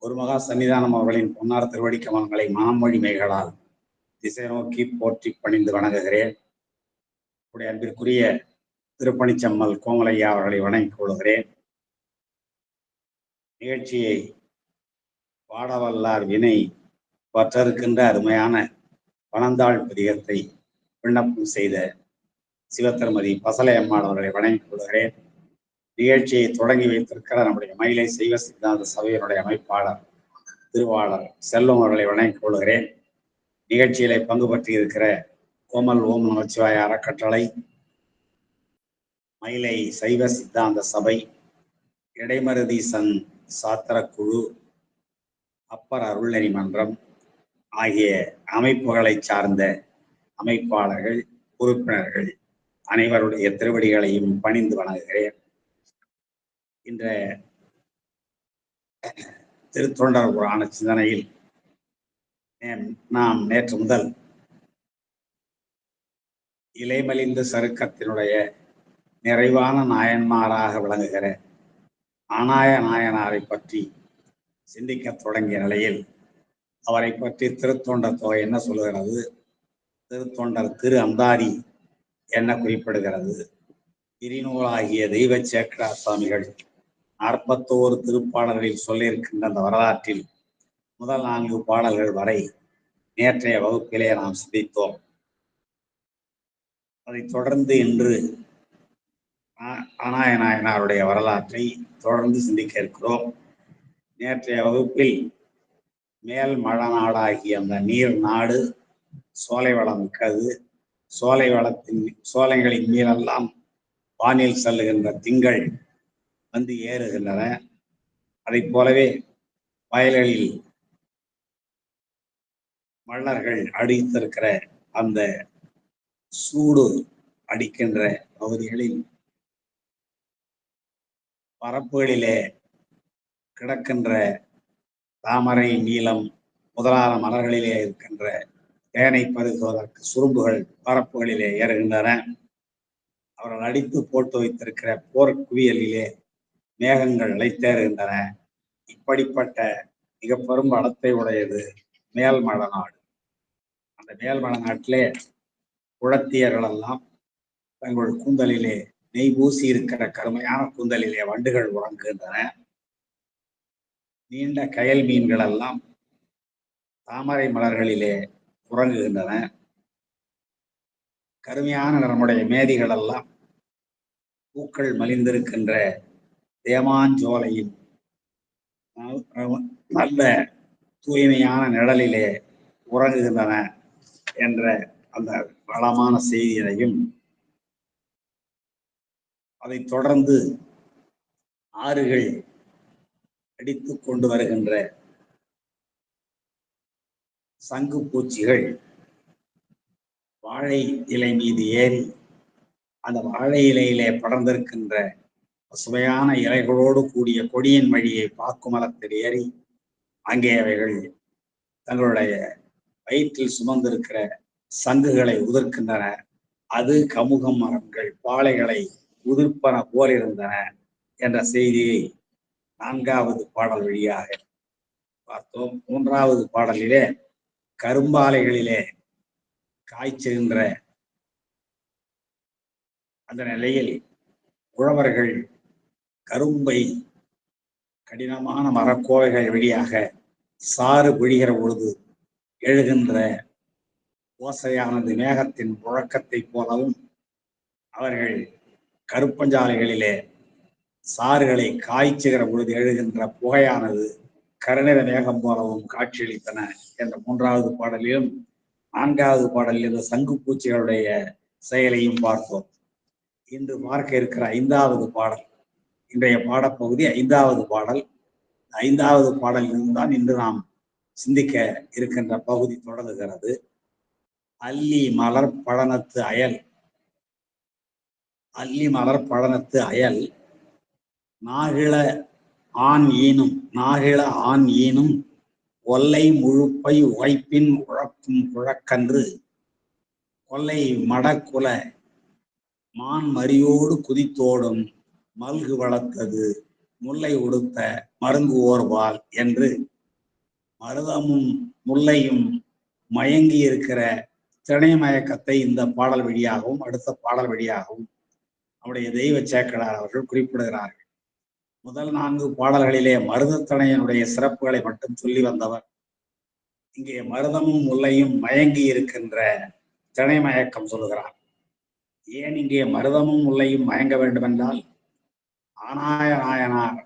ஒரு மகா சன்னிதானம் அவர்களின் பொன்னார் திருவடி கமலங்களை மாமொழிமைகளால் திசை நோக்கி போற்றி பணிந்து வணங்குகிறேன். உடைய அன்பிற்குரிய திருப்பணிச்சம்மல் கோமலையா அவர்களை வணங்கிக் கொள்கிறேன். நிகழ்ச்சியை பாடவல்லார் வினை பற்றிருக்கின்ற அருமையான பணந்தாள் பதிகத்தை விண்ணப்பம் செய்த சிவத்திருமதி பசலை அம்மாள் அவர்களை வணங்கிக் கொள்கிறேன். நிகழ்ச்சியை தொடங்கி வைத்திருக்கிற நம்முடைய மயிலை சைவ சித்தாந்த சபையினுடைய அமைப்பாளர் திருவாளர் செல்வம் அவர்களை வணங்கிக் கொள்கிறேன். நிகழ்ச்சியிலே பங்கு பற்றி இருக்கிற கோமல் ஓம் நமச்சிவாய அறக்கட்டளை, மயிலை சைவ சித்தாந்த சபை, இடைமருதீசன் சாத்திர குழு, அப்பர் அருள்நெறி மன்றம் ஆகிய அமைப்புகளை சார்ந்த அமைப்பாளர்கள், உறுப்பினர்கள் அனைவருடைய திருவடிகளையும் பணிந்து வணங்குகிறேன். இந்த திருத்தொண்டர் புராண சிந்தனையில் நாம் நேற்று முதல் இலைமலிந்த சருக்கத்தினுடைய நிறைவான நாயன்மாராக விளங்குகிற ஆனாய நாயனாரை பற்றி சிந்திக்க தொடங்கிய நிலையில் அவரை பற்றி திருத்தொண்டர் தொகை என்ன சொல்லுகிறது, திருத்தொண்டர் திரு அந்தாதி என்ன குறிப்பிடுகிறது, திருநூலாகிய தெய்வ சேக்கடார் சுவாமிகள் 41 திருப்பாடல்களில் சொல்லியிருக்கின்ற அந்த வரலாற்றில் முதல் 4 பாடல்கள் வரை நேற்றைய வகுப்பிலே நாம் சிந்தித்தோம். அதைத் தொடர்ந்து இன்று ஆனாய நாயனாருடைய வரலாற்றை தொடர்ந்து சிந்திக்க இருக்கிறோம். நேற்றைய வகுப்பில் மேல் மழநாடாகிய அந்த நீர் நாடு சோலை வளம் மிக்கது. சோலைகளின் மீதெல்லாம் வானில் செல்லுகின்ற திங்கள் வந்து ஏறுகின்றன. அதை போலவே வயல்களில் மல்லர்கள் அடித்திருக்கிற அந்த சூடு அடிக்கின்ற பகுதிகளில் பரப்புகளிலே கிடக்கின்ற தாமரை, நீலம் முதலான மலர்களிலே இருக்கின்ற தேனை பருகுவதற்கு சுரும்புகள் பரப்புகளிலே ஏறுகின்றன. அவர்கள் அடித்து போட்டு வைத்திருக்கிற போர் குவியலிலே மேகங்கள் இழைத்தேறுகின்றன. இப்படிப்பட்ட மிக பெரும் பலத்தை உடையது மேல்மழ நாடு. அந்த மேல்மழ நாட்டிலே குழத்தியர்கள் எல்லாம் தங்கள் கூந்தலிலே நெய் பூசி இருக்கிற கருமையான கூந்தலிலே வண்டுகள் உறங்குகின்றன. நீண்ட கயல் மீன்கள் எல்லாம் தாமரை மலர்களிலே உறங்குகின்றன. கருமையான நம்முடைய மேதிகள் எல்லாம் பூக்கள் மலிந்திருக்கின்ற தேமாஞ்சோலையின் நல்ல தூய்மையான நிழலிலே உறங்குகின்றன என்ற அந்த வளமான செய்தியையும், அதைத் தொடர்ந்து ஆறுகள் அடித்து கொண்டு வருகின்ற சங்கு பூச்சிகள் வாழை இலை மீது ஏறி அந்த வாழை இலையிலே படர்ந்திருக்கின்ற சுவையான இலைகளோடு கூடிய கொடியின் வழியை பாக்குமரத்தில் ஏறி அங்கே அவைகள் தங்களுடைய வயிற்றில் சுமந்திருக்கிற சங்குகளை உதிர்க்கின்றன. அது கமுகம் மரங்கள் பாளைகளை உதிர்ப்பன போல் இருந்தன என்ற செய்தியை 4வது பாடல் வழியாக பார்த்தோம். 3வது பாடலிலே கரும்பாலைகளிலே காய்ச்சுகின்ற அந்த நிலையில் உழவர்கள் கரும்பை கடினமான மரக்கோவைகள் வழியாக சாறு பிழிகிற பொழுது எழுகின்ற ஓசையானது மேகத்தின் முழக்கத்தை போலவும், அவர்கள் கருப்பஞ்சாலைகளிலே சாறுகளை காய்ச்சுகிற பொழுது எழுகின்ற புகையானது கருநிற மேகம் போலவும் காட்சியளித்தன என்ற 3வது பாடலிலும் 4வது பாடலில் இந்த சங்கு பூச்சிகளுடைய செயலையும் பார்த்தோம். இன்று பார்க்க இருக்கிற 5வது பாடல், இன்றைய பாடப்பகுதி 5வது பாடல். 5வது பாடலிலிருந்து தான் இன்று நாம் சிந்திக்க இருக்கின்ற பகுதி தொடங்குகிறது. அல்லி மலர் பழனத்து அயல். அல்லி மலர் பழனத்து அயல் நாகிழ ஆண் ஈனும் ஒல்லை முழுப்பை உகைப்பின் உழக்கும் குழக்கன்று கொல்லை முல்லை உடுத்த மருங்கு ஓர்வால் என்று மருதமும் முல்லையும் மயங்கி இருக்கிற திணை மயக்கத்தை இந்த பாடல் வழியாகவும் அடுத்த பாடல் வழியாகவும் நம்முடைய தெய்வ சேக்கடார் அவர்கள் குறிப்பிடுகிறார்கள். முதல் 4 பாடல்களிலே மருதத்திணையனுடைய சிறப்புகளை மட்டும் சொல்லி வந்தவர் இங்கே மருதமும் முல்லையும் மயங்கி இருக்கின்ற திணை மயக்கம் சொல்லுகிறார். ஏன் இங்கே மருதமும் முல்லையும் மயங்க வேண்டும் என்றால், ஆனாய நாயனார்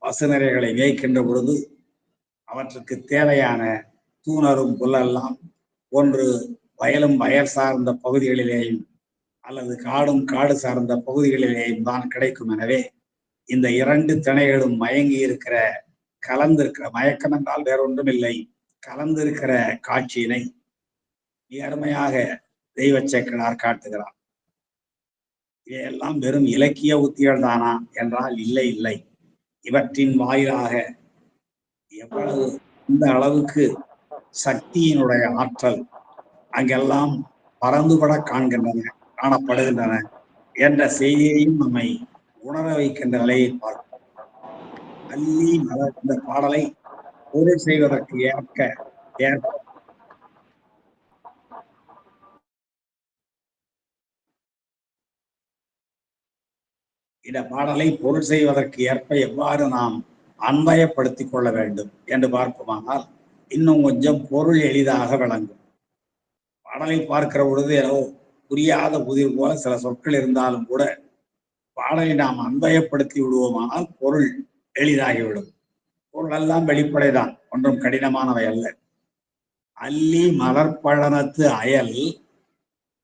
பசுநிறைகளை மேய்க்கின்ற பொழுது அவற்றுக்கு தேவையான தூணரும் புல்லெல்லாம் ஒன்று வயலும் வயல் சார்ந்த பகுதிகளிலேயும் அல்லது காடும் காடு சார்ந்த பகுதிகளிலேயும் தான் கிடைக்கும். எனவே இந்த 2 திணைகளும் மயங்கி இருக்கிற கலந்திருக்கிற, மயக்கம் என்றால் வேறொன்றும் இல்லை, கலந்திருக்கிற காட்சியினை அருமையாக தெய்வ சேக்கடார் காட்டுகிறார். இவையெல்லாம் வெறும் இலக்கிய உத்திகள் தானா என்றால் இல்லை இல்லை. இவற்றின் வாயிலாக எவ்வளவு இந்த அளவுக்கு சக்தியினுடைய ஆற்றல் அங்கெல்லாம் பறந்துபட காணப்படுகின்றன என்ற செய்தியையும் நம்மை உணர வைக்கின்ற நிலையை பார்க்கிறோம். அல்லி மலர் இந்த பாடலை பொருள் செய்வதற்கு இந்த பாடலை பொருள் செய்வதற்கு ஏற்ப எவ்வாறு நாம் அன்வயப்படுத்திக் கொள்ள வேண்டும் என்று பார்ப்போமானால் இன்னும் கொஞ்சம் பொருள் எளிதாக விளங்கும். பாடலை பார்க்கிற பொழுது ஏதோ புரியாத புதிர் போல சில சொற்கள் இருந்தாலும் கூட பாடலை நாம் அன்வயப்படுத்தி விடுவோமானால் பொருள் எளிதாகிவிடும். பொருள் எல்லாம் வெளிப்படைதான், ஒன்றும் கடினமானவை அல்ல. அல்லி மலர்பழனத்து அயல்,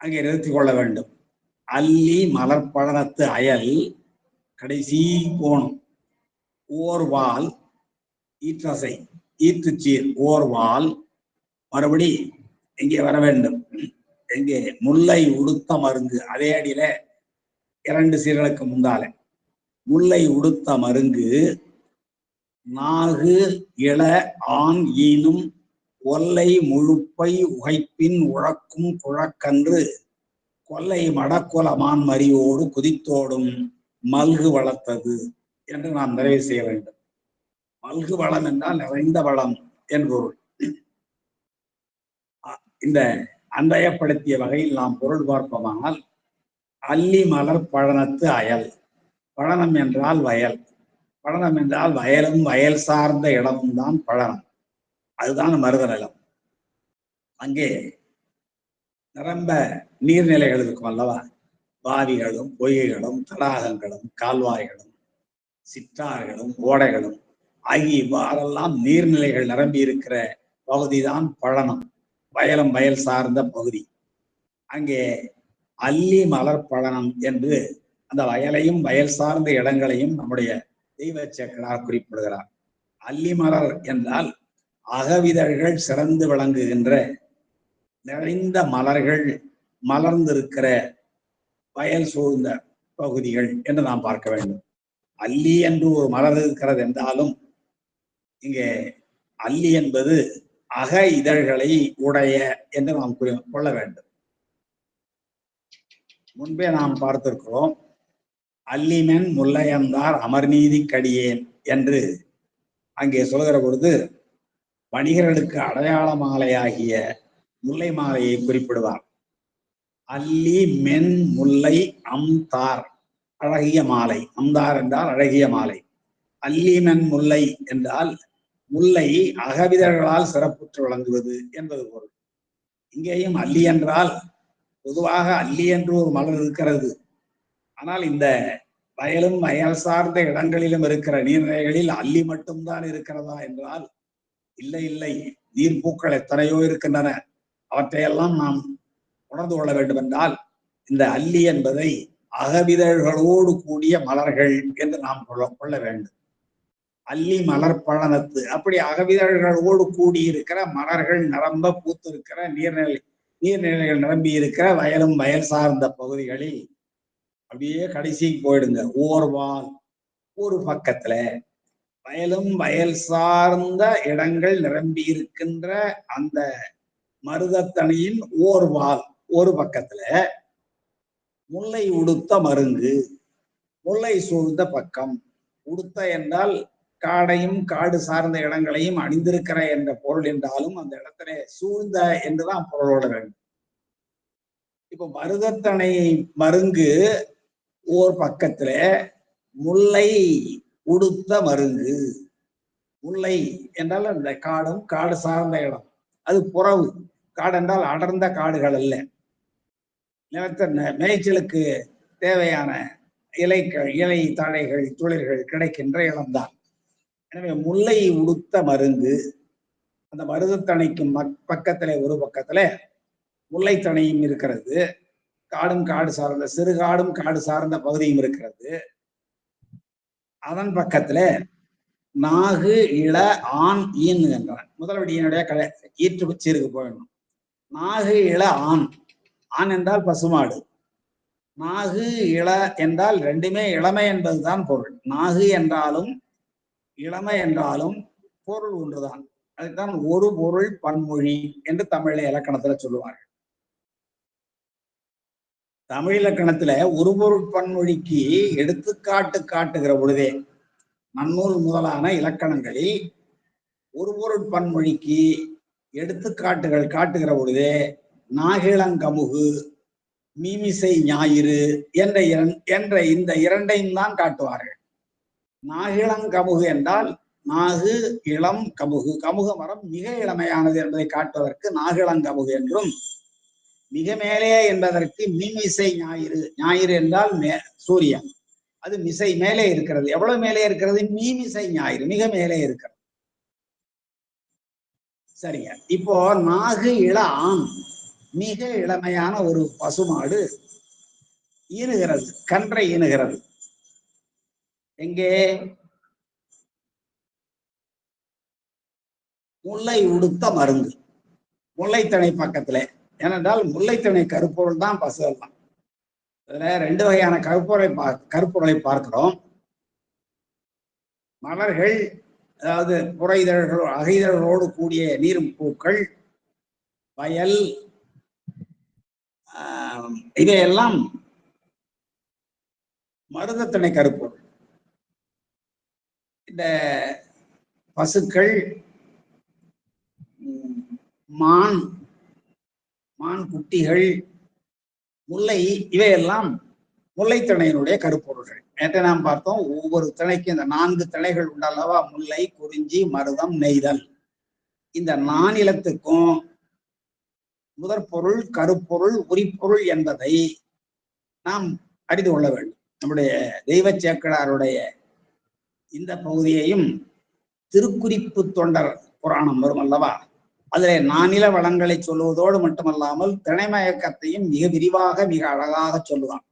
அங்கே நிறுத்திக் கொள்ள வேண்டும். அல்லி மலர்பழனத்து அயல் கடைசி கோணம் ஓர்வால் ஈற்றசை ஈற்றுச்சீர் ஓர்வால் மறுபடி எங்கே வர வேண்டும். எங்கே முல்லை உடுத்த மருங்கு, அதே அடியில 2 சீர்களுக்கு முந்தால முல்லை உடுத்த மருங்கு நாகு இள ஆண் ஈனும் ஒல்லை முழுப்பை உகைப்பின் உழக்கும் குழக்கன்று கொல்லை மடக்குலமான் மரியோடு குதித்தோடும் மல்கு வளர்த்தது என்று நாம் நிறைவு செய்ய வேண்டும். மல்கு வளம் என்றால் நிறைந்த வளம் என்பொருள். இந்த அன்வயப்படுத்திய வகையில் நாம் பொருள் பார்ப்போமானால் அல்லி மலர் பழனத்து அயல், பழனம் என்றால் வயல், பழனம் என்றால் வயலும் வயல் சார்ந்த இடமும் தான் பழனம், அதுதான் மருத நிலம். அங்கே நிரம்ப நீர்நிலைகள் இருக்கும் அல்லவா, பாவிகளும் பொய்கைகளும் தடாகங்களும் கால்வாய்களும் சிற்றாறுகளும் ஓடைகளும் ஆகிய இவ்வாறெல்லாம் நீர்நிலைகள் நிரம்பி இருக்கிற பகுதிதான் பழனம், வயலும் வயல் சார்ந்த பகுதி. அங்கே அல்லி மலர் பழனம் என்று அந்த வயலையும் வயல் சார்ந்த இடங்களையும் நம்முடைய தெய்வ சேக்கடார் குறிப்பிடுகிறார். அல்லி மலர் என்றால் அகவிதழ்கள் சிறந்து விளங்குகின்ற நிறைந்த மலர்கள் மலர்ந்திருக்கிற வயல் சூழ்ந்த பகுதிகள் என்று நாம் பார்க்க வேண்டும். அல்லி என்று ஒரு மலர் இருக்கிறது என்றாலும் இங்கே அல்லி என்பது அக இதழ்களை உடைய என்று நாம் கொள்ள வேண்டும். முன்பே நாம் பார்த்திருக்கிறோம், அல்லிமென் முல்லையந்தார் அமர்நீதி கடியேன் என்று அங்கே சொல்கிற பொழுது வணிகர்களுக்கு அடையாள மாலையாகிய முல்லை மாலையை குறிப்பிடுவார். அல்லி மென் முல்லை அம்தார், அழகிய மாலை. அம்தார் என்றால் அழகிய மாலை. அல்லிமென் முல்லை என்றால் முல்லை அகவிதழ்களால் சிறப்புற்று விளங்குவது என்பது பொருள். இங்கேயும் அல்லி என்றால் பொதுவாக அல்லி என்று ஒரு மலர் இருக்கிறது. ஆனால் இந்த வயலும் வயல் சார்ந்த இடங்களிலும் இருக்கிற நீர்நிலைகளில் அல்லி மட்டும்தான் இருக்கிறதா என்றால் இல்லை இல்லை, நீர்ப்பூக்கள் எத்தனையோ இருக்கின்றன. அவற்றையெல்லாம் நாம் உணர்ந்து கொள்ள வேண்டும் என்றால் இந்த அல்லி என்பதை அகவிதழ்களோடு கூடிய மலர்கள் என்று நாம் கொள்ள வேண்டும். அல்லி மலர் பழனத்து, அப்படி அகவிதழ்களோடு கூடியிருக்கிற மலர்கள் நிரம்ப பூத்திருக்கிற நீர்நிலைகள் நிரம்பி இருக்கிற வயலும் வயல் சார்ந்த பகுதிகளில் அப்படியே கடைசிக்கு போயிடுங்க. ஓர்வால், ஒரு பக்கத்துல வயலும் வயல் சார்ந்த இடங்கள் நிரம்பி இருக்கின்ற அந்த மருதத்தணியின் ஓர்வால் ஒரு பக்கத்துல முல்லை உடுத்த மருங்கு, முல்லை சூழ்ந்த பக்கம். உடுத்த என்றால் காடையும் காடு சார்ந்த இடங்களையும் அணிந்திருக்கிற என்ற பொருள் என்றாலும் அந்த இடத்துல சூழ்ந்த என்றுதான் பொருளோட வேண்டும். இப்ப மருதத்தனை மருங்கு ஓர் பக்கத்துல முல்லை உடுத்த மருங்கு. முல்லை என்றால் அந்த காடும் காடு சார்ந்த இடம், அது புறவு. காடு என்றால் அடர்ந்த காடுகள் அல்ல, நிலத்த மேய்ச்சலுக்கு தேவையான இலை தழைகள் துளிர்கள் கிடைக்கின்ற இடம்தான். எனவே முல்லை உடுத்த மருங்கு, அந்த மருதத்தணைக்கும் பக்கத்துல ஒரு பக்கத்துல முல்லைத்தணையும் இருக்கிறது, காடும் காடு சார்ந்த சிறுகாடும் காடு சார்ந்த பகுதியும் இருக்கிறது. அதன் பக்கத்துல நாகு இள ஆண் ஈன் என்றான். முதல்வடியினுடைய ஈற்று சீருக்கு போயிடணும். நாகு இள ஆண். ஆண் என்றால் பசுமாடு, நாகு இள என்றால் ரெண்டுமே இளமை என்பதுதான் பொருள். நாகு என்றாலும் இளமை என்றாலும் பொருள் ஒன்றுதான். அதுதான் ஒரு பொருள் பன்மொழி என்று தமிழ் இலக்கணத்துல சொல்லுவார்கள். தமிழ் இலக்கணத்துல ஒரு பொருள் பன்மொழிக்கு எடுத்துக்காட்டு காட்டுகிற பொழுதே நன்னூல் முதலான இலக்கணங்களில் ஒரு பொருள் பன்மொழிக்கு எடுத்துக்காட்டுகள் காட்டுகிற பொழுதே நாகிழங்கமுகு மீமிசை ஞாயிறு என்ற இந்த இரண்டையும் தான் காட்டுவார்கள். நாகிழங்கமுகு என்றால் நாகு இளம் கமுகு, கமுக மரம் மிக இளமையானது என்பதை காட்டுவதற்கு நாகிழங்கமுகு என்றும், மிக மேலே என்பதற்கு மீமிசை ஞாயிறு. ஞாயிறு என்றால் சூரியன், அது மிசை மேலே இருக்கிறது. எவ்வளவு மேலே இருக்கிறது? மீமிசை ஞாயிறு, மிக மேலே இருக்கிறது. சரிங்க. இப்போ நாகு இள ஆண், மிக இளமையான ஒரு பசுமாடு ஈனுகிறது, கன்றை ஈனுகிறது. எங்கே? முல்லை உடுத்த மருங்கு, முல்லைத்தணை பக்கத்துல. ஏனென்றால் முல்லைத்தணை கருப்பொருள் தான் பசு எல்லாம். இதுல ரெண்டு வகையான கருப்பொருளை பார்க்கிறோம். மலர்கள், அதாவது புற இதழ்கள் அகைதழோடு கூடிய நீரும் பூக்கள், வயல், இதையெல்லாம் மருதத்தணை கருப்பொருள். இந்த பசுக்கள், மான் குட்டிகள், முல்லை, இவையெல்லாம் முல்லைத்தணையினுடைய கருப்பொருள்கள். நேற்று நாம் பார்த்தோம், ஒவ்வொரு திணைக்கும் இந்த 4 திணைகள் உண்டல்லவா, முல்லை, குறிஞ்சி, மருதம், நெய்தல். இந்த 4 நிலத்துக்கும் முதற்பொருள், கருப்பொருள், உரிப்பொருள் என்பதை நாம் அறிந்து கொள்ள வேண்டும். நம்முடைய தெய்வ சேக்கிழாருடைய இந்த பகுதியையும் திருக்குறிப்பு தொண்டர் புராணம் வரும் அல்லவா, அதிலே 4 வளங்களை சொல்லுவதோடு மட்டுமல்லாமல் திணைமயக்கத்தையும் மிக விரிவாக மிக அழகாக சொல்லுவான்.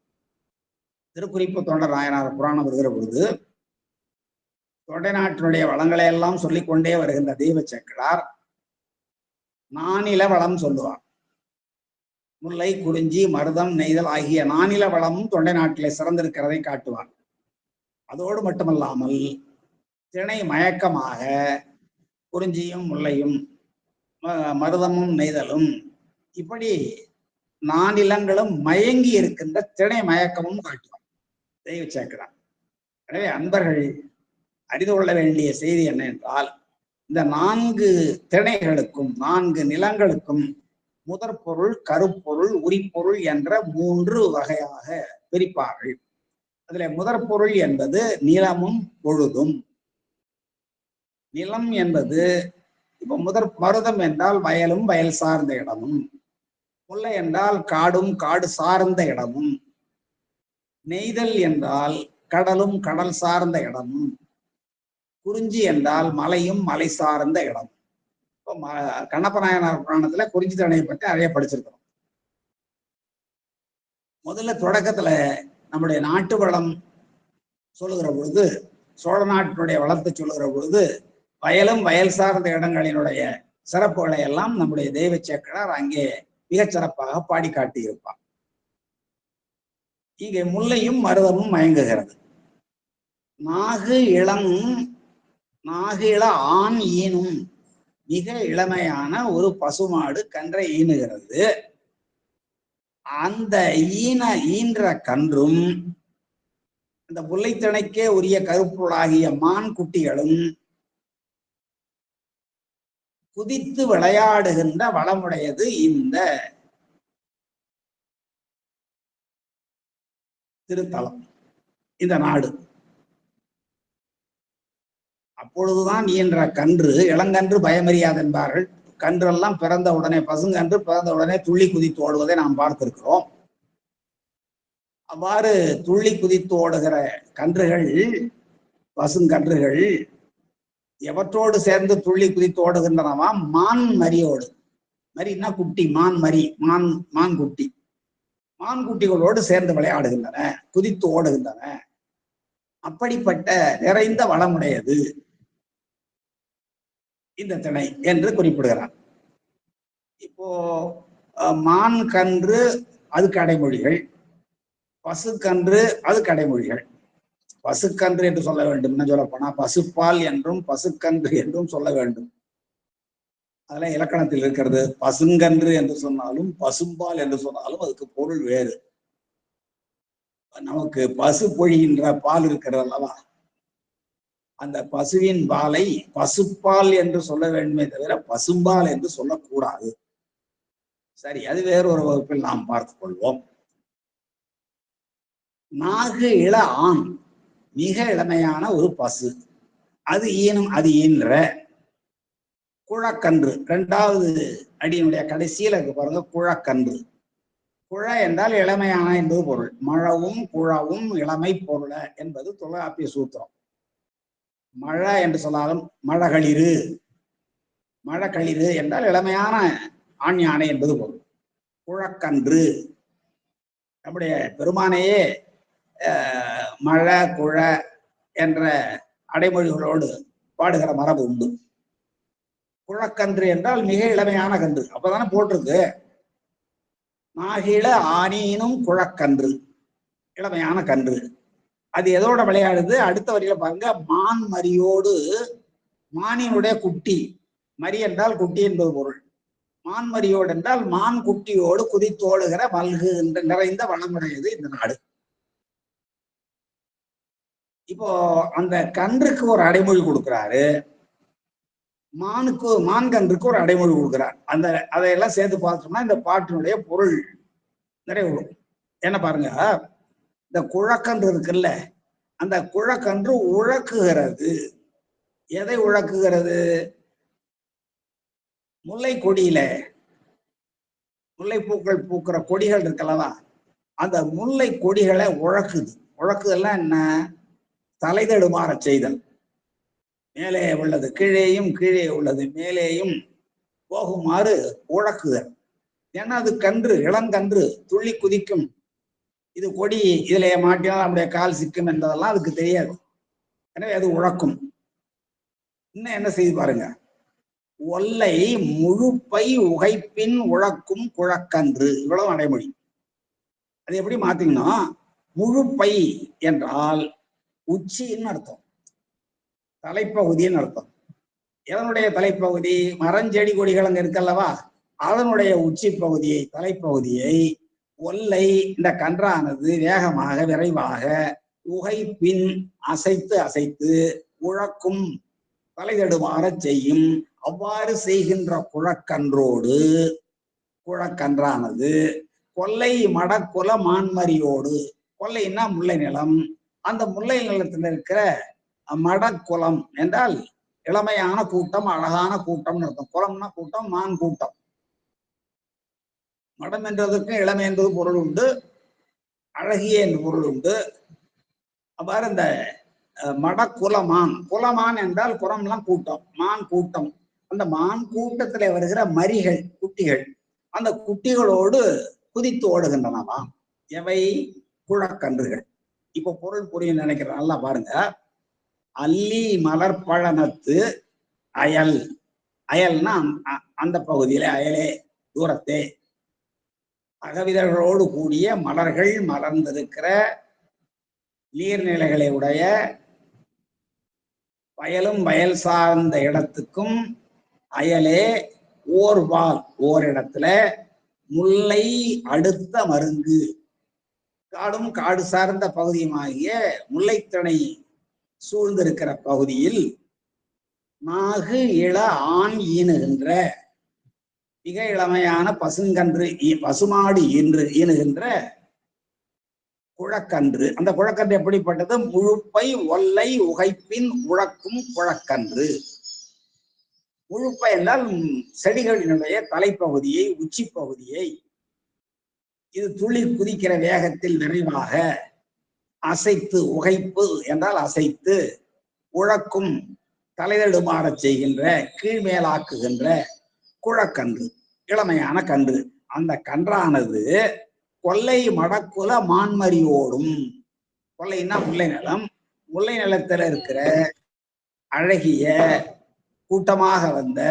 திருக்குறிப்பு தொண்டர் நாயனார் புராணம் வருகிற பொழுது தொண்டை நாட்டினுடைய வளங்களை எல்லாம் சொல்லிக்கொண்டே வருகின்ற தெய்வ சேக்கிழார் 4 வளம் சொல்லுவார். முல்லை, குறிஞ்சி, மருதம், நெய்தல் ஆகிய 4 வளமும் தொண்டை நாட்டிலே சிறந்திருக்கிறதை காட்டுவார். அதோடு மட்டுமல்லாமல் திணை மயக்கமாக குறிஞ்சியும் முல்லையும் மருதமும் நெய்தலும் இப்படி 4 நிலங்களும் மயங்கி இருக்கின்ற திணை மயக்கமும் காட்டுவார் தெய்வ சேக்கிழார். எனவே அன்பர்கள் அறிந்து கொள்ள வேண்டிய செய்தி என்ன என்றால், இந்த 4 திணைகளுக்கும் 4 நிலங்களுக்கும் முதற்பொருள், கருப்பொருள், உரிப்பொருள் என்ற 3 வகையாக பிரிப்பார்கள். அதுல முதற்பொருள் என்பது நிலமும் பொழுதும். நிலம் என்பது இப்ப மருதம் என்றால் வயலும் வயல் சார்ந்த இடமும், முல்லை என்றால் காடும் காடு சார்ந்த இடமும், நெய்தல் என்றால் கடலும் கடல் சார்ந்த இடமும், குறிஞ்சி என்றால் மலையும் மலை சார்ந்த இடம். இப்போ கண்ணப்ப நாயனார் புராணத்துல குறிஞ்சி தணையை பற்றி நிறைய படிச்சிருக்கிறோம். முதல்ல தொடக்கத்துல நம்முடைய நாட்டு வளம் சொல்லுகிற பொழுது, சோழ நாட்டினுடைய வளத்தை சொல்லுகிற பொழுது, வயலும் வயல் சார்ந்த இடங்களினுடைய சிறப்புகளை எல்லாம் நம்முடைய தெய்வ சேக்கிழார் அங்கே மிகச் சிறப்பாக பாடி காட்டியிருப்பார். இங்கே முல்லையும் மருதமும் மயங்குகிறது. நாகு இள ஆண் ஈனும், மிக இளமையான ஒரு பசுமாடு கன்றை ஈனுகிறது. அந்த ஈன்ற கன்றும் அந்த முல்லைத்திணைக்கே உரிய கருப்பொருளாகிய மான் குட்டிகளும் குதித்து விளையாடுகின்ற வளமுடையது இந்த திருத்தலம், இந்த நாடு. அப்பொழுதுதான் என்ற கன்று, இளங்கன்று பயமறியாது என்பார்கள். கன்றெல்லாம் பிறந்த உடனே, பசுங்கன்று பிறந்த உடனே துள்ளி குதித்து ஓடுவதை நாம் பார்த்திருக்கிறோம். அவ்வாறு துள்ளி குதித்து ஓடுகிற கன்றுகள், பசுங்கன்றுகள் எவற்றோடு சேர்ந்து துள்ளி குதித்து ஓடுகின்றனவா? மான் மரியோடு. மரின்னா குட்டி, மான் மரி, மான் குட்டி, மான் குட்டிகளோடு சேர்ந்து விளையாடுகின்றன, குதித்து ஓடுகின்றன. அப்படிப்பட்ட நிறைந்த வளமுடையது இந்த திணை என்று குறிப்பிடுகிறார். இப்போ மான் கன்று அதுக்கு அடைமொழிகள், பசுக்கன்று அதுக்கு அடைமொழிகள். பசுக்கன்று என்று சொல்ல வேண்டும், என்ன சொல்ல போனா பசுப்பால் என்றும் பசுக்கன்று என்றும் சொல்ல வேண்டும். அதெல்லாம் இலக்கணத்தில் இருக்கிறது. பசுங்கன்று என்று சொன்னாலும் பசும்பால் என்று சொன்னாலும் அதுக்கு பொருள் வேறு. நமக்கு பசு பொழிகின்ற பால் இருக்கிறது அல்லவா, அந்த பசுவின் பாலை பசுப்பால் என்று சொல்ல வேண்டுமே தவிர பசும்பால் என்று சொல்லக்கூடாது. சரி, அது வேறொரு வகுப்பில் நாம் பார்த்துக் கொள்வோம். நாகு இள ஆண், மிக இளமையான ஒரு பசு, அது ஈனும், அது ஈன்ற குழக்கன்று. இரண்டாவது அடியினுடைய கடைசியில இருக்கு பாருங்க, குழக்கன்று. குழ என்றால் இளமையான என்பது பொருள். மழவும் குழவும் இளமை பொருள என்பது தொல்காப்பிய சூத்திரம். மழ என்று சொன்னாலும் மழகளிறு, மழகளிறு என்றால் இளமையான ஆண் யானை என்பது பொருள். குழக்கன்று, நம்முடைய பெருமானையே மழ குழ என்ற அடைமொழிகளோடு பாடுகிற மரபு உண்டு. குழக்கன்று என்றால் மிக இளமையான கன்று, அப்பதானே போட்டிருக்கு. நாகில ஆனீனும் குழக்கன்று, இளமையான கன்று. அது எதோட விளையாடுது? அடுத்த வரியில பாருங்க, மான் மரியோடு, மானினுடைய குட்டி, மரி என்றால் குட்டி என்பது பொருள். மான் மரியோடு என்றால் மான் குட்டியோடு குதித்தோடுகிற மல்கு என்ற நிறைந்த வளமுடையது இந்த நாடு. இப்போ அந்த கன்றுக்கு ஒரு அடைமொழி கொடுக்கிறாரு, மான் கன்றுக்கு ஒரு அடைமொழி கொடுக்கிறார். அந்த அதையெல்லாம் சேர்த்து பார்த்தோம்னா இந்த பாட்டினுடைய பொருள் நிறைவு. என்ன பாருங்க, இந்த குழக்கன்று இருக்குல்ல, அந்த குழக்கன்று உழக்குகிறது. எதை உழக்குகிறது? முல்லை கொடியில முல்லை பூக்கள் பூக்கிற கொடிகள் இருக்கல்லவா, அந்த முல்லை கொடிகளை உழக்குது. உழக்குதெல்லாம் என்ன? தலைதடுமாற செய்தல். மேலே உள்ளது கீழேயும், கீழே உள்ளது மேலேயும் போகுமாறு உழக்குதல். ஏன்னா அது கன்று, இளங்கன்று, துள்ளி குதிக்கும். இது கொடி, இதுல மாட்டினால் நம்முடைய கால் சிக்கும் என்பதெல்லாம் அதுக்கு தெரியாது. எனவே அது உழக்கும். இன்னும் என்ன செய்து பாருங்க, ஒல்லை முழுப்பை உகைப்பின் உழக்கும் குழக்கன்று, இவ்வளவு அடைமொழி. அது எப்படி மாத்தீங்கன்னா, முழுப்பை என்றால் உச்சின்னு அர்த்தம், தலைப்பகுதின்னு அர்த்தம். எதனுடைய தலைப்பகுதி? மரஞ்செடி கொடிகள் அங்க இருக்கல்லவா, அதனுடைய உச்சி பகுதியை, தலைப்பகுதியை ஒல்லை, இந்த கன்றானது வேகமாக விரைவாக உகைப்பின் அசைத்து அசைத்து உழக்கும், தலைதடுமாற செய்யும். அவ்வாறு செய்கின்ற குழக்கன்றோடு, குழக்கன்றானது கொல்லை மடக்குல மான்மரியோடு, கொல்லைன்னா முல்லை நிலம், அந்த முல்லை நிலத்தில் இருக்கிற மடக்குலம் என்றால் இளமையான கூட்டம், அழகான கூட்டம் அர்த்தம். குளம்னா கூட்டம், மான் கூட்டம். மடம் என்றதற்கு இளமை என்பது பொருள் உண்டு, அழகிய என்று பொருள் உண்டு. அவ்வாறு இந்த மடக்குலமான், குலமான் என்றால் குளம்லாம் கூட்டம், மான் கூட்டம். அந்த மான் கூட்டத்திலே வருகிற மரிகள், குட்டிகள், அந்த குட்டிகளோடு குதித்து ஓடுகின்றனவாம். எவை? குழக்கன்றுகள். இப்ப பொருள் புரியும் நினைக்கிறேன், நல்லா பாருங்க. அல்லி மலர்பழனத்து அயல், அயல்னா அந்த பகுதியிலே, அயலே தூரத்தே, அகவிதழ்களோடு கூடிய மலர்கள் மலர்ந்திருக்கிற நீர்நிலைகளை உடைய வயலும் வயல் சார்ந்த இடத்துக்கும் அயலே ஓர்வால், ஓரிடத்துல முல்லை அடுத்த மருங்கு, காடும் காடு சார்ந்த பகுதியுமாகிய முல்லைத்தனை சூழ்ந்திருக்கிற பகுதியில் நாகு இள ஆண் ஈனுகின்ற மிக இளமையான பசுங்கன்று பசுமாடு ஈனுகின்ற குழக்கன்று. அந்த குழக்கன்று எப்படிப்பட்டது? முழுப்பை ஒல்லை உகைப்பின் உழக்கும் குழக்கன்று. முழுப்பை என்றால் செடிகளினுடைய தலைப்பகுதியை, உச்சி பகுதியை இது துளி குதிக்கிற வேகத்தில் விரைவாக அசைத்து, உகைப்பு என்றால் அசைத்து, உழக்கும் தலைதடுமாறச் செய்கின்ற, கீழ்மேலாக்குகின்ற குழக்கன்று, இளமையான கன்று. அந்த கன்றானது கொல்லை மடக்குல மான்மரியோடும், கொல்லைன்னா முல்லை நிலம், முல்லை நிலத்துல இருக்கிற அழகிய கூட்டமாக வந்த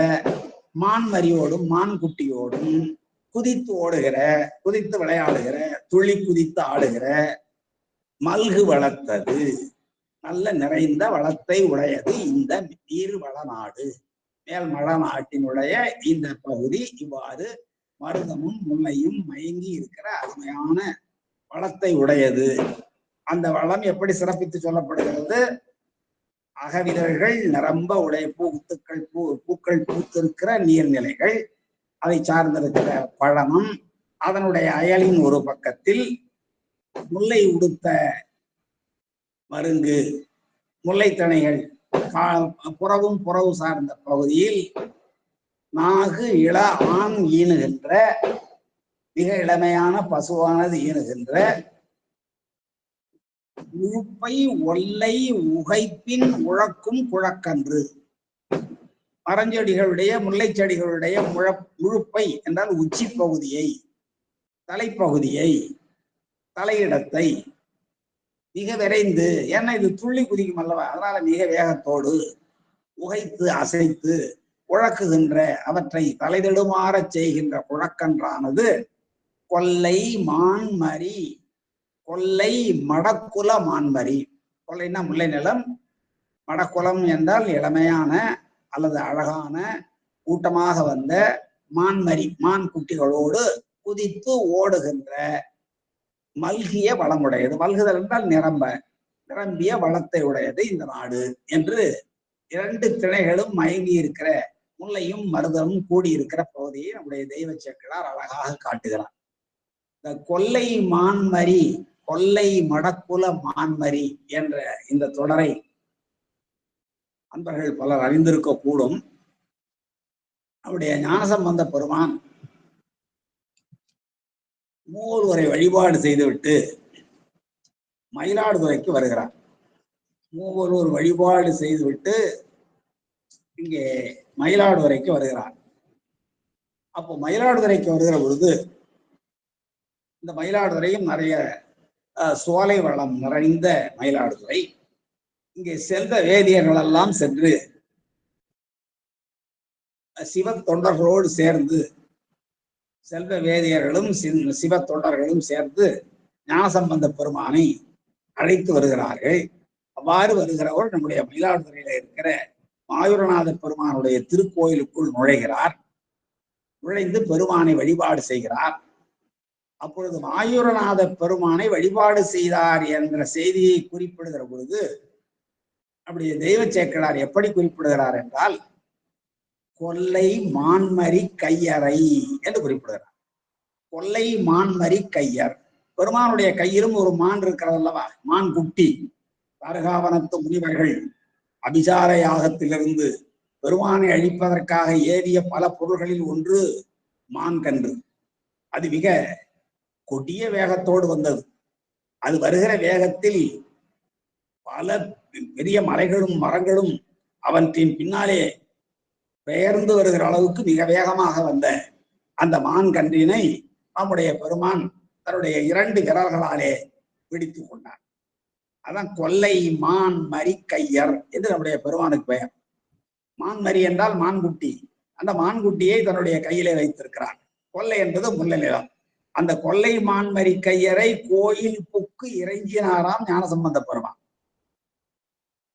மான்மரியோடும் மான்குட்டியோடும் குதித்து ஓடுகிற, குதித்து விளையாடுகிற, துள்ளி குதித்து ஆடுகிற மல்கு வளர்த்தது, நல்ல நிறைந்த வளத்தை உடையது இந்த நீர் வளநாடு, மேல் மலநாட்டினுடைய இந்த பகுதி. இவ்வாறு மருதமும் முல்லையும் மயங்கி இருக்கிற அருமையான வளத்தை உடையது. அந்த வளம் எப்படி சிறப்பித்து சொல்லப்படுகிறது? அகவிதழ்கள் நிரம்ப உடைய பூக்கள் பூத்திருக்கிற நீர்நிலைகள், அதை சார்ந்திருக்கிற பழமும், அதனுடைய அயலின் ஒரு பக்கத்தில் முல்லை உடுத்த மருங்கு முல்லைத்தனைகள் புறவு சார்ந்த பகுதியில் நாகு இள ஆண் ஈனுகின்ற மிக இளமையான பசுவானது ஈனுகின்ற முழுப்பை ஒல்லை உகைப்பின் உழக்கும் குழக்கன்று. மரஞ்செடிகளுடைய, முல்லை செடிகளுடைய முழுப்பை என்றால் உச்சி பகுதியை, தலைப்பகுதியை, தலையிடத்தை மிக விரைந்து, ஏன்னா இது துள்ளி குதிக்கும் அல்லவா, அதனால மிக வேகத்தோடு உகைத்து அசைத்து உழக்குகின்ற, அவற்றை தலைதடுமாறச் செய்கின்ற குழக்கன்றானது கொல்லை மான்மரி, கொல்லை மடக்குல மான்மரி. கொல்லைன்னா முல்லை நிலம், மடக்குலம் என்றால் இளமையான அல்லது அழகான கூட்டமாக வந்த மான்மரி, மான் குட்டிகளோடு குதித்து ஓடுகின்ற மல்கிய வளமுடையது. மல்குதல் என்றால் நிரம்பிய வளத்தை உடையது இந்த நாடு என்று இரண்டு திணைகளும் மயங்கி இருக்கிற முல்லையும் மருதமும் கூடியிருக்கிற பகுதியை நம்முடைய தெய்வ சேக்கிழார் அழகாக காட்டுகிறார். இந்த கொல்லை மான்மரி, கொல்லை மடக்குல மான்மரி என்ற இந்த தொடரை அன்பர்கள் பலர் அறிந்திருக்க கூடும். அவருடைய ஞானசம்பந்த பெருமான் மூவரை வழிபாடு செய்துவிட்டு மயிலாடுதுறைக்கு வருகிறார். மூவர் வழிபாடு செய்துவிட்டு இங்கே மயிலாடுதுறைக்கு வருகிறார். அப்போ மயிலாடுதுறைக்கு வருகிற பொழுது இந்த மயிலாடுதுறையும் நிறைய சோலை வளம் நிறைந்த மயிலாடுதுறை. இங்கே செல்வ வேதியர்கள் எல்லாம் சென்று சிவ தொண்டர்களோடு சேர்ந்து, செல்வ வேதியர்களும் சிவ தொண்டர்களும் சேர்ந்து ஞானசம்பந்த பெருமானை அழைத்து வருகிறார்கள். அவ்வாறு வருகிறவர் நம்முடைய மயிலாடுதுறையில இருக்கிற மாயூரநாத பெருமானுடைய திருக்கோயிலுக்குள் நுழைகிறார். நுழைந்து பெருமானை வழிபாடு செய்கிறார். அப்பொழுது மாயூரநாத பெருமானை வழிபாடு செய்தார் என்ற செய்தியை குறிப்பிடுகிற பொழுது நம்முடைய தெய்வ சேக்கிழார் எப்படி குறிப்பிடுகிறார் என்றால், கொல்லை மான்மரி கையறை என்று குறிப்பிடுகிறார். கொல்லை மான்மரி கையர். பெருமானுடைய கையிலும் ஒரு மான் இருக்கிறது அல்லவா, மான் குட்டி. தாரகாவனத்து முனிவர்கள் அபிசார யாகத்திலிருந்து பெருமானை அழிப்பதற்காக ஏறிய பல பொருள்களில் ஒன்று மான் கன்று. அது மிக கொடிய வேகத்தோடு வந்தது. அது வருகிற வேகத்தில் பல பெரிய மலைகளும் மரங்களும் அவற்றின் பின்னாலே பெயர்ந்து வருகிற அளவுக்கு மிக வேகமாக வந்த அந்த மான் கன்றினை நம்முடைய பெருமான் தன்னுடைய 2 விரல்களாலே பிடித்து கொண்டார். அதான் கொல்லை மான் மரி கையர் என்று நம்முடைய பெருமானுக்கு பெயர். மான்மரி என்றால் மான்குட்டி. அந்த மான்குட்டியை தன்னுடைய கையிலே வைத்திருக்கிறார். கொல்லை என்பது முல்லை நிலம். அந்த கொல்லை மான்மரி கையரை கோயில் புக்கு இறைஞ்சினாராம் ஞானசம்பந்த பெருமான்.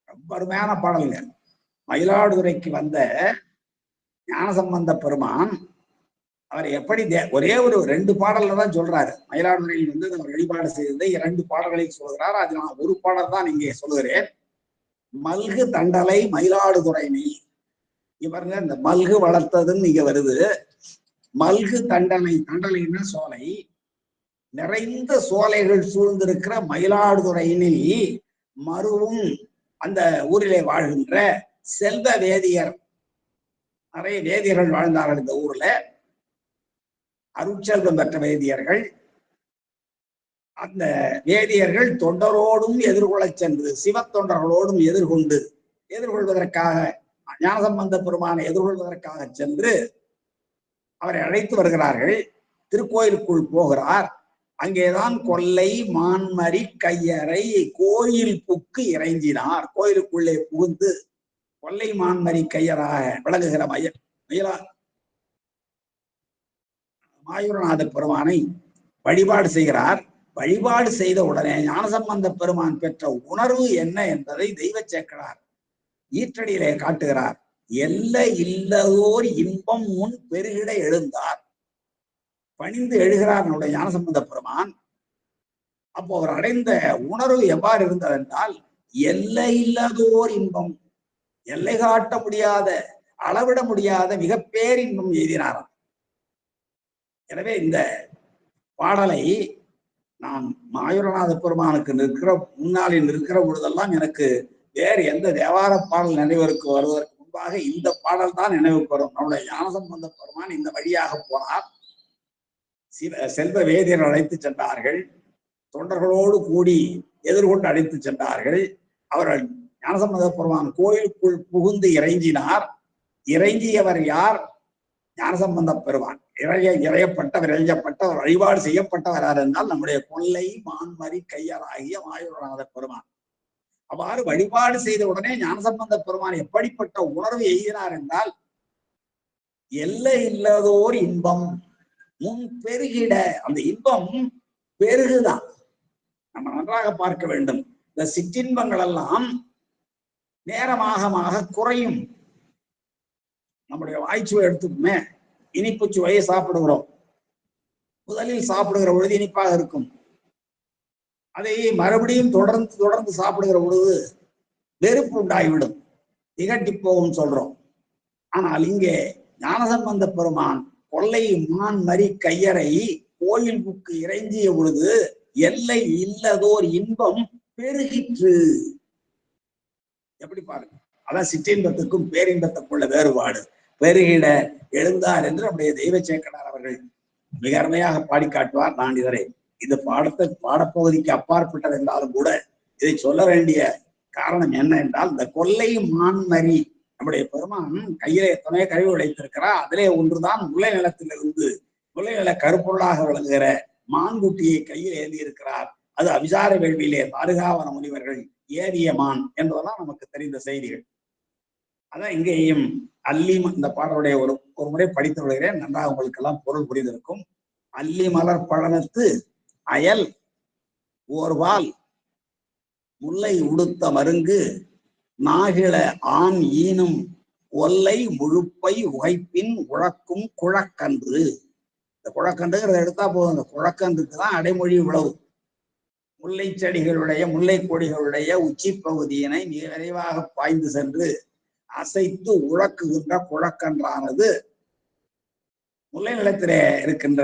ரொம்ப அருமையான பாடல்கள். மயிலாடுதுறைக்கு வந்த ஞானசம்பந்த பெருமான் அவர் எப்படி ஒரே ஒரு 2 பாடல்ல தான் சொல்றாரு. மயிலாடுதுறையில் வந்து வழிபாடு செய்ததை 2 பாடல்களில் சொல்கிறார். அது நான் ஒரு பாடல் தான் இங்கே சொல்லுகிறேன். மல்கு தண்டலை மயிலாடுதுறையினை. இவருங்க இந்த மல்கு வளர்த்ததுன்னு இங்க வருது. மல்கு தண்டலை, தண்டலைன்னா சோலை, நிறைந்த சோலைகள் சூழ்ந்திருக்கிற மயிலாடுதுறையினில் மருவும் அந்த ஊரிலே வாழ்கின்ற செல்வ வேதியர், நிறைய வேதியர்கள் வாழ்ந்தார்கள் இந்த ஊர்ல, அருட்செல்வம் பெற்ற வேதியர்கள். அந்த வேதியர்கள் தொண்டரோடும் எதிர்கொள்ள சென்று, சிவத்தொண்டர்களோடும் எதிர்கொள்வதற்காக ஞானசம்பந்த பெருமானை எதிர்கொள்வதற்காக சென்று அவரை அழைத்து வருகிறார்கள். திருக்கோயிலுக்குள் போகிறார். அங்கேதான் கொல்லை மான்மரி கையறை கோயில் புக்கு இறைஞ்சினார். கோயிலுக்குள்ளே புகுந்து கொல்லை மான்மரி கையராக விளங்குகிற மாயூரநாத பெருமானை வழிபாடு செய்கிறார். வழிபாடு செய்த உடனே ஞானசம்பந்த பெருமான் பெற்ற உணர்வு என்ன என்பதை தெய்வ சேக்கடார் ஈற்றடியிலே காட்டுகிறார். எல்லை இல்லதோர் இன்பம் முன் பெருகிட எழுந்தார். பணிந்து எழுகிறார் நம்முடைய ஞானசம்பந்த பெருமான். அப்போ அவர் அடைந்த உணர்வு எவ்வாறு இருந்தது என்றால், எல்லை இல்லதோர் இன்பம், எல்லை காட்ட முடியாத, அளவிட முடியாத மிக பேரின்பம் எய்தினாராம். எனவே இந்த பாடலை நான் மாயூரநாத பெருமானுக்கு முன்னாளில் நிற்கிற பொழுதெல்லாம் எனக்கு வேறு எந்த தேவார பாடல் நினைவிற்கு வருவதற்கு முன்பாக இந்த பாடல் தான் நினைவுக்கு வரும். நம்முடைய ஞானசம்பந்த பெருமான் இந்த வழியாக போனார். செல்வ வேதியர் அழைத்து சென்றார்கள். தொண்டர்களோடு கூடி எதிர்கொண்டு அழைத்து சென்றார்கள். அவர்கள் ஞானசம்பந்த பெருமான் கோயிலுக்குள் புகுந்து இறைஞ்சினார். இறைஞ்சியவர் யார்? ஞானசம்பந்த பெருமான். இறையப்பட்டவர் வழிபாடு செய்யப்பட்டவர் யார் என்றால் நம்முடைய கொல்லை மான்மரி கையராகிய மாயூரநாத பெருமான். அவ்வாறு வழிபாடு செய்த உடனே ஞானசம்பந்த பெருமான் எப்படிப்பட்ட உணர்வு எய்தினார் என்றால், எல்லை இல்லாதோர் இன்பம் முன் பெருகிட. அந்த இன்பம் பெருகுதான். நம்ம நன்றாக பார்க்க வேண்டும். இந்த சிற்றின்பங்கள் எல்லாம் நேரமாக குறையும். நம்முடைய வாய்ச்சுவை எடுத்துக்குமே, இனிப்பு சுவையை சாப்பிடுகிறோம். முதலில் சாப்பிடுகிற பொழுது இனிப்பாக இருக்கும். அதை மறுபடியும் தொடர்ந்து சாப்பிடுகிற பொழுது வெறுப்பு உண்டாகிவிடும், திகட்டி போகும் சொல்றோம். ஆனால் இங்கே ஞானசம்பந்த பெருமான் கொல்லை மான்மரி கையறை கோயில் புக்கு இறைஞ்சிய பொழுது எல்லை இல்லதோர் இன்பம் பெருகிற்று. எப்படி பாருங்க, அதான் சிற்றின்பத்துக்கும் பேரின்பத்துக்குள்ள வேறுபாடு. பெருகிட எழுந்தார் என்று நம்முடைய தெய்வ சேக்கடார் அவர்கள் மிக அருமையாக பாடி காட்டுவார். நான் இதரை இந்த பாடப்பகுதிக்கு அப்பாற்பட்டது என்றாலும் கூட இதை சொல்ல வேண்டிய காரணம் என்ன என்றால், இந்த கொல்லை மான்மரி நம்முடைய பெருமான் கையிலே எத்தனையோ கருவி உடைத்திருக்கிறார். அதிலே ஒன்றுதான் முல்லை நிலத்திலிருந்து முல்லை நில கருப்பொருளாக விளங்குகிற மான்குட்டியை கையில் ஏந்தி இருக்கிறார். அது அபிசார வேள்வியிலே பாதுகாவன முனிவர்கள் ஏறிய மான் என்பதெல்லாம் நமக்கு தெரிந்த செய்திகள். அதான் இங்கேயும் அல்லி, இந்த பாடலுடைய ஒரு முறை படித்து விடுகிறேன், நன்றாக உங்களுக்கு எல்லாம் பொருள் புரிந்திருக்கும். அல்லி மலர் பழனத்து அயல் ஓர்வால் முல்லை உடுத்த மருங்கு நாகில ஆண் ஈனும் ஒல்லை முழுப்பை உகைப்பின் உழக்கும் குழக்கன்று. இந்த குழக்கன்றுங்கிறத எடுத்தா போதும். இந்த குழக்கன்றுக்கு தான் அடைமொழி உழவு. முல்லை செடிகளுடைய முல்லை கொடிகளுடைய உச்சி பகுதியினை மிக விரைவாக பாய்ந்து சென்று அசைத்து உழக்குகின்ற குழக்கன்றானது முல்லை நிலத்திலே இருக்கின்ற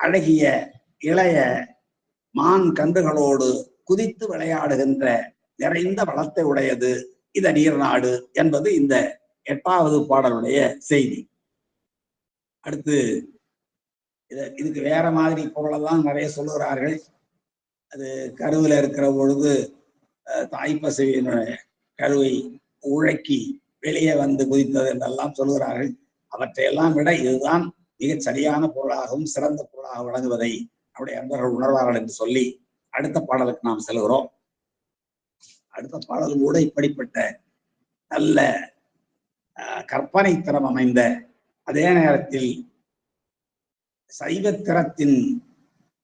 அழகிய இளைய மான் கன்றுகளோடு குதித்து விளையாடுகின்ற நிறைந்த வளத்தை உடையது இந்த நீர்நாடு என்பது இந்த 8வது பாடலுடைய செய்தி. அடுத்து இதுக்கு வேற மாதிரி பொருளெல்லாம் நிறைய சொல்லுகிறார்கள். அது கருவில் இருக்கிற பொழுது தாய்ப்பசுவின் கருவை உழக்கி வெளியே வந்து குதித்தது என்றெல்லாம் சொல்லுகிறார்கள். அவற்றையெல்லாம் விட இதுதான் மிக சரியான பொருளாகவும் சிறந்த பொருளாக விளங்குவதை நம்முடைய அன்பர்கள் உணர்வார்கள் என்று சொல்லி அடுத்த பாடலுக்கு நாம் செல்கிறோம். அடுத்த பாடலும் கூட இப்படிப்பட்ட நல்ல கற்பனை திறம் அமைந்த, அதே நேரத்தில்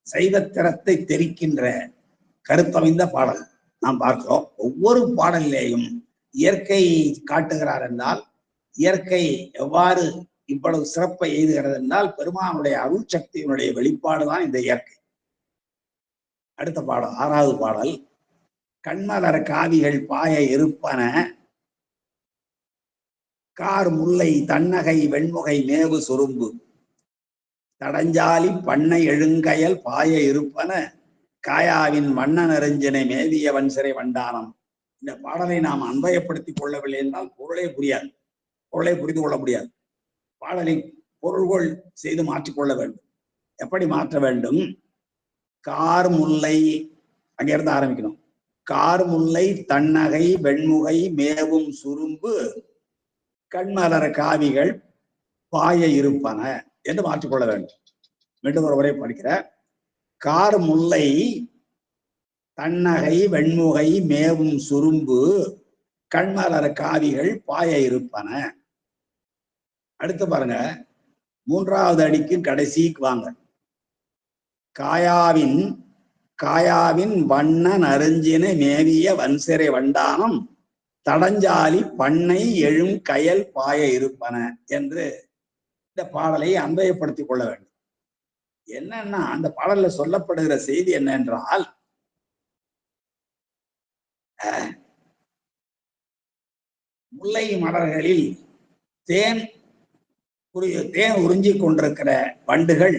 சைவத்திறத்தை தெரிக்கின்ற கருத்தமைந்த பாடல் நாம் பார்க்கிறோம். ஒவ்வொரு பாடலிலேயும் இயற்கை காட்டுகிறார் என்றால், இயற்கை எவ்வாறு இவ்வளவு சிறப்பை எய்துகிறது என்றால் பெருமானுடைய அருள் சக்தியினுடைய வெளிப்பாடுதான் இந்த இயற்கை. அடுத்த பாடல், 6வது பாடல். கண்மலர் காவிகள் பாய இருப்பன கார் முல்லை தன்னகை வெண்முகை மேவு சுரும்பு தடஞ்சாலி பண்ணை எழுங்கயல் பாய இருப்பன காயாவின் வண்ண நெருஞ்சினை மேவிய வன்சிறை வண்டானம். இந்த பாடலை நாம் அன்பயப்படுத்திக் கொள்ளவில்லை என்றால் பொருளே புரியாது, பொருளை புரிந்து கொள்ள முடியாது. பாடலை பொருள்கோள் செய்து மாற்றிக்கொள்ள வேண்டும். எப்படி மாற்ற வேண்டும்? கார் முல்லை, அங்கிருந்து ஆரம்பிக்கணும். கார் முல்லை தன்னகை வெண்முகை மேவும் சுரும்பு கண்மலர் காவிகள் பாய இருப்பன என்று மாற்றிக்கொள்ள வேண்டும். மீண்டும் ஒரு முறை படிக்கிற. கார் முல்லை தன்னகை வெண்முகை மேவும் சுரும்பு கண்மலர் காவிகள் பாய இருப்பன. அடுத்து பாருங்க, 3வது அடிக்கு கடைசிக்கு வாங்க. காயாவின் வண்ண நறுஞ்சினை மேவிய வன்சிறை வண்டானம் தடஞ்சாலி பண்ணை எழும் கயல் பாய இருப்பன என்று இந்த பாடலை அன்பயப்படுத்திக் கொள்ள வேண்டும். என்னன்னா, அந்த பாடல்ல சொல்லப்படுகிற செய்தி என்ன என்றால், முல்லை மலர்களில் தேன் உறிஞ்சிக் கொண்டிருக்கிற வண்டுகள்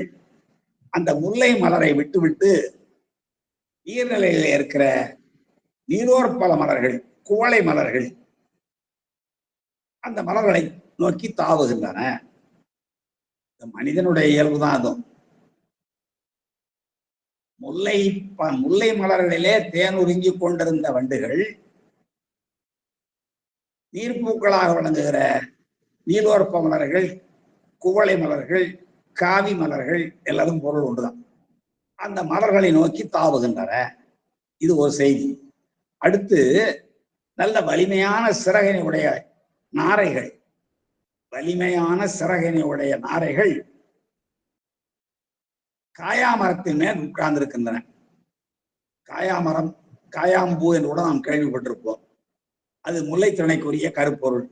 அந்த முல்லை மலரை விட்டுவிட்டு நீர்நிலையில இருக்கிற நீரோற்பல மலர்கள், குவளை மலர்கள், அந்த மலர்களை நோக்கி தாவுகின்றன. மனிதனுடைய இயல்புதான் அதுவும். முல்லை மலர்களிலே தேன் உறிஞ்சிக் கொண்டிருந்த வண்டுகள் நீர்ப்பூக்களாக விளங்குகிற நீலோற்ப மலர்கள், குவளை மலர்கள், காவி மலர்கள் எல்லாரும் பொருள் ஒன்றுதான். அந்த மலர்களை நோக்கி தாவுகின்றன. இது ஒரு செய்தி. அடுத்து, நல்ல வலிமையான சிறகினை உடைய நாரைகள், வலிமையான சிறகினை உடைய நாரைகள் காயாமரத்தின் மேல் உட்கார்ந்திருக்கின்றன. காயாமரம், காயாம்பூ என்று கூட நாம் கேள்விப்பட்டிருப்போம். அது முல்லைத்திணைக்குரிய கருப்பொருள்.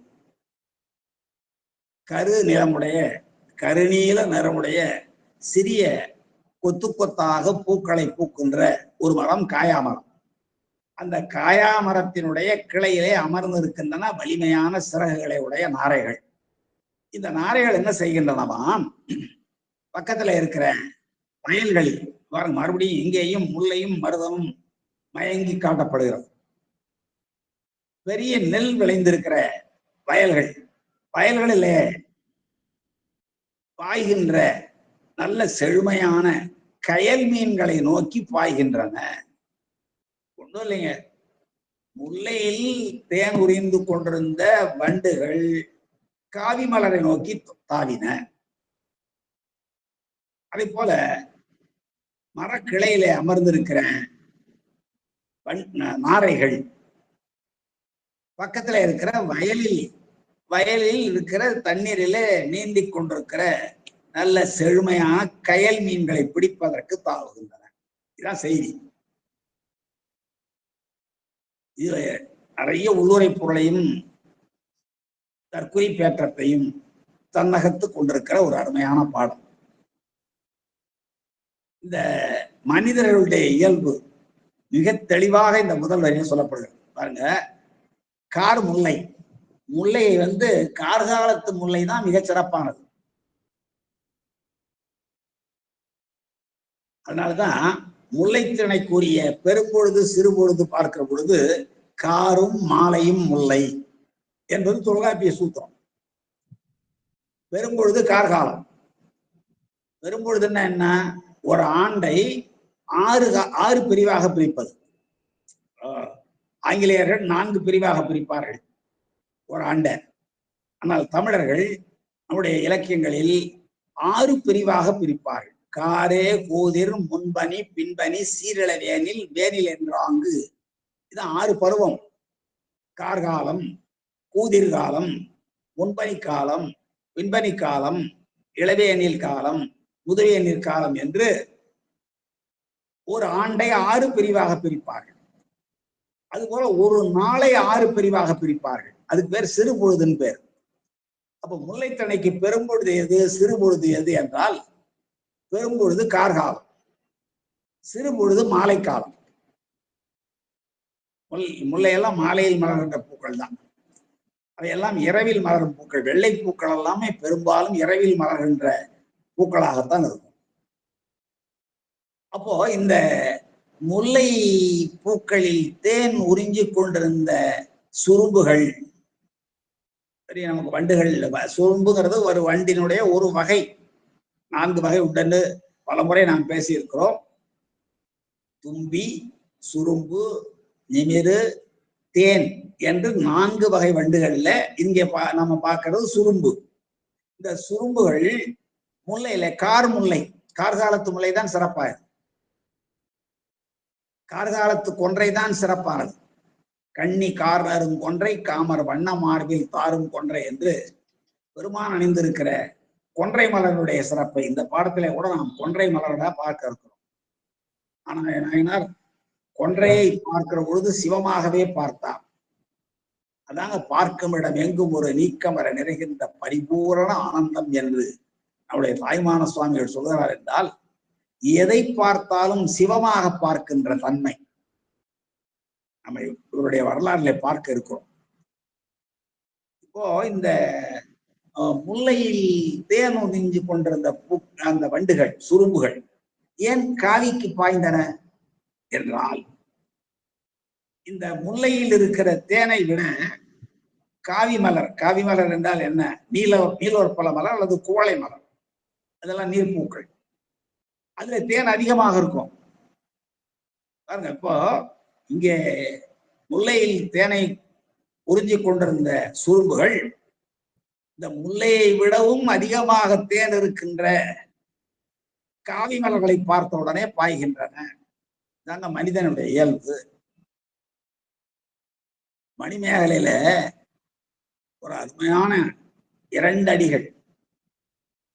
கருநீல நிறமுடைய சிறிய கொத்து கொத்தாக பூக்களை பூக்கின்ற ஒரு மரம் காயாமரம். அந்த காயாமரத்தினுடைய கிளையிலே அமர்ந்திருக்கின்றன வலிமையான சிறகுகளை உடைய நாரைகள். இந்த நாரைகள் என்ன செய்கின்றனவாம், பக்கத்துல இருக்கிற வயல்களில் மறுபடியும் இங்கேயும் முல்லையும் மருதமும் மயங்கி காட்டப்படுகிறது. பெரிய நெல் விளைந்திருக்கிற வயல்களிலே பாய்கின்ற நல்ல செழுமையான கயல் மீன்களை நோக்கி பாய்கின்றன. ஒன்றும் இல்லைங்க, முல்லையில் தேன் உறிந்து கொண்டிருந்த வண்டுகள் காவி மலரை நோக்கி தாவின. அதே போல மரக்கிளையிலே அமர்ந்திருக்கிற நாரைகள் பக்கத்துல இருக்கிற வயலில் இருக்கிற தண்ணீரிலே நீந்தி கொண்டிருக்கிற நல்ல செழுமையான கயல் மீன்களை பிடிப்பதற்கு தாவுகின்றன. இதுதான் செய்தி. இது நிறைய உள்ளுரை பொருளையும் தற்குறிப்பேற்றத்தையும் தன்னகத்து கொண்டிருக்கிற ஒரு அருமையான பாடம். இந்த மனிதர்களுடைய இயல்பு மிக தெளிவாக இந்த முதல் வரியில் சொல்லப்படுகிறது. பாருங்க, கார் முல்லை, முல்லையை கார்காலத்து முல்லை தான் மிகச் சிறப்பானது. அதனாலதான் முல்லைத்திணைக்குரிய பெரும்பொழுது சிறுபொழுது பார்க்கிற பொழுது காரும் மாலையும் முல்லை என்பது தொல்காப்பிய சூத்திரம். பெரும்பொழுது கார்காலம். பெரும்பொழுதுன்னா என்ன? ஒரு ஆண்டை ஆறு பிரிவாக பிரிப்பது. ஆங்கிலேயர்கள் 4 பிரிவாக பிரிப்பார்கள் ஒரு ஆண்டை. ஆனால் தமிழர்கள் நம்முடைய இலக்கியங்களில் 6 பிரிவாக பிரிப்பார்கள். காரே கூதிர் முன்பனி பின்பனி சீரள வேனில் என்றாங்கு. இது 6 பருவம். கார்காலம், கூதிர் காலம், முன்பனி காலம், பின்பனி காலம், இளவேனில் காலம், முதுவேனில் காலம் என்று ஒரு ஆண்டை 6 பிரிவாக பிரிப்பார்கள். அதுபோல ஒரு நாளை 6 பிரிவாக பிரிப்பார்கள். அதுக்கு பேர் சிறு பொழுதுன்னு பேர். அப்ப முல்லைத்தணைக்கு பெரும்பொழுது எது, சிறுபொழுது எது என்றால், பெரும்பொழுது கார்காலம், சிறுபொழுது மாலை காலம். முல்லையெல்லாம் மாலையில் மலர்கின்ற பூக்கள் தான். அவையெல்லாம் இரவில் மலரும் பூக்கள். வெள்ளை பூக்கள் எல்லாமே பெரும்பாலும் இரவில் மலர்கின்ற பூக்களாகத்தான் இருக்கும். அப்போ இந்த முல்லை பூக்களில் தேன் உறிஞ்சிக் கொண்டிருந்த சுரும்புகள், சரி, நமக்கு வண்டுகள், சுரும்புங்கிறது ஒரு வண்டினுடைய ஒரு வகை, 4 வகை உண்டு, பலமுறை நாம் பேசியிருக்கிறோம். தும்பி, சுரும்பு, நிமிரு, தேன் என்று 4 வகை வண்டுகள்ல இங்கே நம்ம பார்க்கிறது சுரும்பு. இந்த சுரும்புகள் முல்லையில முல்லை, கார்காலத்து முல்லை தான் சிறப்பானது. கார்காலத்து கொன்றை தான் சிறப்பானது. கண்ணி கார்நரும் கொன்றை காமர் வண்ண மார்பில் தாரும் கொன்றை என்று பெருமான் அணிந்திருக்கிற கொன்றை மலருடைய சிறப்பை இந்த பாடத்திலே கூட நாம் கொன்றை மலரா பார்க்க இருக்கிறோம். ஆனால் கொன்றையை பார்க்கிற பொழுது சிவமாகவே பார்த்தார். அதாங்க பார்க்கும் இடம் எங்கும் ஒரு நீக்கம் வர நிறைகின்ற பரிபூரண ஆனந்தம் என்று நம்முடைய தாய்மான சுவாமிகள் சொல்கிறார் என்றால், எதை பார்த்தாலும் சிவமாக பார்க்கின்ற தன்மை நம்ம இவருடைய வரலாறுல பார்க்க இருக்கிறோம். இப்போ இந்த முல்லையில் தேன் ஒதுங்கி கொண்டிருந்த அந்த வண்டுகள், சுரும்புகள் ஏன் காவிக்கு பாய்ந்தன என்றால், இந்த முல்லையில் இருக்கிற தேனை விட காவி மலர் என்றால் என்ன, நீலோற்பல மலர் அல்லது குவளை மலர், அதெல்லாம் நீர்ப்பூக்கள், அதுல தேன் அதிகமாக இருக்கும். பாருங்க, இப்போ இங்கே முல்லையில் தேனை உறிஞ்சி கொண்டிருந்த சுரும்புகள் இந்த முல்லையை விடவும் அதிகமாக தேன் இருக்கின்ற காவி மலர்களை பார்த்த உடனே பாய்கின்றன. தாங்க மனிதனுடைய இயல்பு. மணிமேகலையில ஒரு அருமையான 2 அடிகள்,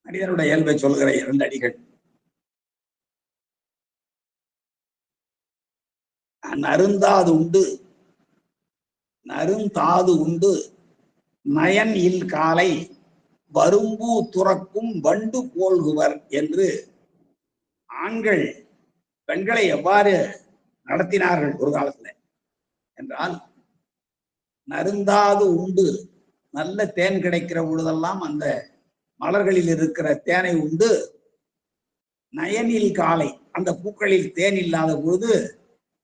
மனிதனுடைய இயல்பை சொல்கிற 2 அடிகள். நருந்தாது உண்டு, நருந்தாது உண்டு நயன் இல் காலை வரும்பு துறக்கும் வண்டு போல்குவர் என்று ஆண்கள் பெண்களை எவ்வாறு நடத்தினார்கள் ஒரு காலத்துல என்றால், நருந்தாது உண்டு, நல்ல தேன் கிடைக்கிற பொழுதெல்லாம் அந்த மலர்களில் இருக்கிற தேனை உண்டு, நயனில் காலை, அந்த பூக்களில் தேன் இல்லாத பொழுது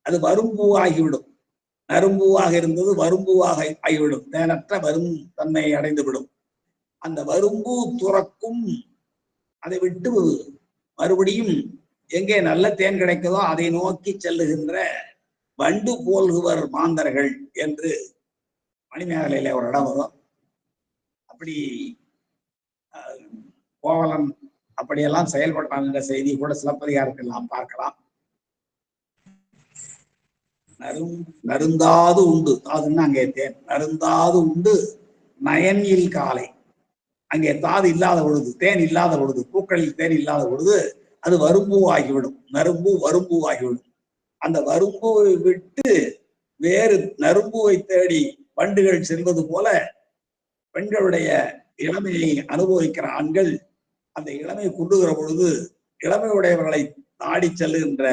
அது வரும்பூவாகிவிடும். நரும்பூவாக இருந்தது வரும்பூவாக ஆகிவிடும், தேனற்ற வரும் தன்மையை அடைந்துவிடும். அந்த வரும்பூ துறக்கும், அதை விட்டு மறுபடியும் எங்கே நல்ல தேன் கிடைக்குதோ அதை நோக்கி செல்லுகின்ற வண்டு போல்குவர் மாந்தர்கள் என்று மணிமேகலையில ஒரு இடம் வரும். அப்படி கோவலன் அப்படியெல்லாம் செயல்பட்டான் என்ற செய்தி கூட சிலப்பதிகாரத்தில் நாம் பார்க்கலாம். நருந்தாது உண்டு, தாதுன்னா அங்கே தேன், நருந்தாது உண்டு நயனில் காலை, அங்கே தாது இல்லாத பொழுது, தேன் இல்லாத பொழுது, பூக்களில் தேன் இல்லாத பொழுது அது வரும்பூ ஆகிவிடும். நரும்பு வரும்பூ ஆகிவிடும். அந்த வரும்பூவை விட்டு வேறு நரும்புவை தேடி வண்டுகள் செல்வது போல பெண்களுடைய இளமையை அனுபவிக்கிற ஆண்கள் அந்த இளமையை கொண்டுகிற பொழுது இளமை உடையவர்களை நாடி செல்லுகின்ற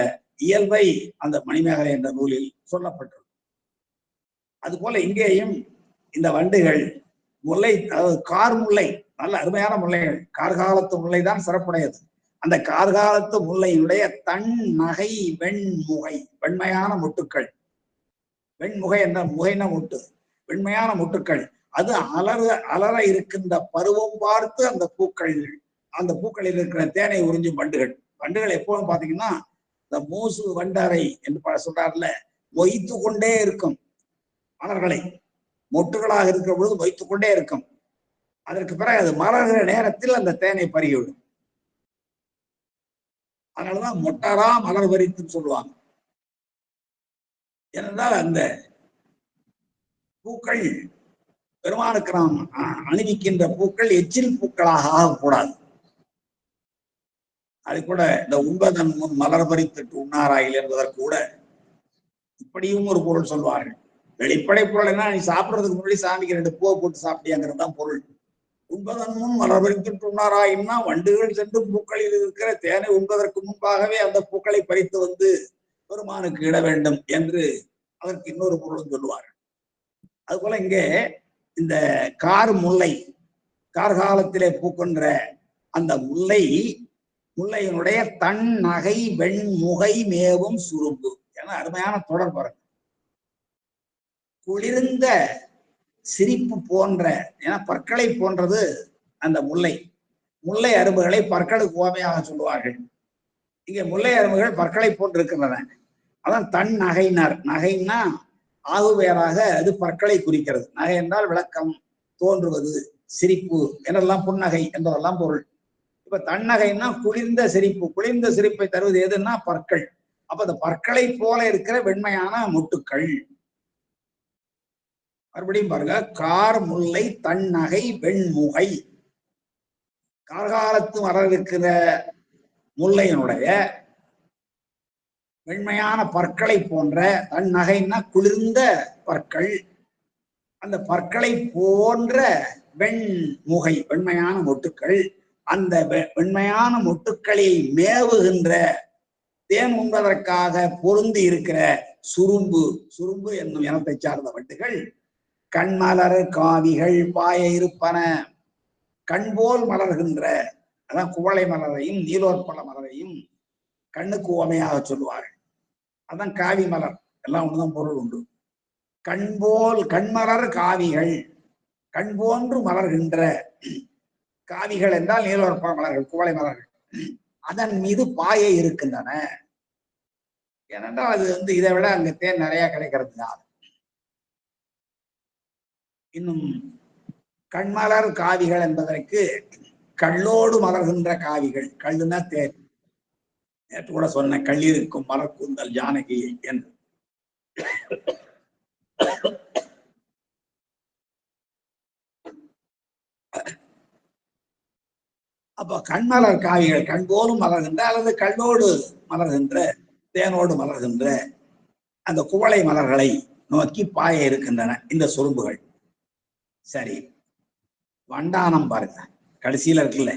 இயல்பை அந்த மணிமேகலை என்ற நூலில் சொல்லப்பட்டது. அதுபோல இங்கேயும் இந்த வண்டுகள் முல்லை, அதாவது கார் முல்லை, நல்ல அருமையான முல்லைகள், கார்காலத்து முல்லை தான் சிறப்புடையது. அந்த கார்காலத்து முல்லையினுடைய தன் நகை வெண்முகை, வெண்மையான முட்டுக்கள், வெண்முகை என்ற முகைன முட்டு, வெண்மையான முட்டுக்கள், அது அலற இருக்கின்ற பருவம் பார்த்து அந்த பூக்களில் இருக்கிற தேனை உறிஞ்சும் வண்டுகள் எப்போதும் பாத்தீங்கன்னா இந்த மூசு வண்டரை என்று சொல்றாருல, மொய்த்து கொண்டே இருக்கும் மலர்களை, மொட்டுகளாக இருக்கிற பொழுது மொய்த்து கொண்டே இருக்கும். அதற்கு பிறகு அது மலர்கிற நேரத்தில் அந்த தேனை பருகிவிடும். அதனாலதான் மொட்டாரா மலர் பறித்துன்னு சொல்லுவாங்க. ஏனென்றால் அந்த பூக்கள், பெருமானுக்கு நாம் அணிவிக்கின்ற பூக்கள் எச்சில் பூக்களாக ஆகக்கூடாது. அது கூட இந்த உண்பதன் முன் மலர் பறித்துட்டு உண்ணாராயில் என்பதற்கு கூட இப்படியும் ஒரு பொருள் சொல்வார்கள். வெளிப்படை பொருள் என்ன, நீ சாப்பிட்றதுக்கு முன்னாடி சாமிக்கு 2 பூவை போட்டு சாப்பிட்டியாங்கிறது தான் பொருள். உண்பதன் முன் மலர் பறித்துட்டுள்ளாராயின்னா வண்டுகள் சென்று பூக்களில் இருக்கிற தேனை உண்பதற்கு முன்பாகவே அந்த பூக்களை பறித்து வந்து பெருமானுக்கு இட வேண்டும் என்று அதற்கு இன்னொரு பொருளும் சொல்லுவார்கள். அதுபோல இங்கே இந்த கார் முல்லை, கார்காலத்திலே பூக்கின்ற அந்த முல்லையினுடைய தன் நகை வெண்முகை மேவும் சுரும்பு என அருமையான தொடர் பாருங்க. குளிர்ந்த சிரிப்பு போன்ற, ஏன்னா பற்களை போன்றது அந்த முல்லை அரும்புகளை பற்களுக்கு உவமையாக சொல்லுவார்கள். இங்க முல்லை அரும்புகள் பற்களை போன்றிருக்கின்றன. அதான் தன் நகையினர், நகைன்னா ஆகுவேராக அது பற்களை குறிக்கிறது. நகை என்றால் விளக்கம், தோன்றுவது, சிரிப்பு என்றெல்லாம், புன்னகை என்பதெல்லாம் பொருள். இப்ப தன்னகைன்னா குளிர்ந்த சிரிப்பு, குளிர்ந்த சிரிப்பை தருவது எதுன்னா பற்கள். அப்ப அந்த பற்களை போல இருக்கிற வெண்மையான மொட்டுக்கள். மறுபடியும் பாருங்க, கார் முல்லை தன்னகை வெண்முகை. கார்காலத்து வர இருக்கிற முல்லையினுடைய வெண்மையான பற்களை போன்ற, தன் நகைன்னா குளிர்ந்த பற்கள், அந்த பற்களை போன்ற வெண்முகை வெண்மையான மொட்டுக்கள், அந்த வெண்மையான மொட்டுக்களில் மேவுகின்ற தேன் உண்பதற்காக பொருந்தி இருக்கிற சுரும்பு என்னும் இனத்தை சார்ந்த வண்டுகள் கண்மலர் காவிகள் பாய இருப்பன. கண்போல் மலர்கின்ற, அதான் குவளை மலரையும் நீலோற்பல மலரையும் கண்ணுக்கு உவமையாக சொல்லுவார்கள். அதான் காவி மலர், எல்லாம் ஒண்ணுதான் பொருள் உண்டு. கண்மலர் காவிகள், கண் போன்று மலர்கின்ற, காவிகள் என்றால் நீலோற்பல மலர்கள், குவளை மலர்கள், அதன் மீது பாயை இருக்கின்றன. ஏனென்றால் அது இதை விட அங்க தேன் நிறைய கிடைக்கிறது தான். இன்னும் கண்மலர் காவிகள் என்பதற்கு கள்ளோடு மலர்கின்ற காவிகள், கல்லுனா தேன். நேற்று கூட சொன்ன கள்ளிருக்கும் மலர் கூந்தல் ஜானகியை என்று. அப்ப கண்மலர் காவிகள், கண் போலும் மலர்கின்ற அல்லது கண்ணோடு மலர்கின்ற, தேனோடு மலர்கின்ற அந்த குவளை மலர்களை நோக்கி பாய இருக்கின்றன இந்த சுரும்புகள். சரி, வண்டானம் பாருங்க, கடைசியில இருக்குல்ல,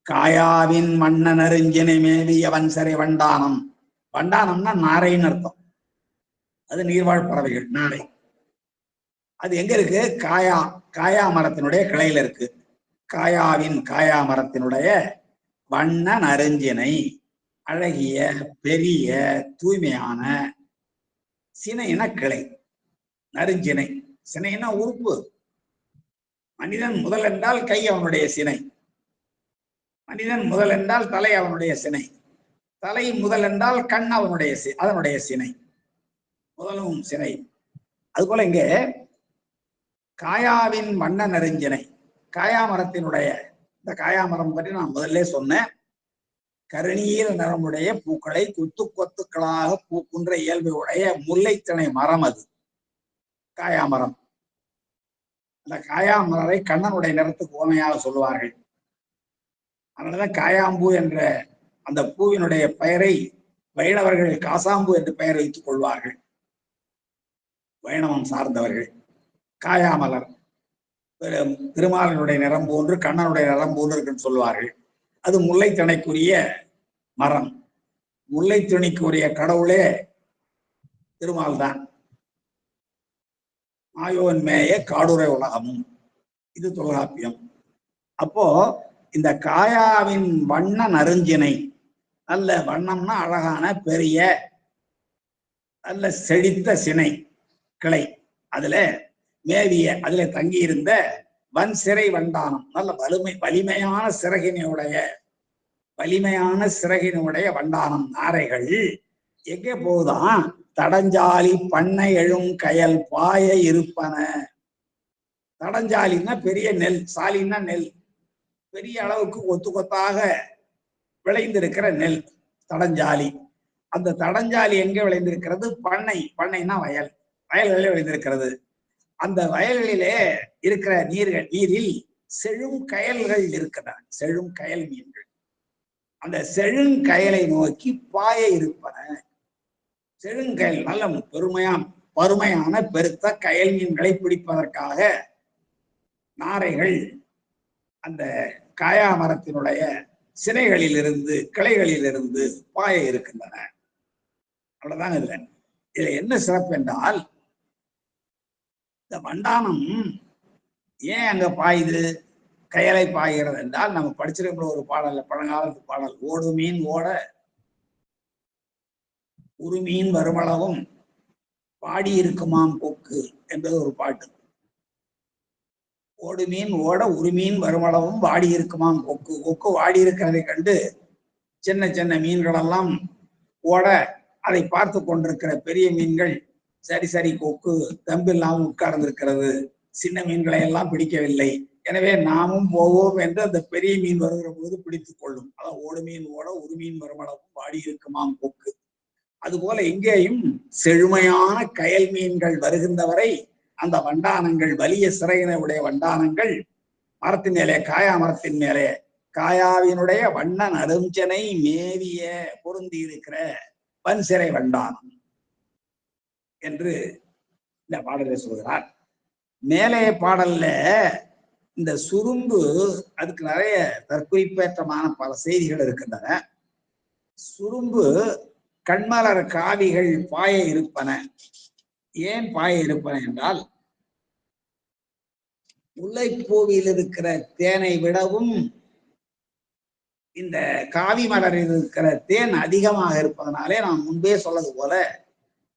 காயாவின் மன்ன நெருஞ்சினை மேவியவன் சரி வண்டானம். வண்டானம்னா நாரைன்னு அர்த்தம். அது நீர்வாழ் பறவைகள், நாரை. அது எங்க இருக்கு? காயா மரத்தினுடைய கிளையில இருக்கு. காயா மரத்தினுடைய வண்ண நறுஞ்சினை, அழகிய பெரிய தூய்மையான, சினையின கிளை, நறுஞ்சினை. சினையின உறுப்பு. மனிதன் முதல் என்றால் கை அவனுடைய சினை, மனிதன் முதல் என்றால் தலை அவனுடைய சினை, தலை முதல் என்றால் கண் அதனுடைய சினை, முதலும் சினை. அதுபோல இங்கே காயாவின் வண்ண நெருஞ்சினை, காயாமரத்தினுடைய, இந்த காயாமரம் பற்றி நான் முதல்ல சொன்னேன். கருநீர் நிறமுடைய பூக்களை கொத்துக்களாக பூக்கின்ற இயல்பு உடைய முல்லைத்திணை மரம் அது காயாமரம். அந்த காயாமரரை கண்ணனுடைய நிறத்துக்கு உவமையாக சொல்லுவார்கள். அதனாலதான் காயாம்பூ என்ற அந்த பூவினுடைய பெயரை வைணவர்கள் காசாம்பூ என்று பெயர் வைத்துக் கொள்வார்கள். வைணவம் சார்ந்தவர்கள் காயாமலர் திருமாலினுடைய நிறம் போன்று கண்ணனுடைய நிறம் போன்று இருக்குன்னு சொல்லுவார்கள். அது முல்லைத்திணைக்குரிய மரம். முல்லைத்திணைக்குரிய கடவுளே திருமால் தான். மாயோன் மேய காடுரை உலகமும், இது தொல்காப்பியம். அப்போ இந்த காயாவின் வண்ண நறுஞ்சினை, நல்ல வண்ணம்னா அழகான பெரிய நல்ல செழித்த சினை கிளை, அதுல மேவிய, அதுல தங்கி இருந்த வன் சிறை வண்டானம், நல்ல வலிமையான சிறகினுடைய வண்டானம் நாரைகள் எங்கே போகுதான்? தடஞ்சாலி பண்ணை எழும் கயல் பாய இருப்பன. தடஞ்சாலின்னா பெரிய நெல், சாலின்னா நெல், பெரிய அளவுக்கு கொத்தாக விளைந்திருக்கிற நெல் தடஞ்சாலி. அந்த தடஞ்சாலி எங்கே விளைந்திருக்கிறது? பண்ணைன்னா வயல்களிலே விளைந்திருக்கிறது. அந்த வயல்களிலே இருக்கிற நீரில் செழும் கயல்கள் இருக்கின்றன, செழும் கயல் மீன்கள். அந்த செழுங்கயலை நோக்கி பாய இருப்பன. செழுங்கயல் நல்ல பருமையான பெருத்த கயல் மீன்களை பிடிப்பதற்காக நாரைகள் அந்த காயா மரத்தினுடைய சினைகளிலிருந்து கிளைகளிலிருந்து பாய இருக்கின்றன. அவ்வளவுதான். இதுல என்ன சிறப்பு என்றால், இந்த வண்டானம் ஏன் அங்க பாயுது, கயலை பாய்கிறது என்றால், நம்ம படிச்சிருக்கிற ஒரு பாடல்ல, பழங்காலத்து பாடல், ஓடு மீன் ஓட ஒரு மீன் வருமளவும் பாடி இருக்குமாம் கொக்கு என்பது ஒரு பாட்டு. ஓடு மீன் ஓட ஒரு மீன் வருமளவும் வாடி இருக்குமாம் கொக்கு. கொக்கு வாடி இருக்கிறதை கண்டு சின்ன சின்ன மீன்கள் எல்லாம் ஓட, அதை பார்த்து கொண்டிருக்கிற பெரிய மீன்கள், சரி சரி கொக்கு தம்பில்லாமல் உட்கார்ந்திருக்கிறது, சின்ன மீன்களை எல்லாம் பிடிக்கவில்லை, எனவே நாமும் போவோம் என்று அந்த பெரிய மீன் வருகிற போது பிடித்துக் கொள்ளும். அதான் ஓடு மீன் ஓட ஒரு மீன் வருமளவும் வாடி இருக்குமாம் கொக்கு. அதுபோல இங்கேயும் செழுமையான கயல் மீன்கள் வருகின்றவரை அந்த வண்டானங்கள், வலிய சிறையினை உடைய வண்டானங்கள் மரத்தின் மேலே, காயா மரத்தின் மேலே, காயாவினுடைய வண்ணன் அருஞ்சனை மேவிய பொருந்தி இருக்கிற வன்சிறை வண்டானம் என்று இந்த பாடலை சொல்கிறார். மேலே பாடல்ல இந்த சுரும்பு, அதுக்கு நிறைய தற்குறிப்பேற்றமான பல செய்திகள் இருக்கின்றன. சுரும்பு கண்மலர் காவிகள் பாய இருப்பன. ஏன் பாய இருப்பன என்றால், முல்லைப்பூவில் இருக்கிற தேனை விடவும் இந்த காவி மலரில் இருக்கிற தேன் அதிகமாக இருப்பதனாலே, நான் முன்பே சொன்னது போல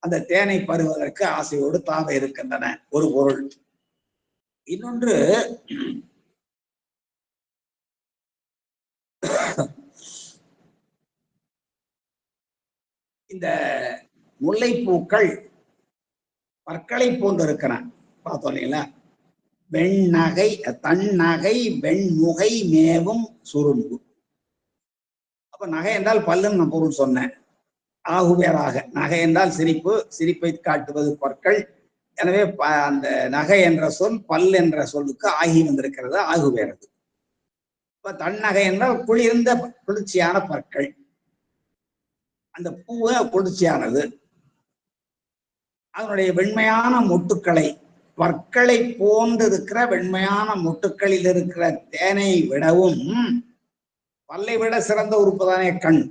அந்த தேனை பருவதற்கு ஆசையோடு தாவ இருக்கின்றன. ஒரு பொருள். இன்னொன்று, இந்த முல்லைப்பூக்கள் பற்களை போன்று இருக்கிறன. பார்த்தோம் இல்லைங்களா? வெண்ணகை தன்னகை வெண்முகை மேவும் சுரும்பு. அப்ப நகை என்றால் பல்லுன்னு நான் பொருள் சொன்னேன். ஆகுபேராக, நகை என்றால் சிரிப்பு, சிரிப்பை காட்டுவது பற்கள். எனவே அந்த நகை என்ற சொல் பல் என்ற சொல்லுக்கு ஆகி வந்திருக்கிறது, ஆகுபேரது. இப்ப தன்னகை என்றால் குளிர்ந்த குளிர்ச்சியான பற்கள். அந்த பூவை குளிர்ச்சியானது. அதனுடைய வெண்மையான மொட்டுக்களை, பற்களை போன்று இருக்கிற வெண்மையான மொட்டுக்களில் இருக்கிற தேனை விடவும், பல்லை விட சிறந்த உறுப்பு தானே கண்.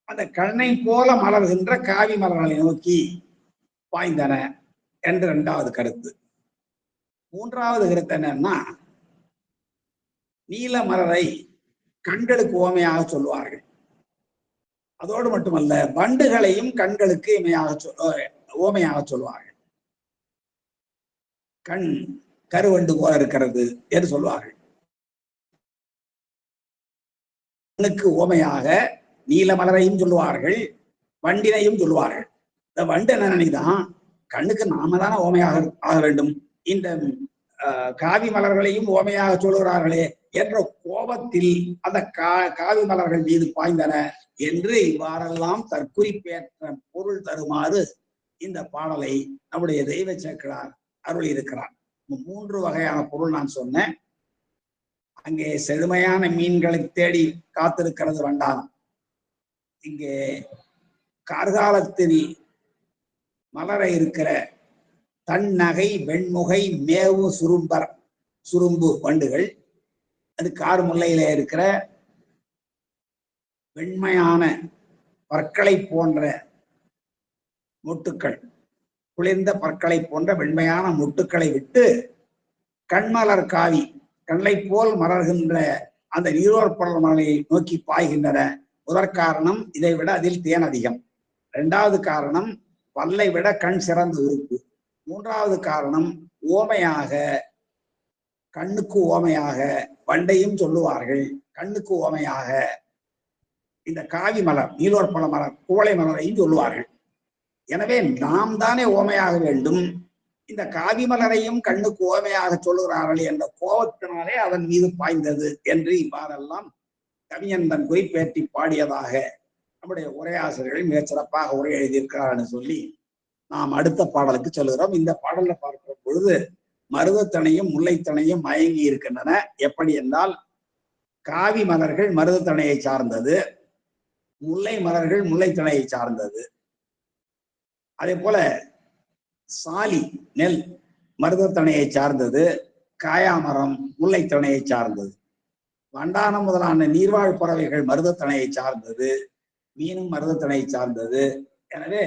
அந்த கண்ணை போல மலர்கின்ற காவி மலர்களை நோக்கி பாய்ந்தன என்று இரண்டாவது கருத்து. மூன்றாவது கருத்து என்னன்னா, நீல மலரை கண்களுக்கு ஓமையாக சொல்லுவார்கள். அதோடு மட்டுமல்ல, வண்டுகளையும் கண்களுக்கு ஓமையாக சொல்லுவார்கள். கண் கருவண்டு போல இருக்கிறது என்று சொல்லுவார்கள். கண்ணுக்கு ஓமையாக நீல மலரையும் சொல்லுவார்கள், வண்டினையும் சொல்லுவார்கள். இந்த வண்டு என்ன நினைதான், கண்ணுக்கு நாம தானே ஓமையாக ஆக வேண்டும், இந்த காவி மலர்களையும் ஓமையாக சொல்லுகிறார்களே என்ற கோபத்தில் அந்த காவி மலர்கள் மீது பாய்ந்தன என்று இவ்வாறெல்லாம் தற்குறிப்பேற்ற பொருள் தருமாறு இந்த பாடலை நம்முடைய தெய்வ சேக்கிழார் அருள் இருக்கிறார். 3 வகையான பொருள் நான் சொன்னேன். அங்கே செழுமையான மீன்களை தேடி காத்திருக்கிறது வண்டானம். இங்கே கார்காலத்தில் மலர இருக்கிற தன்னகை வெண்முகை மேவு சுரும்பு வண்டுகள், அது கார் முல்லையில இருக்கிற வெண்மையான பற்களை போன்ற மொட்டுக்கள், குளிர்ந்த பற்களை போன்ற வெண்மையான மொட்டுக்களை விட்டு கண்மலர் காவி, கண்ணை போல் மலர்கின்ற அந்த நீரோற்படல் மலரை நோக்கி பாய்கின்றன. முதற் காரணம், இதை விட அதில் தேன் அதிகம். 2வது காரணம், பல்லை விட கண் சிறந்த உறுப்பு. 3வது காரணம், ஓமையாக, கண்ணுக்கு ஓமையாக வண்டையும் சொல்லுவார்கள், கண்ணுக்கு ஓமையாக இந்த காவி மலர், நீலோற்பல மலர், குவளை மலரையும் சொல்லுவார்கள். எனவே நாம் தானே ஓமையாக வேண்டும், இந்த காவி மலரையும் கண்ணுக்கு ஓமையாக சொல்லுகிறார்கள் என்ற கோபத்தினாலே அதன் மீது பாய்ந்தது என்று இவ்வாறெல்லாம் கவிஞன் தன் குறிப்பேற்றி பாடியதாக நம்முடைய உரையாசிரியர்கள் மிகச் சிறப்பாக உரை எழுதியிருக்கிறார் சொல்லி நாம் அடுத்த பாடலுக்கு சொல்லுகிறோம். இந்த பாடலை பார்க்கிற பொழுது மருதத்தனையும் முல்லைத்தனையும் மயங்கி இருக்கின்றன. எப்படி என்றால், காவி மலர்கள் மருதத்தனையை சார்ந்தது, முல்லை மலர்கள் முல்லைத்தனையை சார்ந்தது. அதே போல சாலி நெல் மருதத்தனையை சார்ந்தது, காயாமரம் முல்லைத்திணையை சார்ந்தது. வண்டானம் முதலான நீர்வாழ் பறவைகள் மருதத்திணையை சார்ந்தது. மீனும் மருதத்திணையை சார்ந்தது. எனவே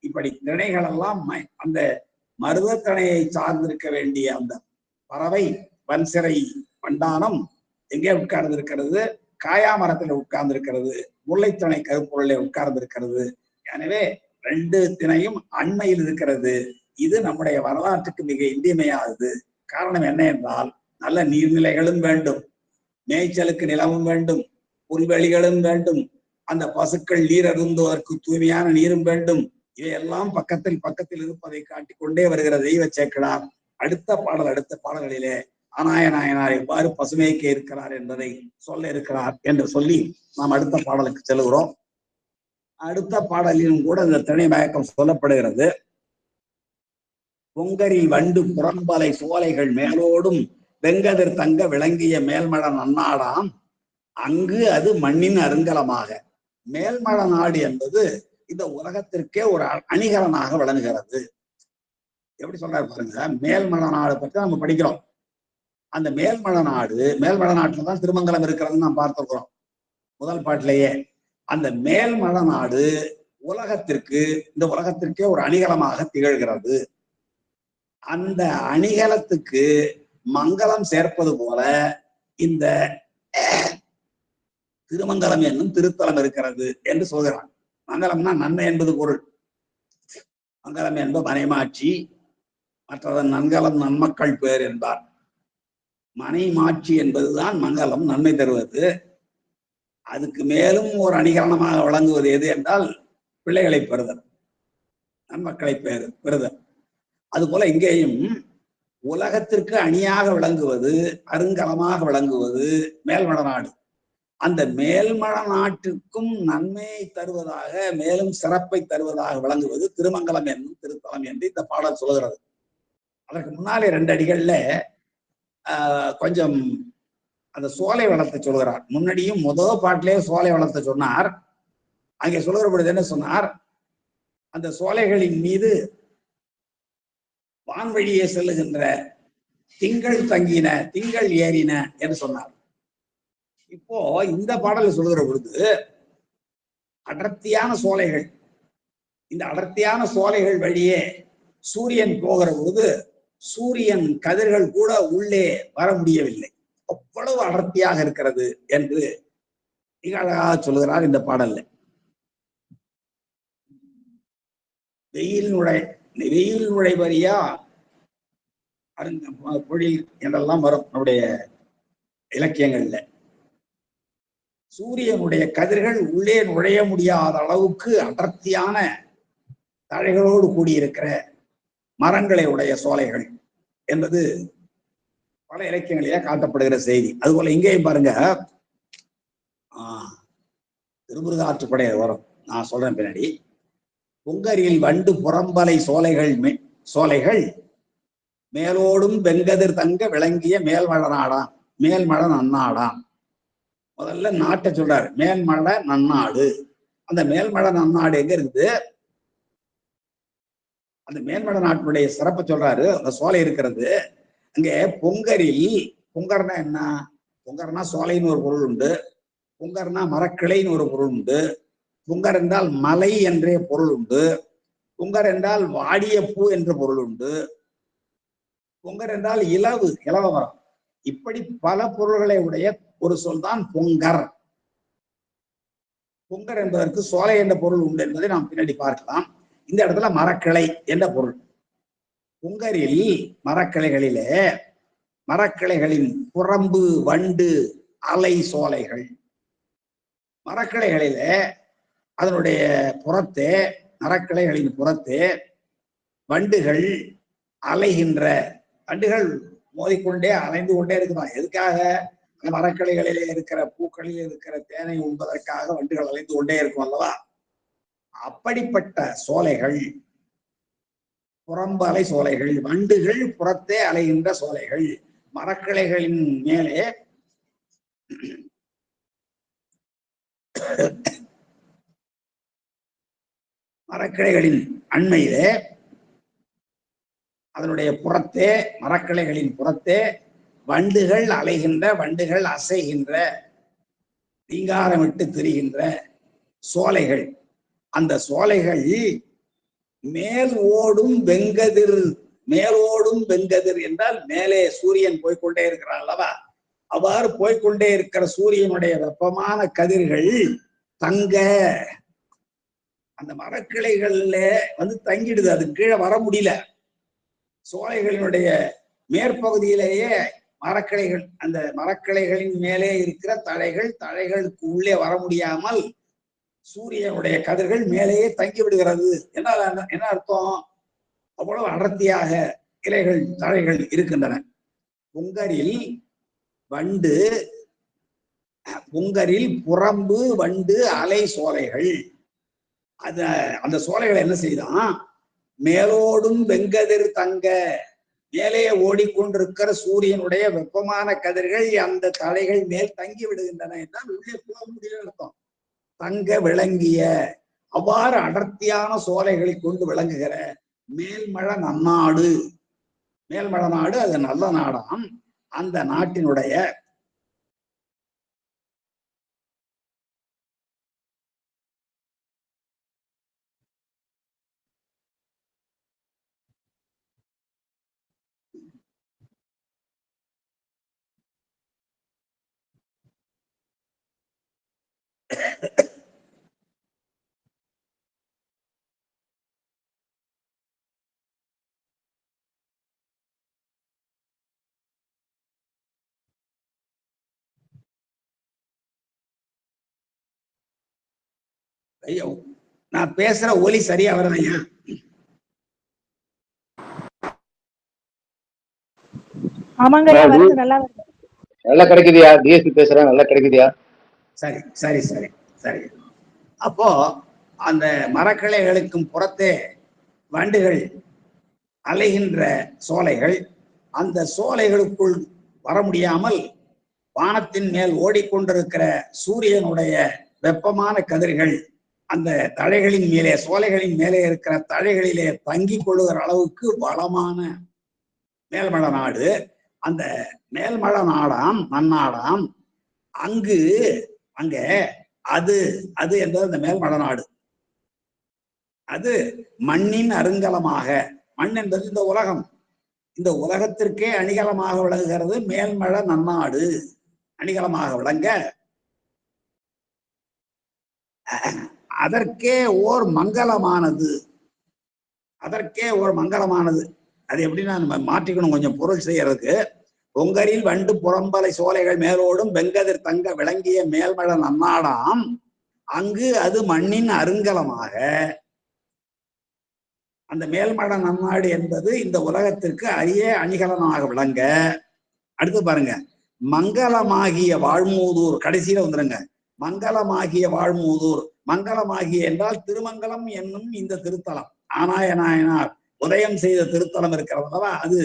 இப்படி திணைகள் எல்லாம் அந்த மருதத்திணையை சார்ந்திருக்க வேண்டிய அந்த பறவை வன்சிறை வண்டானம் எங்கே உட்கார்ந்து இருக்கிறது? காயாமரத்தில் உட்கார்ந்து இருக்கிறது. முல்லைத்திணை கருப்பொருளை உட்கார்ந்து இருக்கிறது. எனவே 2 திணையும் அண்மையில் இருக்கிறது. இது நம்முடைய வரலாற்றுக்கு மிக இன்றியமையாதது. காரணம் என்ன என்றால், நல்ல நீர்நிலைகளும் வேண்டும், மேய்ச்சலுக்கு நிலமும் வேண்டும், புல்வெளிகளும் வேண்டும், அந்த பசுக்கள் நீர் அருந்துவதற்கு தூய்மையான நீரும் வேண்டும். இவையெல்லாம் பக்கத்தில் இருப்பதை காட்டிக்கொண்டே வருகிற தெய்வ சேக்கிழார் அடுத்த பாடல்களிலே அநாய நாயனார் எவ்வாறு பசுமைக்க இருக்கிறார் என்பதை சொல்ல இருக்கிறார் என்று சொல்லி நாம் அடுத்த பாடலுக்கு செல்கிறோம். அடுத்த பாடலிலும் கூட இந்த திணை மயக்கம் சொல்லப்படுகிறது. பொங்கரில் வண்டு புறம்பலை சோலைகள் மேலோடும் வெங்கதிர் தங்க விளங்கிய மேல்மட நன்னாடாம் அங்கு அது மண்ணின் அருங்கலமாக. மேல்மட நாடு என்பது இந்த உலகத்திற்கே ஒரு அணிகலனாக விளங்குகிறது. எப்படி சொல்றாரு பாருங்க. மேல்மட நாடு பற்றி நம்ம படிக்கிறோம். அந்த மேல்மட நாட்டுல தான் திருமங்கலம் இருக்கிறதுன்னு நாம் பார்த்திருக்கிறோம் முதல் பாட்டிலேயே. அந்த மேல்மட நாடு இந்த உலகத்திற்கே ஒரு அணிகலமாக திகழ்கிறது. அந்த அணிகலத்துக்கு மங்களம் சேர்ப்பது போல இந்த திருமங்கலம் என்னும் திருத்தலம் இருக்கிறது என்று சொல்கிறான். மங்களம்னா நன்மை என்பது பொருள். மங்களம் என்பது மனைமாட்சி, மற்றதன் நன்கலம் நன்மக்கள் பேர் என்பார். மனைமாட்சி என்பதுதான் மங்களம், நன்மை தருவது. அதுக்கு மேலும் ஒரு அணிகரணமாக விளங்குவது எது என்றால் பிள்ளைகளை பெறுதல், நன்மக்களை பெறுதல். அதுபோல இங்கேயும் உலகத்திற்கு அணியாக விளங்குவது, அருங்கலமாக விளங்குவது மேல்மட நாடு. அந்த மேல்மட நாட்டிற்கும் நன்மையை தருவதாக, மேலும் சிறப்பை தருவதாக விளங்குவது திருமங்கலம் என்னும் திருத்தலம் என்று இந்த பாடல் சொல்கிறது. அதற்கு முன்னாலே 2 அடிகள்ல கொஞ்சம் அந்த சோலை வளத்தை சொல்கிறார். முன்னாடியும் முதல் பாட்டிலே சோலை வளத்தை சொன்னார். அங்கே சொல்கிற பொழுது என்ன சொன்னார்? அந்த சோலைகளின் மீது வான்வழியே செல்லுகின்ற திங்கள் ஏறின என்று சொன்னார். இப்போ இந்த பாடலை சொல்கிற பொழுது அடர்த்தியான சோலைகள், இந்த அடர்த்தியான சோலைகள் வழியே சூரியன் போகிற பொழுது சூரியன் கதிர்கள் கூட உள்ளே வர முடியவில்லை, அவ்வளவு அடர்த்தியாக இருக்கிறது என்று மிக அழகாக சொல்கிறார் இந்த பாடல்ல. வெயில் நுழைவரியா பொழில் என்றெல்லாம் வரும் நம்முடைய இலக்கியங்கள்ல. சூரியனுடைய கதிர்கள் உள்ளே நுழைய முடியாத அளவுக்கு அடர்த்தியான தழைகளோடு கூடியிருக்கிற மரங்களை உடைய சோலைகள் என்பது பல இலக்கியங்களிலே காட்டப்படுகிற செய்தி. அதுபோல இங்கேயும் பாருங்க, திருமுருகாற்றுப்படை வரும், நான் சொல்றேன் பின்னாடி. பொங்கரில் வண்டு புறம்பலை சோலைகள் மேலோடும் வெங்கதிர் தங்க விளங்கிய மேல்மட நன்னாடாம். முதல்ல நாட்டை சொல்றாரு, மேல்மட நன்னாடு. அந்த மேல்மட நன்னாடு எங்க இருக்குது? அந்த மேல்மட நாட்டினுடைய சிறப்பை சொல்றாரு. அந்த சோலை இருக்கிறது அங்கே பொங்கர்னா என்ன? பொங்கர்னா சோலைன்னு ஒரு பொருள் உண்டு, பொங்கர்னா மரக்கிளைன்னு ஒரு பொருள் உண்டு, பொங்கர் என்றால் மலை என்றே பொருள் உண்டு, பொங்கர் என்றால் வாடிய பூ என்ற பொருள் உண்டு, பொங்கர் என்றால் இலவ மரம். இப்படி பல பொருள்களை உடைய ஒரு சொல் தான் பொங்கர். பொங்கர் என்பதற்கு சோலை என்ற பொருள் உண்டு என்பதை நாம் பின்னாடி பார்க்கலாம். இந்த இடத்துல மரக்கிளை என்ற பொருள். பொங்கரில் மரக்கிளைகளின் புறம்பு வண்டு அலை சோலைகள். மரக்கிளைகளிலே அதனுடைய புறத்தே, மரக்கிளைகளின் புறத்தே வண்டுகள் அலைகின்ற, வண்டுகள் மோதிக்கொண்டே அலைந்து கொண்டே இருக்குதான். எதுக்காக? மரக்கிளைகளிலே இருக்கிற பூக்களில் இருக்கிற தேனை உண்பதற்காக வண்டுகள் அலைந்து கொண்டே இருக்கும் அல்லவா? அப்படிப்பட்ட சோலைகள் புறம்பு அலை சோலைகள், வண்டுகள் புறத்தே அலைகின்ற சோலைகள். மரக்கிளைகளின் மேலே மரக்கிளைகளின் அண்மையிலே, அதனுடைய புறத்தே, மரக்கிளைகளின் புறத்தே வண்டுகள் அலைகின்ற, வண்டுகள் அசைகின்ற, ரீங்காரமிட்டு திரிகின்ற சோலைகள். அந்த சோலைகள் மேல் ஓடும் வெங்கதிர், மேலோடும் வெங்கதிர் என்றால் மேலே சூரியன் போய்கொண்டே இருக்கிறான் அல்லவா, அவ்வாறு போய்கொண்டே இருக்கிற சூரியனுடைய வெப்பமான கதிர்கள் தங்க அந்த மரக்கிளைகள்ல தங்கிடுது. அது கீழே வர முடியல. சோலைகளினுடைய மேற்பகுதியிலேயே மரக்கிளைகள், அந்த மரக்கிளைகளின் மேலே இருக்கிற தழைகள், தழைகளுக்கு உள்ளே வர முடியாமல் சூரியனுடைய கதிர்கள் மேலேயே தங்கி விடுகிறது. என்ன அர்த்தம்? அவ்வளவு அடர்த்தியாக இலைகள், தழைகள் இருக்கின்றன. புங்கரில் வண்டு, புங்கரில் புறம்பு வண்டு அலை சோலைகள். அந்த சோலைகளை என்ன செய்தான்? மேலோடும் வெங்கதிர் தங்க, மேலே ஓடிக்கொண்டிருக்கிற சூரியனுடைய வெப்பமான கதிர்கள் அந்த தலைகள் மேல் தங்கி விடுகின்றன என்றால் உள்ளே போக முடியல அர்த்தம். தங்க விளங்கிய, அவ்வாறு அடர்த்தியான சோலைகளை கொண்டு விளங்குகிற மேல்மழ நன்னாடு. மேல்மழ நாடு அது நல்ல நாடாம். அந்த நாட்டினுடைய ஐயோ, நான் பேசுற ஒலி சரியா வரலையா? நல்லா கிடைக்குதியா? டிஎஸ்பி பேசுறேன், நல்லா கிடைக்குதியா? சரி சரி சரி சரி. அப்போ அந்த மரக்கிளைகளுக்கும் புறத்தே வண்டுகள் அலைகின்ற சோலைகள், அந்த சோலைகளுக்குள் வர முடியாமல் வானத்தின் மேல் ஓடிக்கொண்டிருக்கிற சூரியனுடைய வெப்பமான கதிர்கள் அந்த தழைகளின் மேலே, சோலைகளின் மேலே இருக்கிற தழைகளிலே தங்கி கொள்ளுகிற அளவுக்கு வளமான மேல்மழ நாடு. அந்த மேல்மழ நாடாம், நன்னாடாம். அங்க அது அது என்பது அந்த மேல்மழ நாடு. அது மண்ணின் அருங்கலமாக, மண் என்பது இந்த உலகம், இந்த உலகத்திற்கே அணிகலமாக விளங்குகிறது மேல்மழ நன்னாடு. அணிகலமாக விளங்க அதற்கே ஓர் மங்களமானது, அதற்கே ஒரு மங்களமானது. அது எப்படின்னா நம்ம மாற்றிக்கணும் கொஞ்சம் பொருள் செய்யறதுக்கு. பொங்கரில் வண்டு புறம்பலை சோலைகள் மேலோடும் வெங்கதிர் தங்க விளங்கிய மேல்மழ நன்னாடாம். அங்கு அது மண்ணின் அருங்கலமாக, அந்த மேல்மழ நன்னாடு என்பது இந்த உலகத்திற்கு அரிய அணிகலனாக விளங்க. அடுத்து பாருங்க, மங்களமாகிய வாழ்மூதூர், கடைசியில வந்துருங்க. மங்களமாகிய வாழ்மூதூர், மங்களமாகிய என்றால் திருமங்கலம் என்னும் இந்த திருத்தலம், ஆனாய நாயனார் உதயம் செய்த திருத்தலம் இருக்கிறதா, அது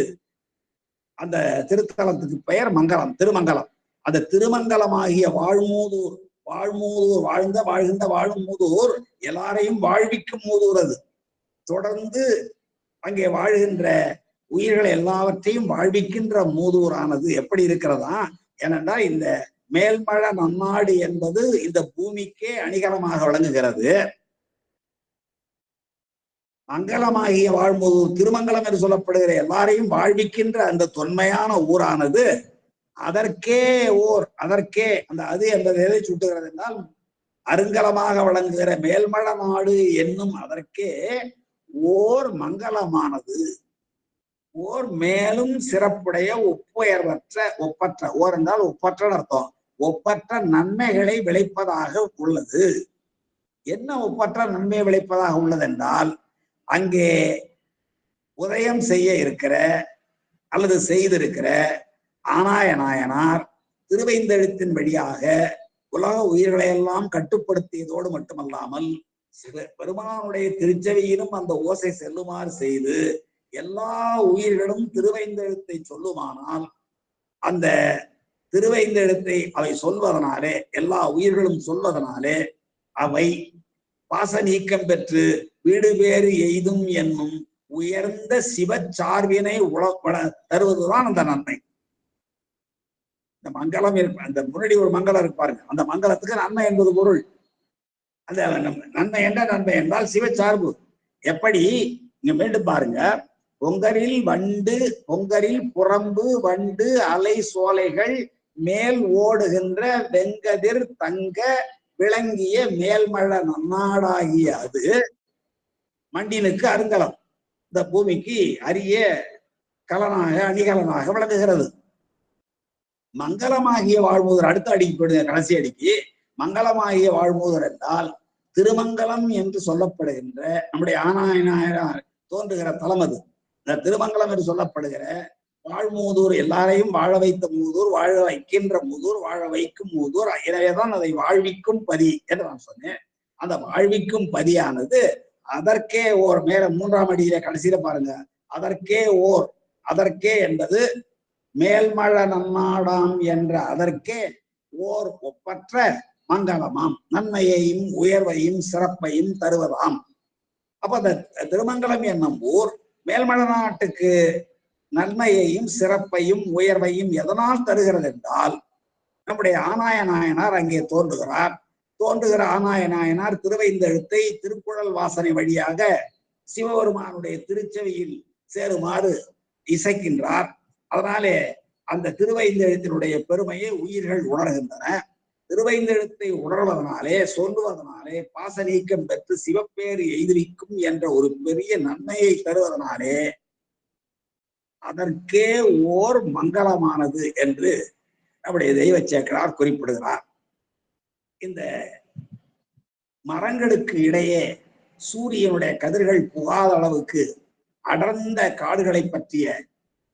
அந்த திருத்தலத்துக்கு பெயர் மங்களம், திருமங்கலம். அந்த திருமங்கலமாகிய வாழ்மூதூர், வாழ்மூதூர் வாழ்கின்ற வாழும் மூதூர், எல்லாரையும் வாழ்விக்கும் மூதூர். அது தொடர்ந்து அங்கே வாழ்கின்ற உயிர்களை எல்லாவற்றையும் வாழ்விக்கின்ற மூதூரானது எப்படி இருக்கிறதா? ஏனென்றால் இந்த மேல்மழ நன்னாடு என்பது இந்த பூமிக்கே அணிகலமாக விளங்குகிறது. மங்களமாகிய வாழ்மூதூர், திருமங்கலம் என்று சொல்லப்படுகிற எல்லாரையும் வாழ்விக்கின்ற அந்த தொன்மையான ஊரானது அதற்கே அந்த அது என்பது எதை சுட்டுகிறது என்றால் அருங்கலமாக விளங்குகிற மேல்மழ நாடு என்னும் அதற்கே ஓர் மங்களமானது, ஓர் மேலும் சிறப்புடைய ஒப்பற்ற, ஓர் என்றால் ஒப்பற்ற அர்த்தம், ஒப்பற்ற நன்மைகளை விளைப்பதாக உள்ளது. என்ன ஒப்பற்ற நன்மை விளைப்பதாக உள்ளது என்றால், அங்கே உதயம் செய்ய இருக்கிற அல்லது செய்திருக்கிற ஆனாய நாயனார் திருவைந்தெழுத்தின் வழியாக உலக உயிர்களை எல்லாம் கட்டுப்படுத்தியதோடு மட்டுமல்லாமல் பெருமானுடைய திருச்செவியிலும் அந்த ஓசை செல்லுமாறு செய்து எல்லா உயிர்களும் திருவைந்தெழுத்தை சொல்லுமானால் அந்த திருவைந்தெழுத்தை அவை சொல்வதனாலே, எல்லா உயிர்களும் சொல்வதனாலே அவை பாச நீக்கம் பெற்று வீடு பேறு எய்தும் என்னும் உயர்ந்த சிவச்சார்பினை தருவதுதான் அந்த நன்மை. இந்த மங்களம் இருக்கு, அந்த முன்னாடி ஒரு மங்களம் இருக்கு பாருங்க, அந்த மங்களத்துக்கு நன்மை என்பது பொருள். அந்த நன்மை என்ற நன்மை என்றால் சிவச்சார்பு. எப்படி நீங்க மீண்டும் பாருங்க, பொங்கரில் வண்டு, பொங்கரில் புறம்பு வண்டு அலை சோலைகள் மேல் ஓடுகின்ற வெங்கதிர் தங்க விளங்கிய மேல்மழ நன்னாடாகிய அது மண்டினுக்கு அருங்கலம், இந்த பூமிக்கு அரிய கலனாக அணிகலனாக விளங்குகிறது. மங்களமாகிய வாழ்முதல் அடுத்த அடிக்கு போடுங்க, கடைசி அடிக்கு. மங்களமாகிய வாழ்முதல் என்றால் திருமங்கலம் என்று சொல்லப்படுகின்ற நம்முடைய ஆனாயனார் தோன்றுகிற தலம் அது. இந்த திருமங்கலம் என்று சொல்லப்படுகிற வாழ்மூதூர், எல்லாரையும் வாழ வைத்த மூதூர், வாழ வைக்கின்ற மூதூர், வாழ வைக்கும் மூதூர். எனவேதான் அதை வாழ்விக்கும் பதி என்று நான் சொன்னேன். அந்த வாழ்விக்கும் பதியானது அதற்கே ஓர் மேல 3ஆம் அடியில கடைசியில பாருங்க, அதற்கே என்பது மேல்மழ நன்னாடாம் என்ற அதற்கே ஓர் ஒப்பற்ற மங்களமாம், நன்மையையும் உயர்வையும் சிறப்பையும் தருவதாம். அப்ப அந்த திருமங்கலம் என்னும் ஊர் மேல்மழ நாட்டுக்கு நன்மையையும் சிறப்பையும் உயர்வையும் எதனால் தருகிறது என்றால், நம்முடைய ஆனாய நாயனார் அங்கே தோன்றுகிற ஆனாய நாயனார் திருவைந்தெழுத்தை திருக்குழல் வாசனை வழியாக சிவபெருமானுடைய திருச்செவியில் சேருமாறு இசைக்கின்றார். அதனாலே அந்த திருவைந்தெழுத்தினுடைய பெருமையை உயிர்கள் உணர்கின்றன. திருவைந்தெழுத்தை உணர்வதனாலே, சொல்லுவதனாலே பாச நீக்கம் பெற்று சிவப்பேறு எய்துவிக்கும் என்ற ஒரு பெரிய நன்மையை தருவதனாலே அதற்கே ஓர் மங்களமானது என்று நம்முடைய தெய்வ சேக்கரார் குறிப்பிடுகிறார். இந்த மரங்களுக்கு இடையே சூரியனுடைய கதிர்கள் புகாத அளவுக்கு அடர்ந்த காடுகளை பற்றிய,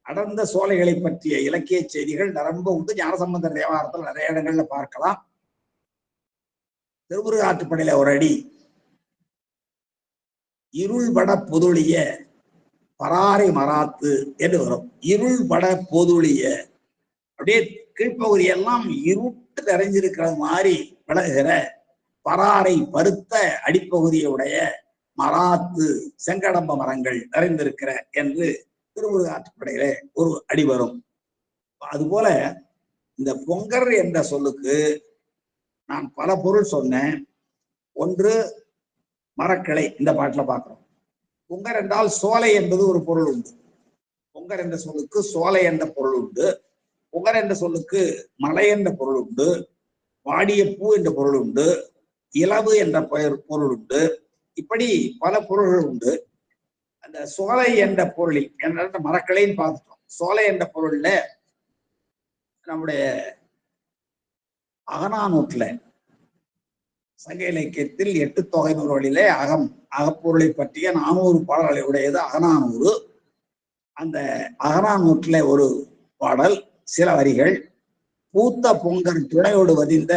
அடர்ந்த சோலைகளை பற்றிய இலக்கிய செய்திகள் நிரம்ப உண்டு. ஞானசம்பந்தர் தேவாரத்தில் நிறைய இடங்கள்ல பார்க்கலாம். திருமுருகாற்றுப்படையில ஒரு அடி, இருள்பட பொதுளிய பராரை மராத்து என்று வரும். இருள்பட பொதுளிய, அப்படியே கீழ்ப்பகுதியெல்லாம் இருட்டு நிறைஞ்சிருக்கிற மாதிரி விலகுகிற பராரை பருத்த அடிப்பகுதியுடைய மராத்து செங்கடம்ப மரங்கள் நிறைந்திருக்கிற என்று திருமுருகாற்றுப்படையில ஒரு அடி வரும். அதுபோல இந்த பொங்கர் என்ற சொல்லுக்கு நான் பல பொருள் சொன்னேன். ஒன்று மரக்கிளை, இந்த பாட்டுல பார்க்கிறோம். பொங்கர் என்றால் சோலை என்பது ஒரு பொருள் உண்டு. பொங்கர் என்ற சொல்லுக்கு சோலை என்ற பொருள் உண்டு. பொங்கர் என்ற சொல்லுக்கு மலை என்ற பொருள் உண்டு. வாடிய பூ என்ற பொருள் உண்டு. இலவு என்ற பொருள் உண்டு. இப்படி பல பொருள்கள் உண்டு. அந்த சோலை என்ற பொருளில் என்ற மரக்களையும் பார்த்துட்டோம். சோலை என்ற பொருள்ல நம்முடைய அகநானூற்றுல, சங்க இலக்கியத்தில் 8 தொகை நூல்களிலே அகப்பொருளை பற்றிய 400 பாடல்களை உடையது அகநானூறு. அந்த அகநானூற்றுல ஒரு பாடல், சில வரிகள். பூத்த பொங்கர் துணையோடு வதிந்த,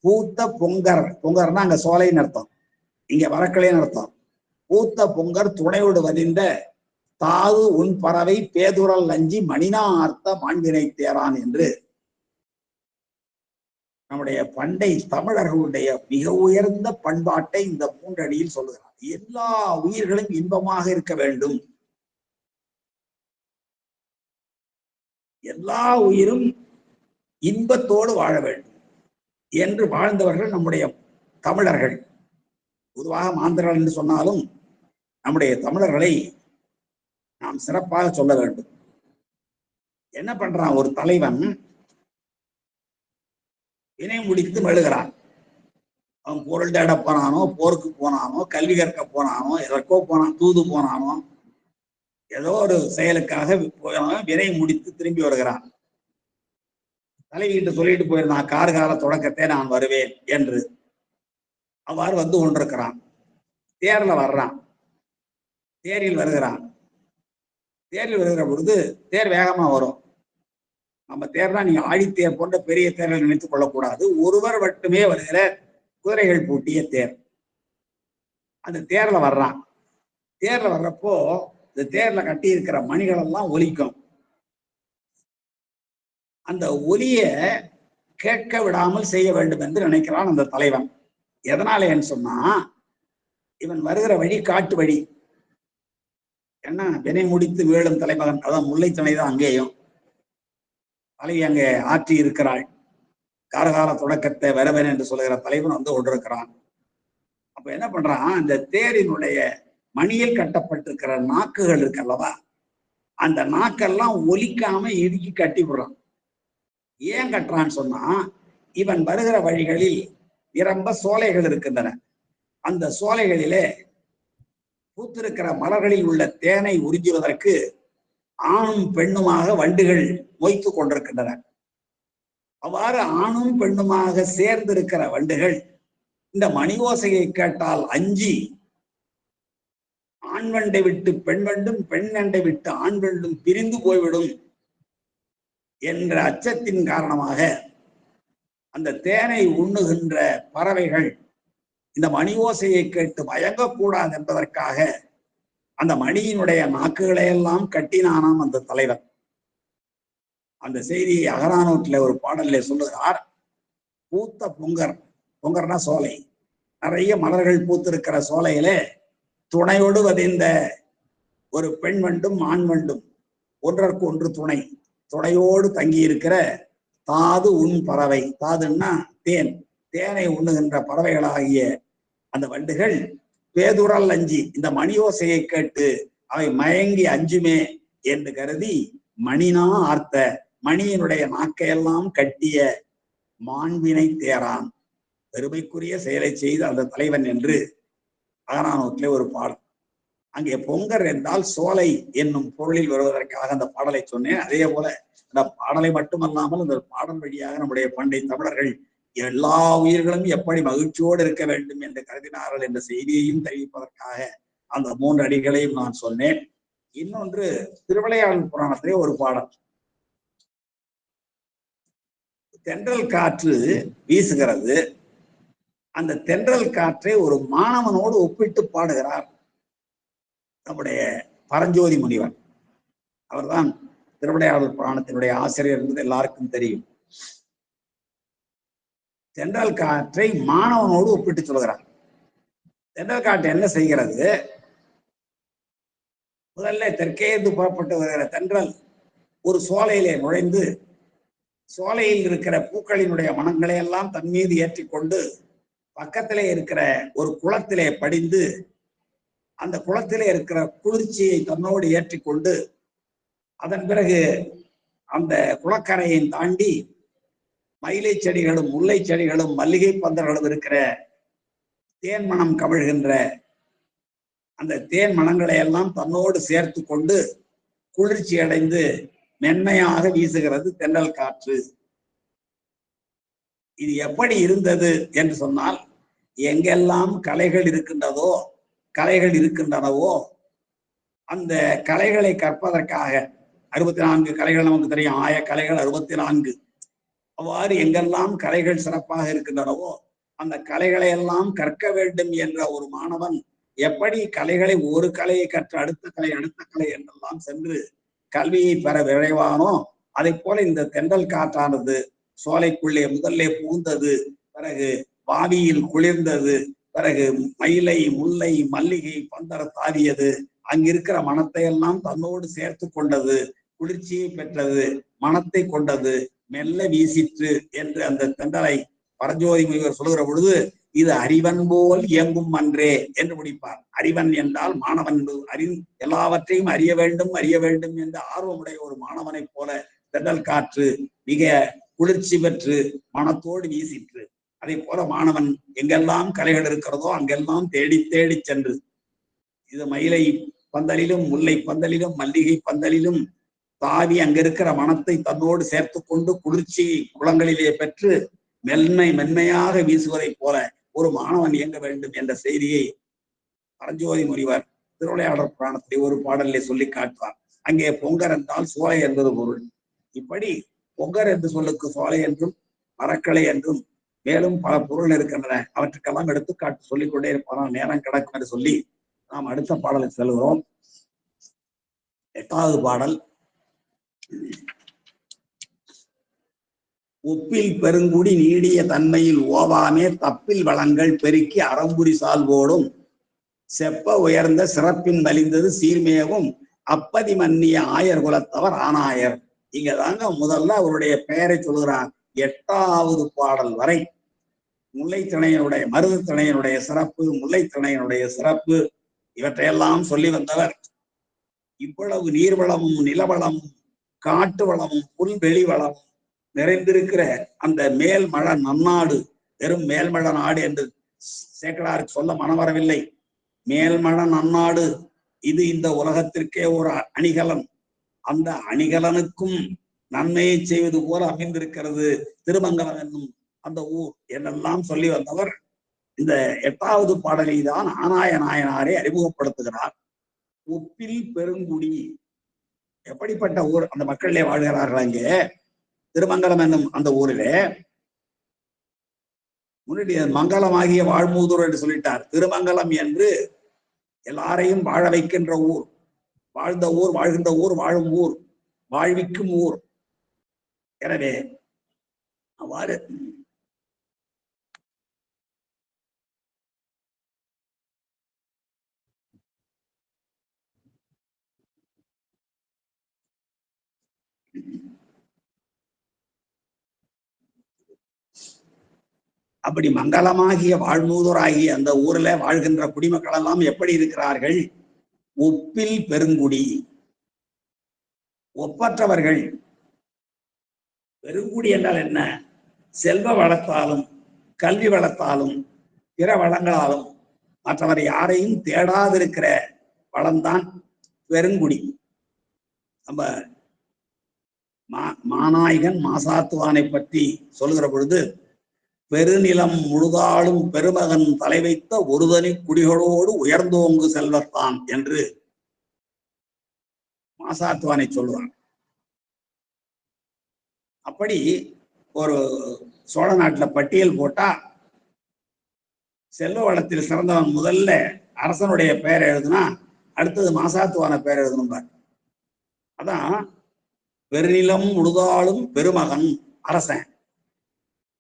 பூத்த பொங்கர், பொங்கர்னா அங்க சோலைன்னு அர்த்தம், இங்க மரக்கலைன்னு அர்த்தம். பூத்த பொங்கர் துணையோடு வதிந்த தாது உன் பறவை பேதுரல் அஞ்சி மணினா அர்த்த மாண்பினை தேரான் என்று நம்முடைய பண்டை தமிழர்களுடைய மிக உயர்ந்த பண்பாட்டை இந்த 3 அடியில் சொல்லுகிறார். எல்லா உயிர்களும் இன்பமாக இருக்க வேண்டும், எல்லா உயிரும் இன்பத்தோடு வாழ வேண்டும் என்று வாழ்ந்தவர்கள் நம்முடைய தமிழர்கள். பொதுவாக மாந்தர்கள் என்று சொன்னாலும் நம்முடைய தமிழர்களை நாம் சிறப்பாக சொல்ல வேண்டும். என்ன பண்றான் ஒரு தலைவன், வினை முடித்து மெழுகிறான். அவன் பொருள் தேட போனானோ, போருக்கு போனானோ, கல்வி கற்க போனானோ, எதற்கோ போனான், தூது போனானோ, ஏதோ ஒரு செயலுக்காக வினை முடித்து திரும்பி வருகிறான். தலைவிட்டு சொல்லிட்டு போயிருந்தான், கார்கால தொடக்கத்தை நான் வருவேன் என்று. அவ்வாறு வந்து கொண்டிருக்கிறான். தேர்ல வர்றான், தேரில் வருகிறான். தேரில் வருகிற பொழுது தேர் வேகமா வரும். நம்ம தேர்னா நீங்க ஆழித்தேர் போன்ற பெரிய தேர்களை நினைத்துக் கொள்ளக்கூடாது. ஒருவர் மட்டுமே வருகிற குதிரைகள் பூட்டிய தேர். அந்த தேர்ல வர்றான். தேர்ல வர்றப்போ இந்த தேர்ல கட்டி இருக்கிற மணிகள் எல்லாம் ஒலிக்கும். அந்த ஒலிய கேட்க விடாமல் செய்ய வேண்டும் என்று நினைக்கிறான் அந்த தலைவன். எதனாலேன்னு சொன்னா, இவன் வருகிற வழி காட்டு வழி. என்ன, வினை முடித்து வேளும் தலைமகன், அதான் முல்லை துணைதான் அங்கேயும். தலைவி அங்கே ஆற்றி இருக்கிறாள். காரகால தொடக்கத்தை வரவன் என்று சொல்லுகிற தலைவன் வந்து கொண்டிருக்கிறான். அப்ப என்ன பண்றான், அந்த தேரினுடைய மணியில் கட்டப்பட்டிருக்கிற நாக்குகள் இருக்கல்லவா, அந்த நாக்கெல்லாம் ஒலிக்காம இடுக்கி கட்டி விடுறான். ஏன் கட்டுறான்னு சொன்னா, இவன் வருகிற வழிகளில் நிரம்ப சோலைகள் இருக்கின்றன. அந்த சோலைகளிலே பூத்திருக்கிற மலர்களில் உள்ள தேனை உறிஞ்சுவதற்கு ஆணும் பெண்ணுமாக வண்டுகள் மொய்த்து கொண்டிருக்கின்றன. அவ்வாறு ஆணும் பெண்ணுமாக சேர்ந்திருக்கிற வண்டுகள் இந்த மணி ஓசையை கேட்டால் அஞ்சி ஆண் வண்டை விட்டு பெண் வண்டும், பெண் வண்டை விட்டு ஆண் வண்டும் பிரிந்து போய்விடும் என்ற அச்சத்தின் காரணமாக அந்த தேனை உண்ணுகின்ற பறவைகள் இந்த மணி ஓசையை கேட்டு மயங்கக்கூடாது என்பதற்காக அந்த மணியினுடைய நாக்குகளை எல்லாம் கட்டினானாம் அந்த தலைவர். அந்த செய்தியை அகரானூற்றில் ஒரு பாடலிலே சொல்லுகிறார். பூத்த பொங்கர், பொங்கர்னா சோலை, நிறைய மலர்கள் பூத்திருக்கிற சோலையிலே துணையோடு வதிந்த ஒரு பெண் வண்டும் ஆண் வண்டும் ஒன்றற்கு ஒன்று துணை, துணையோடு தங்கி இருக்கிற தாது உண் பறவை, தாதுன்னா தேன், தேனை உண்ணுகின்ற பறவைகளாகிய அந்த வண்டுகள் பேதுரல் அஞ்சி இந்த மணி ஓசையை கேட்டு அவை மயங்கி அஞ்சுமே என்று கருதி மணினா ஆர்த்த, மணியினுடைய நாக்கையெல்லாம் கட்டிய மாண்பினை தேரான், பெருமைக்குரிய செயலை செய்து அந்த தலைவன் என்று அகரானூற்றிலே ஒரு பாடல். அங்கே பொங்கர் என்றால் சோலை என்னும் பொருளில் வருவதற்காக அந்த பாடலை சொன்னேன். அதே போல அந்த பாடலை மட்டுமல்லாமல் இந்த பாடல் வழியாக நம்முடைய பண்டை தமிழர்கள் எல்லா உயிர்களும் எப்படி மகிழ்ச்சியோடு இருக்க வேண்டும் என்று கருதினார்கள் என்ற செய்தியையும் தெரிவிப்பதற்காக அந்த 3 அடிகளையும் நான் சொன்னேன். இன்னொன்று திருவிளையாடல் புராணத்திலே ஒரு பாடல். தென்றல் காற்று வீசுகிறது, அந்த தென்றல் காற்றை ஒரு மாணவனோடு ஒப்பிட்டு பாடுகிறார் நம்முடைய பரஞ்சோதி முனிவர். அவர்தான் திருவிளையாடல் புராணத்தினுடைய ஆசிரியர் என்பது எல்லாருக்கும் தெரியும். தென்றல் காற்றை மாணவனோடு ஒப்பிட்டு சொல்கிறார். தென்றல் காற்று என்ன செய்கிறது, முதல்ல தெற்கேந்து புறப்பட்டு வருகிற தென்றல் ஒரு சோலையிலே நுழைந்து சோலையில் இருக்கிற பூக்களினுடைய மனங்களை எல்லாம் தன் மீது ஏற்றிக்கொண்டு பக்கத்திலே இருக்கிற ஒரு குளத்திலே படிந்து அந்த குளத்திலே இருக்கிற குளிர்ச்சியை தன்னோடு ஏற்றிக்கொண்டு அதன் பிறகு அந்த குளக்கரையை தாண்டி மயிலை செடிகளும் முல்லை செடிகளும் மல்லிகை பந்தர்களும் இருக்கிற தேன் மனம் கவிழ்கின்ற அந்த தேன் மனங்களை எல்லாம் தன்னோடு சேர்த்து கொண்டு குளிர்ச்சி அடைந்து மென்மையாக வீசுகிறது தென்றல் காற்று. இது எப்படி இருந்தது என்று சொன்னால், எங்கெல்லாம் கலைகள் இருக்கின்றதோ கலைகள் இருக்கின்றனவோ அந்த கலைகளை கற்பதற்காக 64 கலைகள் நமக்கு தெரியும், ஆய கலைகள் 64. அவ்வாறு எங்கெல்லாம் கலைகள் சிறப்பாக இருக்கின்றனவோ அந்த கலைகளை எல்லாம் கற்க வேண்டும் என்ற ஒரு மாணவன் எப்படி கலைகளை ஒரு கலையை கற்று அடுத்த கலை என்றெல்லாம் சென்று கல்வியை பெற விரைவானோ அதை போல இந்த தென்றல் காற்றானது சோலைக்குள்ளே முதல்ல பூந்தது, பிறகு வாவியில் குளிர்ந்தது, பிறகு மயிலை முல்லை மல்லிகை பந்தர தாவியது, அங்கிருக்கிற மனத்தை எல்லாம் தன்னோடு சேர்த்து கொண்டது, குளிர்ச்சியை பெற்றது, மனத்தை கொண்டது, மெல்ல வீசிற்று என்று அந்த தென்றலை பரஞ்சோதி முனிவர் சொல்லுகிற பொழுது இது அறிவன் போல் இயங்கும் அன்றே என்று முடிப்பார். அறிவன் என்றால் மாணவன், எல்லாவற்றையும் அறிய வேண்டும் என்ற ஆர்வமுடைய ஒரு மாணவனைப் போல தென்றல் காற்று மிக குளிர்ச்சி பெற்று மனத்தோடு வீசிற்று. அதே போல மாணவன் எங்கெல்லாம் கலைகள் இருக்கிறதோ அங்கெல்லாம் தேடி தேடி சென்று இது மயிலை பந்தலிலும் முல்லை பந்தலிலும் மல்லிகை பந்தலிலும் தாவி அங்கிருக்கிற மனத்தை தன்னோடு சேர்த்து கொண்டு குளிர்ச்சி குளங்களிலே பெற்று மென்மையாக வீசுவதை போல ஒரு மாணவன் இயங்க வேண்டும் என்ற செய்தியை பரஞ்சோதி முனிவர் திருவிளையாடல் புராணத்தை ஒரு பாடலிலே சொல்லி காட்டுவார். அங்கே பொங்கர் என்றால் சோலை என்பது பொருள். இப்படி பொங்கர் என்று சொல்லுக்கு சோலை என்றும் மரக்கலை என்றும் மேலும் பல பொருள் இருக்கின்றன. அவற்றுக்கெல்லாம் எடுத்துக்காட்டு சொல்லிக்கொண்டே இருப்பாரால் நேரம் கிடக்கும் என்று சொல்லி நாம் அடுத்த பாடலுக்கு செல்கிறோம். 8வது பாடல். ஒப்பில் பெருங்குடி நீடிய தன்மையில் ஓவாமே தப்பில் வளங்கள் பெருக்கி அறம்புரி சால்வோடும் செப்ப உயர்ந்த சிறப்பின் மலிந்தது சீர்மேவும் அப்பதி மன்னிய ஆயர் குலத்தவர் ஆனாயர் இங்க தாங்க முதல்ல அவருடைய பெயரை சொல்கிறார். 8வது பாடல் வரை முல்லைத்திணையனுடைய மருதத்திணையனுடைய சிறப்பு, முல்லைத்திணையனுடைய சிறப்பு இவற்றையெல்லாம் சொல்லி வந்தவர். இவ்வளவு நீர்வளமும் நிலவளமும் காட்டு வளமும் புல்வெளி வளமும் நிறைந்திருக்கிற அந்த மேல்மழ நன்னாடு, வெறும் மேல்மழ நாடு என்று சேக்கலாருக்கு சொல்ல மனவரவில்லை. மேல்மழ நன்னாடு, இது இந்த உலகத்திற்கே ஒரு அணிகலன். அந்த அணிகலனுக்கும் நன்மையை செய்வது போல அமைந்திருக்கிறது திருமங்கலம் என்னும் அந்த ஊர் என்னெல்லாம் சொல்லி வந்தவர் இந்த 8வது பாடலில் தான் ஆனாய நாயனாரை அறிமுகப்படுத்துகிறார். உப்பில் பெருங்குடி, எப்படிப்பட்ட ஊர் அந்த மக்களிலே வாழ்கிறார்கள் அங்கே திருமங்கலம் என்னும் அந்த ஊரிலே. முன்னாடி மங்கலமாகிய வாழ்மூதூர் என்று சொல்லிட்டார். திருமங்கலம் என்று எல்லாரையும் வாழ வைக்கின்ற ஊர், வாழ்ந்த ஊர், வாழ்கின்ற ஊர், வாழும் ஊர், வாழ்விக்கும் ஊர். எனவே அவ்வாறு அப்படி மங்களமாகிய வாழ்மூதூராகிய அந்த ஊர்ல வாழ்கின்ற குடிமக்கள் எல்லாம் எப்படி இருக்கிறார்கள்? ஒப்பில் பெருங்குடி, ஒப்பற்றவர்கள். பெருங்குடி என்றால் என்ன? செல்வ வளத்தாலும் கல்வி வளத்தாலும் பிற வளங்களாலும் மற்றவர் யாரையும் தேடாதிருக்கிற வளம்தான் பெருங்குடி. நம்ம மாநாயகன் மாசாத்துவானை பற்றி சொல்லுகிற பொழுது, பெருநிலம் முழுதாளும் பெருமகன் தலை வைத்த ஒருதனி குடிகளோடு உயர்ந்தோங்கு செல்வத்தான் என்று மாசாத்துவானை சொல்லுவான். அப்படி ஒரு சோழ நாட்டுல பட்டியல் போட்டா செல்வ வளத்தில் சிறந்தவன் முதல்ல அரசனுடைய பெயர் எழுதுனா அடுத்தது மாசாத்துவான பெயர் எழுதணும். அதான் பெருநிலம் முழுதாளும் பெருமகன் அரசன்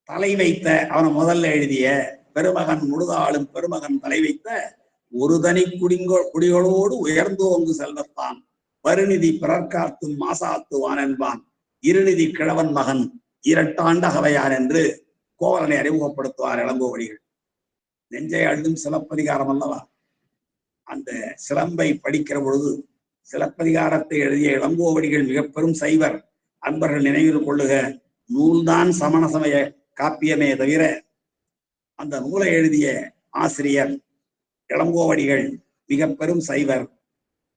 தலை வைத்த, அவனை முதல்ல எழுதிய பெருமகன் முழுதாளும் பெருமகன் தலை வைத்த ஒரு தனி குடிகளோடு உயர்ந்தோங்கு செல்வத்தான் வருநிதி பிறர்காத்தும் மாசாத்துவான் என்பான் இருநிதி கிழவன் மகன் இரட்டாண்ட அகவையான் என்று கோவலனை அறிமுகப்படுத்துவார் இளங்கோவடிகள். நெஞ்சை அழுதும் சிலப்பதிகாரம் அல்லவா? அந்த சிலம்பை படிக்கிற பொழுது சிலப்பதிகாரத்தை எழுதிய இளங்கோவடிகள் மிக பெரும் சைவர். அன்பர்கள் நினைவில் கொள்ளுக, நூல்தான் சமண சமய காப்பியமே தவிர அந்த நூலை எழுதிய ஆசிரியர் இளங்கோவடிகள் மிக பெரும் சைவர்.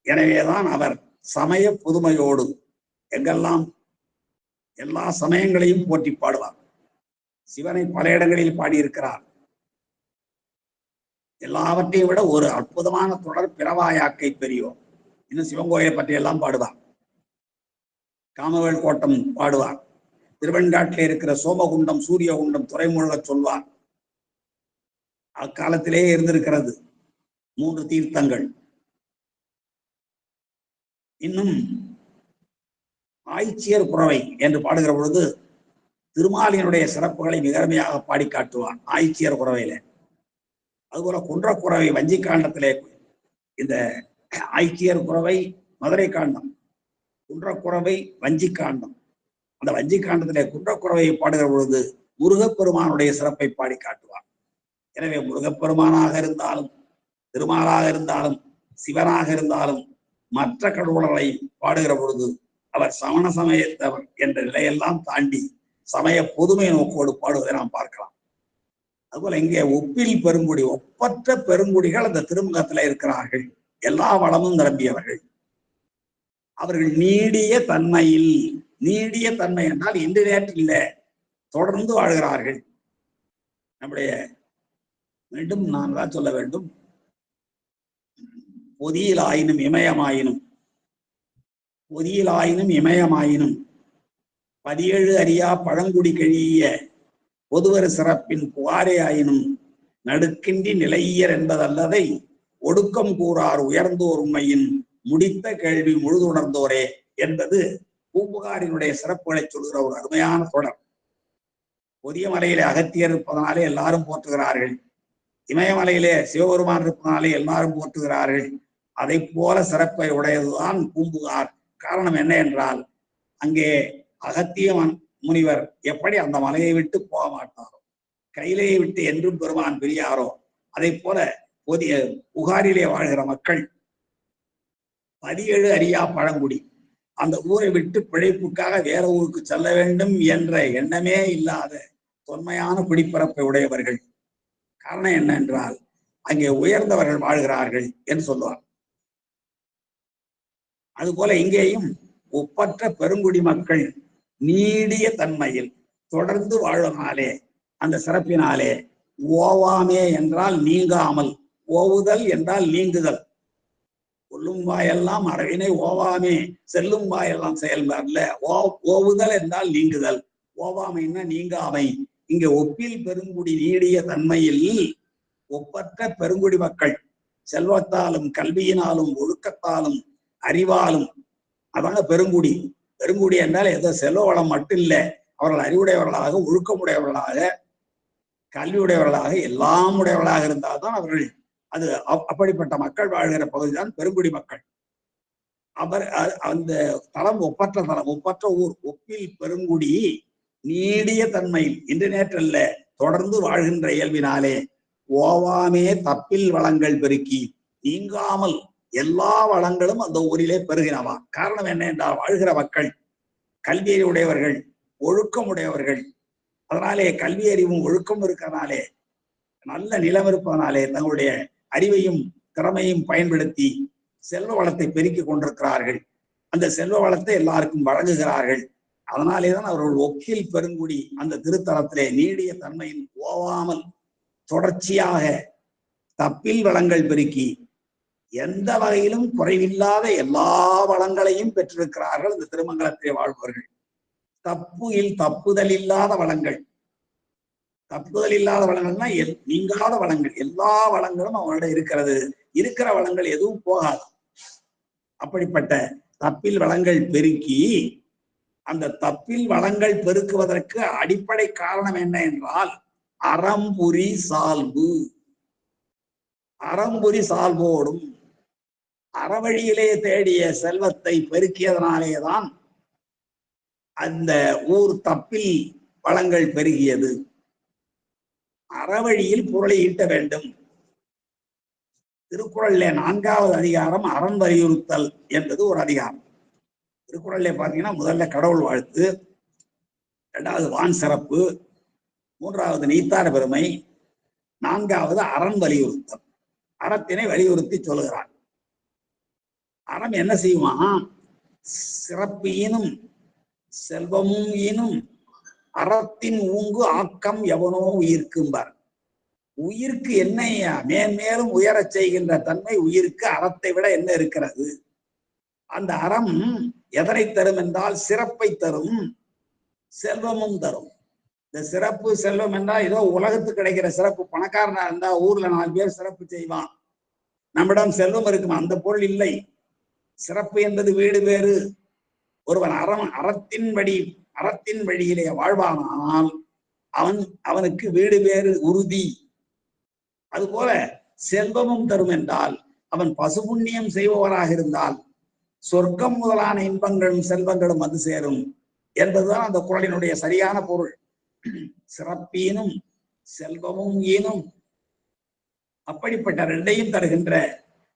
எனவேதான் அவர் சமய புதுமையோடு எங்கெல்லாம் எல்லா சமயங்களையும் போற்றி பாடுவார். சிவனை பல இடங்களில் பாடியிருக்கிறார். எல்லாவற்றையும் விட ஒரு அற்புதமான தொடர் பிறவாயாக்கை பெரியோர். இன்னும் சிவன் கோயிலை பற்றி எல்லாம் பாடுவார். காமவேல் கோட்டம் பாடுவார். திருவெண்காட்டிலே இருக்கிற சோமகுண்டம் சூரியகுண்டம் துறைமுழுக சொல்வார். அக்காலத்திலேயே இருந்திருக்கிறது 3 தீர்த்தங்கள். இன்னும் ஆய்ச்சியர் குறவை என்று பாடுகிற பொழுது திருமாலினுடைய சிறப்புகளை மிக அருமையாக பாடி காட்டுவார் ஆய்ச்சியர் குறவையில. அதுபோல குன்றக்குறவை வஞ்சி காண்டத்திலே இந்த ஆய்ச்சியர் குறவை மதுரை காண்டம், குன்றக்குறவை வஞ்சி காண்டம். அந்த வஞ்சி காண்டத்திலே குன்றக்குறவையை பாடுகிற பொழுது முருகப்பெருமானுடைய சிறப்பை பாடி காட்டுவார். எனவே முருகப்பெருமானாக இருந்தாலும் திருமாலாக இருந்தாலும் சிவனாக இருந்தாலும் மற்ற கடவுளர்களை பாடுகிற பொழுது அவர் சமண சமயத்தவர் என்ற நிலையெல்லாம் தாண்டி சமய பொதுமை நோக்கோடு பாடுவதை நாம் பார்க்கலாம். அதுபோல இங்கே ஒப்பில் பெருங்குடி, ஒப்பற்ற பெருங்குடிகள் அந்த திருமுகத்துல இருக்கிறார்கள். எல்லா வளமும் நிரம்பியவர்கள். அவர்கள் நீடிய தன்மையில், நீடிய தன்மை என்றால் இன்று நேற்று இல்லை, தொடர்ந்து வாழ்கிறார்கள். நம்முடைய மீண்டும் நான் தான் சொல்ல வேண்டும், பொதியிலாயினும் இமயமாயினும், பொதியிலாயினும் இமயமாயினும் 17 அறியா பழங்குடி கழிய பொதுவரு சிறப்பின் புகாரே ஆயினும் நடுக்கின்றி நிலையர் என்பதல்லதை ஒடுக்கம் கூறார் உயர்ந்தோர் உண்மையின் முடித்த கேள்வி முழுதுணர்ந்தோரே என்பது பூம்புகாரினுடைய சிறப்புகளை சொல்கிற ஒரு அருமையான தொடர். பொதிய மலையிலே அகத்தியர் இருப்பதனாலே எல்லாரும் போற்றுகிறார்கள். இமயமலையிலே சிவபெருமான் இருப்பதனாலே எல்லாரும் போற்றுகிறார்கள். அதை போல சிறப்பை உடையதுதான் பூம்புகார். காரணம் என்ன என்றால் அங்கே அகத்திய முனிவர் எப்படி அந்த மலையை விட்டு போக மாட்டாரோ, கையிலையை விட்டு என்றும் பெருமான் பிரியாரோ, அதை போல புதிய புகாரிலே வாழ்கிற மக்கள் 17 அறியா பழங்குடி, அந்த ஊரை விட்டு பிழைப்புக்காக வேற ஊருக்கு செல்ல வேண்டும் என்ற எண்ணமே இல்லாத தொன்மையான குடிப்பரப்பை உடையவர்கள். காரணம் என்ன என்றால் அங்கே உயர்ந்தவர்கள் வாழ்கிறார்கள் என்று சொல்லுவார். அதுபோல இங்கேயும் ஒப்பற்ற பெருங்குடி மக்கள் நீடிய தன்மையில் தொடர்ந்து வாழ்வதனாலே, அந்த சிறப்பினாலே ஓவாமே என்றால் நீங்காமல், ஓவுதல் என்றால் நீங்குதல். கொல்லும் வாயெல்லாம் அறவினை ஓவாமே, செல்லும் வாயெல்லாம் செயல்பார்ல. ஓவுதல் என்றால் நீங்குதல், ஓவாமைன்னா நீங்காமை. இங்க ஒப்பில் பெருங்குடி நீடிய தன்மையில் ஒப்பற்ற பெருங்குடி மக்கள் செல்வத்தாலும் கல்வியினாலும் ஒழுக்கத்தாலும் அறிவாலும், அதான பெருங்குடி. பெருங்குடி என்றால் ஏதோ செல்வ வளம் மட்டும் இல்லை, அவர்கள் அறிவுடையவர்களாக, ஒழுக்கமுடையவர்களாக, கல்வியுடையவர்களாக, எல்லாம் உடையவர்களாக இருந்தால்தான் அவர்கள் அது அப்படிப்பட்ட மக்கள் வாழ்கிற பகுதிதான் பெருங்குடி மக்கள். அந்த தலம் ஒப்பற்ற தலம், ஒப்பற்ற ஊர். ஒப்பில் பெருங்குடி நீடிய தன்மையில், இன்று நேற்றல்ல தொடர்ந்து வாழ்கின்ற இயல்பினாலே ஓவாமே தப்பில் வளங்கள் பெருக்கி நீங்காமல் எல்லா வளங்களும் அந்த ஊரிலே பெருகினவா. காரணம் என்ன என்றால் வாழ்கிற மக்கள் கல்வியுடையவர்கள், ஒழுக்கமுடையவர்கள். அதனாலே கல்வி அறிவும் ஒழுக்கம் இருக்கிறனாலே, நல்ல நிலம் இருப்பதனாலே தங்களுடைய அறிவையும் திறமையும் பயன்படுத்தி செல்வ வளத்தை பெருக்கிக் கொண்டிருக்கிறார்கள். அந்த செல்வ வளத்தை எல்லாருக்கும் வழங்குகிறார்கள். அதனாலேதான் அவர்கள் ஒப்பில் பெருங்குடி அந்த திருத்தலத்திலே நீடிய தன்மையில் ஓவாமல் தொடர்ச்சியாக தப்பில் வளங்கள் பெருக்கி எந்த வகையிலும் குறைவில்லாத எல்லா வளங்களையும் பெற்றிருக்கிறார்கள் இந்த திருமங்கலத்திலே வாழ்பவர்கள். தப்புதல் இல்லாத வளங்கள். தப்புதல் இல்லாத வளங்கள்னா நீங்காத வளங்கள், எல்லா வளங்களும் அவங்களோட இருக்கிறது. இருக்கிற வளங்கள் எதுவும் போகாது. அப்படிப்பட்ட தப்பில் வளங்கள் பெருக்கி, அந்த தப்பில் வளங்கள் பெருக்குவதற்கு அடிப்படை காரணம் என்ன என்றால் அறம்புரி சால்பு. அறம்புரி சால்போடும் அறவழியிலே தேடிய செல்வத்தை பெருக்கியதனாலேதான் அந்த ஊர் தப்பில் வளங்கள் பெருகியது. அறவழியில் பொருளை ஈட்ட வேண்டும். திருக்குறள்ல 4வது அதிகாரம் அறம் வலியுறுத்தல் என்பது ஒரு அதிகாரம். திருக்குறள்ல பாத்தீங்கன்னா முதல்ல கடவுள் வாழ்த்து, 2வது வான் சிறப்பு, 3வது நீத்தார் பெருமை, 4வது அறம் வலியுறுத்தல். அறத்தினை வலியுறுத்தி சொல்லுகிறார். அறம் என்ன செய்யுமா? சிறப்பு ஈனும் செல்வமும் ஈனும் அறத்தின் ஊங்கு ஆக்கம் எவனோ உயிர்க்கும்பார். உயிருக்கு என்னையா மேன்மேலும் உயரச் செய்கின்ற தன்மை உயிருக்கு அறத்தை விட என்ன இருக்கிறது? அந்த அறம் எதனை தரும் என்றால் சிறப்பை தரும், செல்வமும் தரும். இந்த சிறப்பு செல்வம் என்றால் ஏதோ உலகத்துக்கு கிடைக்கிற சிறப்பு. பணக்காரனா இருந்தா ஊர்ல 4 பேர் சிறப்பு செய்வான், நம்மிடம் செல்வம் இருக்கும், அந்த பொருள் இல்லை. சிறப்பு என்பது வீடு வேறு. ஒருவன் அறத்தின் வழியிலே வாழ்வானால் அவனுக்கு வீடு வேறு உறுதி. அதுபோல செல்வமும் தரும் என்றால் அவன் பசுபுண்ணியம் செய்பவராக இருந்தால் சொர்க்கம் முதலான இன்பங்களும் செல்வங்களும் வந்து சேரும் என்பதுதான் அந்த குறளினுடைய சரியான பொருள். சிறப்பீனும் செல்வமும் ஈனும், அப்படிப்பட்ட 2ஐயும் தருகின்ற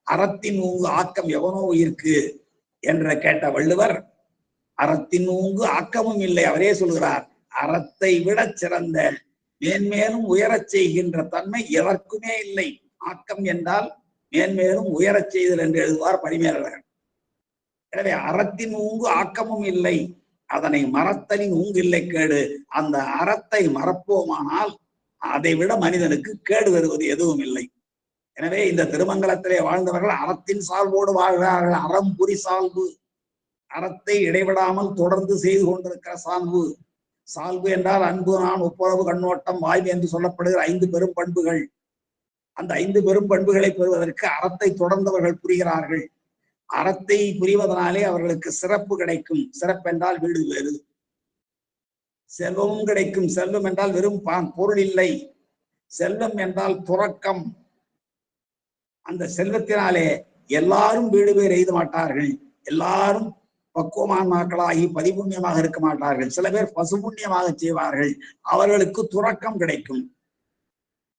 அறத்தின் ஊங்கு ஆக்கம் எவனோ உயிர்க்கு என்ற கேட்ட வள்ளுவர், அறத்தின் ஊங்கு ஆக்கமும் இல்லை. அவரே சொல்கிறார், அறத்தை விட சிறந்த மேன்மேலும் உயரச் செய்கின்ற தன்மை எதற்குமே இல்லை. ஆக்கம் என்றால் மேன்மேலும் உயரச் செய்தல் என்று எழுதுவார் பரிமேலழகர். எனவே அறத்தின் ஊங்கு ஆக்கமும் இல்லை, அதனை மறத்தலின் ஊங்கு இல்லை கேடு. அந்த அறத்தை மறப்போமானால் அதை விட மனிதனுக்கு கேடு வருவது எதுவும் இல்லை. எனவே இந்த திருமங்கலத்திலே வாழ்ந்தவர்கள் அறத்தின் சால்வோடு வாழ்கிறார்கள். அறம் புரி சால்பு, அறத்தை இடைவிடாமல் தொடர்ந்து செய்து கொண்டிருக்கிற சால்பு. சால்பு என்றால் அன்பு, நான், ஒப்புரவு, கண்ணோட்டம், வாய்மை என்று சொல்லப்படுகிற 5 பெரும் பண்புகள். அந்த 5 பெரும் பண்புகளை பெறுவதற்கு அறத்தை தொடர்ந்தவர்கள் புரிகிறார்கள். அறத்தை புரிவதனாலே அவர்களுக்கு சிறப்பு கிடைக்கும். சிறப்பு என்றால் வீடு வேறு. செல்வமும் கிடைக்கும். செல்வம் என்றால் வெறும் பொருள் இல்லை, செல்வம் என்றால் துறக்கம். அந்த செல்வத்தினாலே எல்லாரும் வீடு பேர் எய்த மாட்டார்கள். எல்லாரும் பக்குவமான மக்களாகி பதிபுண்ணியமாக இருக்க மாட்டார்கள். சில பேர் பசுபுண்ணியமாக செய்வார்கள். அவர்களுக்கு துறக்கம் கிடைக்கும்.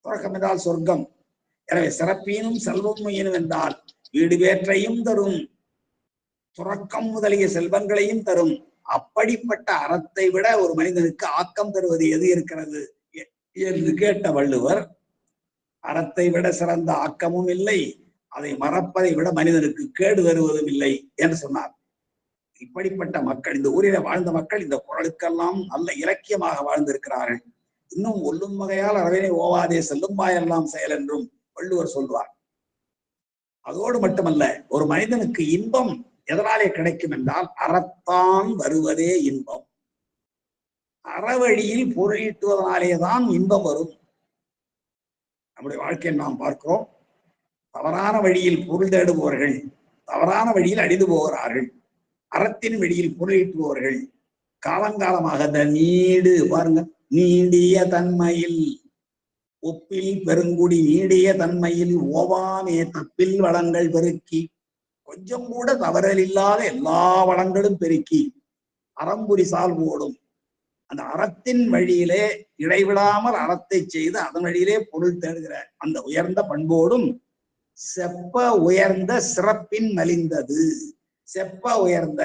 துறக்கம் என்றால் சொர்க்கம். எனவே சிறப்பீனும் செல்வம் ஈனும் என்றால் வீடு வேற்றையும் தரும், துறக்கம் முதலிய செல்வங்களையும் தரும். அப்படிப்பட்ட அறத்தை விட ஒரு மனிதனுக்கு ஆக்கம் தருவது எது இருக்கிறது என்று கேட்ட வள்ளுவர், அறத்தை விட சிறந்த ஆக்கமும் இல்லை, அதை மறப்பதை விட மனிதனுக்கு கேடு தருவதும் இல்லை என்று சொன்னார். இப்படிப்பட்ட மக்கள், இந்த ஊரில வாழ்ந்த மக்கள் இந்த குறளுக்கெல்லாம் நல்ல இலக்கியமாக வாழ்ந்திருக்கிறார்கள். இன்னும் ஒல்லும் வகையால் அறவினை ஓவாதே செல்லும்பாயெல்லாம் செயல் என்றும் வள்ளுவர் சொல்வார். அதோடு மட்டுமல்ல, ஒரு மனிதனுக்கு இன்பம் எதனாலே கிடைக்கும் என்றால் அறத்தான் வருவதே இன்பம். அறவழியில் பொருளீட்டுவதனாலேதான் இன்பம் வரும். நம்முடைய வாழ்க்கையை நாம் பார்க்கிறோம். தவறான வழியில் பொருள் தேடுபவர்கள் தவறான வழியில் அழிந்து போகிறார்கள். அறத்தின் வழியில் பொருளீட்டுபவர்கள் காலங்காலமாக அந்த நீடு பாருங்க, நீடிய தன்மையில் ஒப்பில் பெருங்குடி நீடிய தன்மையில் ஓவாமே தப்பில் வளங்கள் பெருக்கி, கொஞ்சம் கூட தவறல் இல்லாத எல்லா வளங்களும் பெருக்கி அறம்புரி சால்வோடும் அந்த அறத்தின் வழியிலே இடைவிடாமல் அறத்தை செய்து அதன் வழியிலே பொருள் தேடுகிற அந்த உயர்ந்த பண்போடும் செப்ப உயர்ந்த சிறப்பின் மலிந்தது. செப்ப உயர்ந்த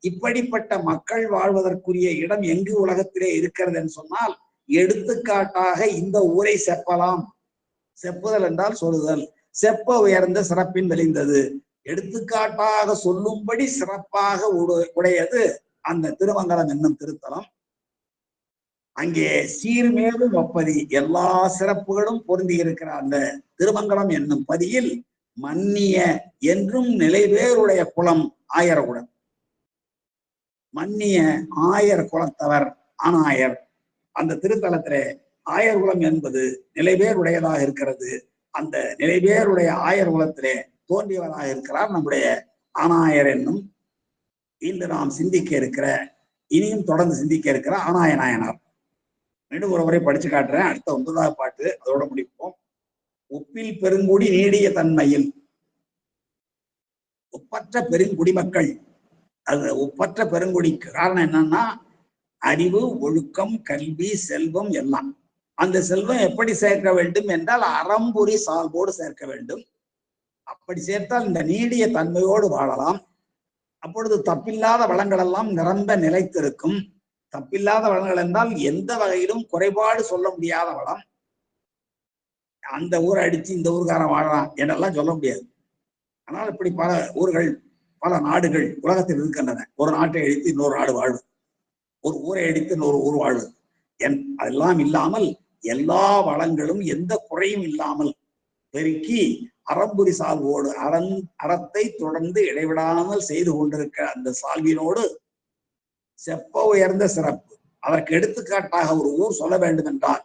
இப்படிப்பட்ட மக்கள் வாழ்வதற்குரிய இடம் எங்கு உலகத்திலே இருக்கிறது என்று சொன்னால், எடுத்துக்காட்டாக இந்த ஊரை செப்பலாம். செப்புதல் என்றால் சொல்லுதல். செப்ப உயர்ந்த சிறப்பின் மலிந்தது, எடுத்துக்காட்டாக சொல்லும்படி சிறப்பாக உடையது அந்த திருமங்கலம் என்னும் திருத்தலம். அங்கே சீர்மேலும் ஒப்பதி, எல்லா சிறப்புகளும் பொருந்தி இருக்கிற அந்த திருமங்கலம் என்னும் பதியில் மன்னிய என்றும் நிலைவேறுடைய குலம் ஆயர்குலம். மன்னிய ஆயர் குலத்தவர் ஆனாயர். அந்த திருத்தலத்திலே ஆயர்குலம் என்பது நிலைவேறுடையதாக இருக்கிறது. அந்த நிலைவேறுடைய ஆயர் குலத்திலே தோன்றியவராக இருக்கிறார் நம்முடைய ஆனாயர் என்னும் இன்று நாம் சிந்திக்க இருக்கிற, இனியும் தொடர்ந்து சிந்திக்க இருக்கிற ஆனாய நாயனார். மீண்டும் ஒரு முறை படிச்சு காட்டுறேன். அடுத்த 9வது பாட்டு, அதோட முடிப்போம். ஒப்பில் பெருங்குடி நீடிய தன்மையில், ஒப்பற்ற பெருங்குடிமக்கள். அது ஒப்பற்ற பெருங்குடிக்கு காரணம் என்னன்னா, அறிவு, ஒழுக்கம், கல்வி, செல்வம் எல்லாம். அந்த செல்வம் எப்படி சேர்க்க வேண்டும் என்றால் அறம்புரி சால்வோடு சேர்க்க வேண்டும். அப்படி சேர்த்தால் இந்த நீடிய தன்மையோடு வாழலாம். அப்பொழுது தப்பில்லாத வளங்கள் எல்லாம் நிரம்ப நிலைத்திருக்கும். தப்பில்லாத வளங்கள் என்றால் எந்த வகையிலும் குறைபாடு சொல்ல முடியாத வளம். அந்த ஊரை அடிச்சு இந்த ஊருக்காரன் வாழலாம் என்றெல்லாம் சொல்ல முடியாது. ஆனால் இப்படி பல ஊர்கள், பல நாடுகள் உலகத்தில் இருக்கின்றன. ஒரு நாட்டை அடித்து இன்னொரு நாடு வாழ்வு, ஒரு ஊரை அடித்து இன்னொரு ஊர் வாழ்வு. அதெல்லாம் இல்லாமல் எல்லா வளங்களும் எந்த குறையும் இல்லாமல் பெருக்கி அறம்புரி சால்வோடு அறத்தை தொடர்ந்து இடைவிடாமல் செய்து கொண்டிருக்கிற அந்த சால்வினோடு செப்ப உயர்ந்த சிறப்பு. அதற்கு எடுத்துக்காட்டாக ஒரு ஊர் சொல்ல வேண்டும் என்றால்,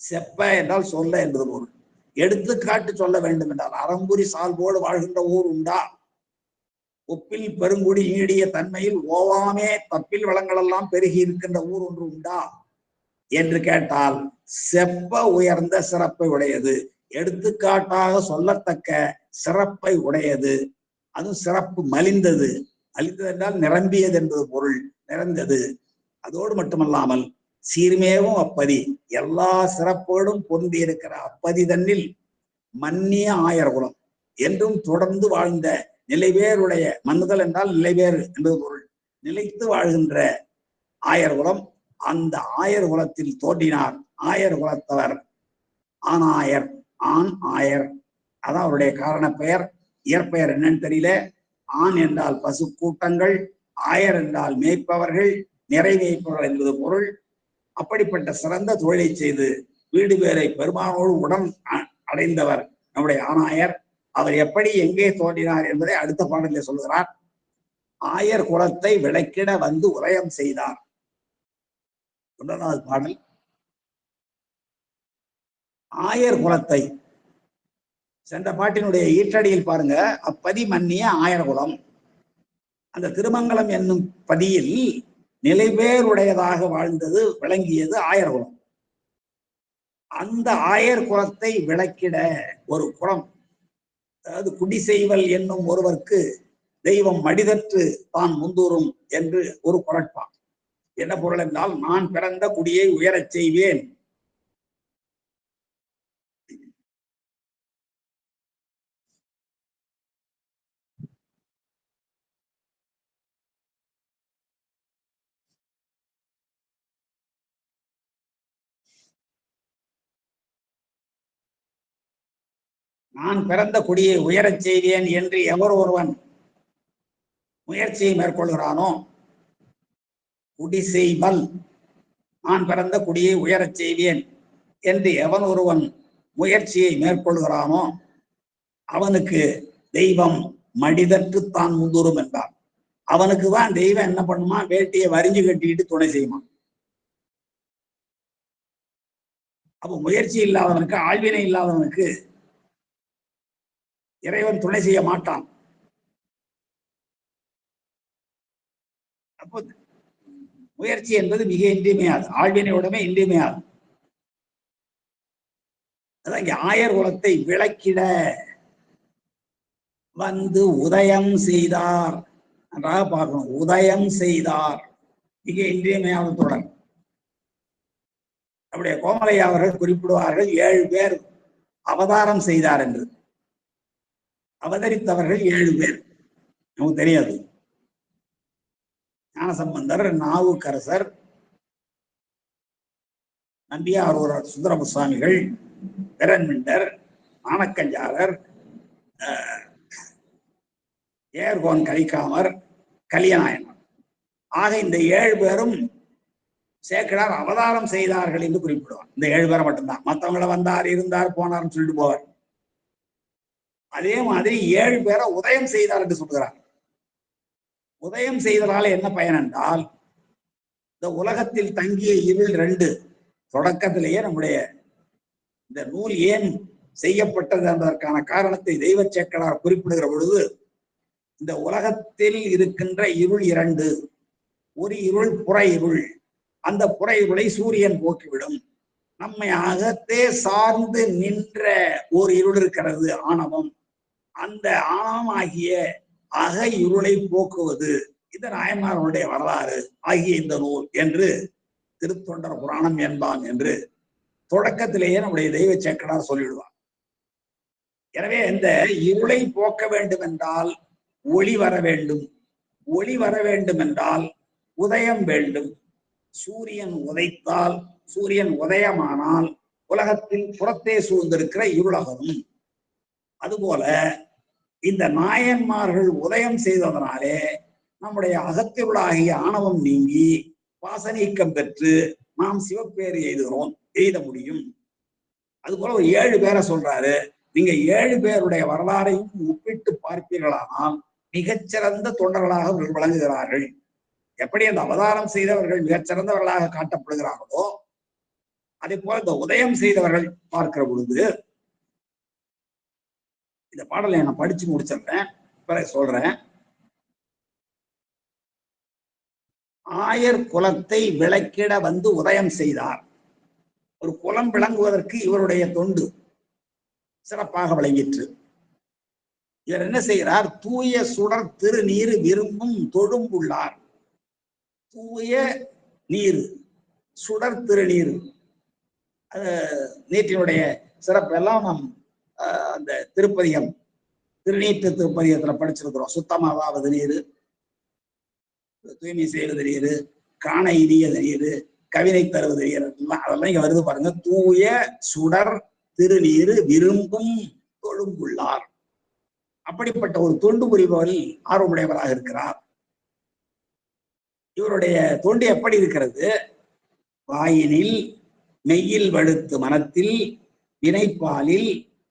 செப்ப என்றால் சொல்ல என்பது பொருள். எடுத்துக்காட்டு சொல்ல வேண்டும் என்றால் அறம்புரி சால்வோடு வாழ்கின்ற ஊர் உண்டா? ஒப்பில் பெருங்குடி நீடிய தன்மையில் ஓவாமே தப்பில் வளங்கள் எல்லாம் பெருகி இருக்கின்ற ஊர் ஒன்று உண்டா என்று கேட்டால் செப்ப உயர்ந்த சிறப்பை உடையது, எடுத்துக்காட்டாக சொல்லத்தக்க சிறப்பை உடையது. அதுவும் சிறப்பு மலிந்தது. மலிந்தது என்றால் நிரம்பியது என்பது பொருள். நிறைந்தது. அதோடு மட்டுமல்லாமல் சீர்மேவும் அப்பதி, எல்லா சிறப்போடும் பொருந்தி இருக்கிற அப்பதி தன்னில் மன்னிய ஆயர்குலம் என்றும் தொடர்ந்து வாழ்ந்த நிலைவேறுடைய, மன்னுதல் என்றால் நிலைவேறு என்பது பொருள், நிலைத்து வாழ்கின்ற ஆயர்குலம். அந்த ஆயர் குலத்தில் தோன்றினார் ஆயர் குலத்தவர் ஆனாயர். ஆண் ஆயர், அதான் அவருடைய காரண பெயர். இயற்பெயர் என்னன்னு தெரியல. ஆண் என்றால் பசு கூட்டங்கள், ஆயர் என்றால் மேய்ப்பவர்கள், நிறை மேய்ப்பவர்கள் என்பது பொருள். அப்படிப்பட்ட சிறந்த தொழிலை செய்து வீடு பேரை பெருமானோடு உடன் அடைந்தவர் நம்முடைய ஆனாயர். அவர் எப்படி எங்கே தோன்றினார் என்பதை அடுத்த பாடலில் சொல்கிறார். ஆயர் குலத்தை விளக்கிட வந்து உதயம் செய்தார். 1வது பாடல். ஆயர் குலத்தை சென்ற பாட்டினுடைய ஈற்றடியில் பாருங்க, அப்பதி மன்னிய ஆயர்குலம். அந்த திருமங்கலம் என்னும் பதியில் நிலைபேருடையதாக வாழ்ந்தது, விளங்கியது ஆயர்குலம். அந்த ஆயர் குலத்தை விளக்கிட ஒரு குலம், அதாவது குடிசெய்வல் என்னும் ஒருவருக்கு தெய்வம் மடிதற்று தான் முந்தூறும் என்று ஒரு குரட்பா. என்ன பொருள் என்றால், நான் பிறந்த குடியை உயரச் செய்வேன். நான் பிறந்த குடியை உயரச் செய்வேன் என்று எவர் ஒருவன் முயற்சியை மேற்கொள்கிறானோ, குடி செய்வல், நான் பிறந்த குடியை உயரச் செய்வேன் என்று எவன் ஒருவன் முயற்சியை மேற்கொள்கிறானோ அவனுக்கு தெய்வம் மடிதற்று தான் முந்தூறும் என்றார். அவனுக்கு தான் தெய்வம் என்ன பண்ணுமா, வேட்டியை வரிஞ்சு கட்டிட்டு துணை செய்யுமா. அப்ப முயற்சி இல்லாதவனுக்கு, ஆழ்வினை இல்லாதவனுக்கு இறைவன் துணை செய்ய மாட்டான். அப்போ முயற்சி என்பது மிக இன்றியமையாது, ஆழ்வினையுடமே இன்றியமையாது. அதான் இங்க ஆயர் குலத்தை விளக்கிட வந்து உதயம் செய்தார் நன்றாக பார்க்கணும். உதயம் செய்தார் மிக இன்றியமையாத தொடர். அப்படியே கோமலையா அவர்கள் குறிப்பிடுவார்கள், 7 பேர் அவதாரம் செய்தார் என்று. அவதரித்தவர்கள் 7 பேர், நமக்கு தெரியாது. ஞானசம்பந்தர், நாவுக்கரசர், நம்பியாரூரர் சுந்தரமு சுவாமிகள், பெரன்மிண்டர், ஆனக்கஞ்சாரர், ஏர்கோன் கலிக்காமர், கலியநாயனர். ஆக இந்த 7 பேரும் சேக்கிழார் அவதாரம் செய்தார்கள் என்று குறிப்பிடுவார். இந்த 7 பேரை மட்டும்தான். மற்றவங்களை வந்தார், இருந்தார், போனார்னு சொல்லிட்டு போவார். அதே மாதிரி 7 பேரை உதயம் செய்தார் என்று சொல்கிறார். உதயம் செய்ததால என்ன பயன் என்றால், இந்த உலகத்தில் தங்கிய இருள் 2 தொடக்கத்திலேயே நம்முடைய இந்த நூல் ஏன் செய்யப்பட்டது என்பதற்கான காரணத்தை தெய்வ சேக்கிழார் குறிப்பிடுகிற பொழுது, இந்த உலகத்தில் இருக்கின்ற இருள் 2, ஒரு இருள் புற இருள். அந்த புற இருளை சூரியன் போக்கிவிடும். நம்மை அகத்தே சார்ந்து நின்ற ஒரு இருள் இருக்கிறது, ஆணவம். அந்த ஆணவம் ஆகிய அக இருளை போக்குவது இந்த நாயன்மார்களுடைய வரலாறு ஆகிய இந்த நூல் என்று திருத்தொண்டர் புராணம் என்பான் என்று தொடக்கத்திலேயே நம்முடைய தெய்வ சேக்கிழார் சொல்லிவிடுவார். எனவே இந்த இருளை போக்க வேண்டும் என்றால் ஒளி வர வேண்டும். ஒளி வர வேண்டும் என்றால் உதயம் வேண்டும். சூரியன் உதைத்தால், சூரியன் உதயமானால் உலகத்தில் புறத்தே சூழ்ந்திருக்கிற இருளகரும். அதுபோல இந்த நாயன்மார்கள் உதயம் செய்ததனாலே நம்முடைய அகத்திருளாகிய ஆணவம் நீங்கி பாசநீக்கம் பெற்று நாம் சிவப்பேறு எய்த முடியும். அதுபோல ஒரு 7 பேரை சொல்றாரு. நீங்க 7 பேருடைய வரலாறையும் ஒப்பிட்டு பார்ப்பீர்களானால் மிகச்சிறந்த தொண்டர்களாக விளங்குகிறார்கள். எப்படி அந்த அவதாரம் செய்தவர்கள் மிகச்சிறந்தவர்களாக காட்டப்படுகிறார்களோ, அதே போல இந்த உதயம் செய்தவர்கள் பார்க்கிற பொழுது, இந்த பாடலை நான் படிச்சு முடிச்சிடுறேன், பிறகு சொல்றேன். ஆயர் குலத்தை விளக்கிட வந்து உதயம் செய்தார். ஒரு குலம் விளங்குவதற்கு இவருடைய தொண்டு சிறப்பாக விளங்கிற்று. இவர் என்ன செய்கிறார்? தூய சுடர் திருநீர் விரும்பும் தொழும்புள்ளார். தூய நீர், சுடர் திருநீர், நீட்டினுடைய சிறப்பு எல்லாம் நம் அந்த திருப்பதிகம், திருநீற்று திருப்பதிகத்துல படிச்சிருக்கிறோம். சுத்தமாவது நீர், தூய்மை செய்வது நீர், காண இனியது நீர், கவிதை தருவது நீர், அதெல்லாம் இங்க வருது பாருங்க. தூய சுடர் திருநீர் விரும்பும் தொழும்புள்ளார். அப்படிப்பட்ட ஒரு தொண்டு புரிபவரில் ஆர்வமுடையவராக இருக்கிறார். இவருடைய தொண்டு எப்படி இருக்கிறது? வாயினில் மெய்யில் வழுத்து மனத்தில் வினைப்பாலில்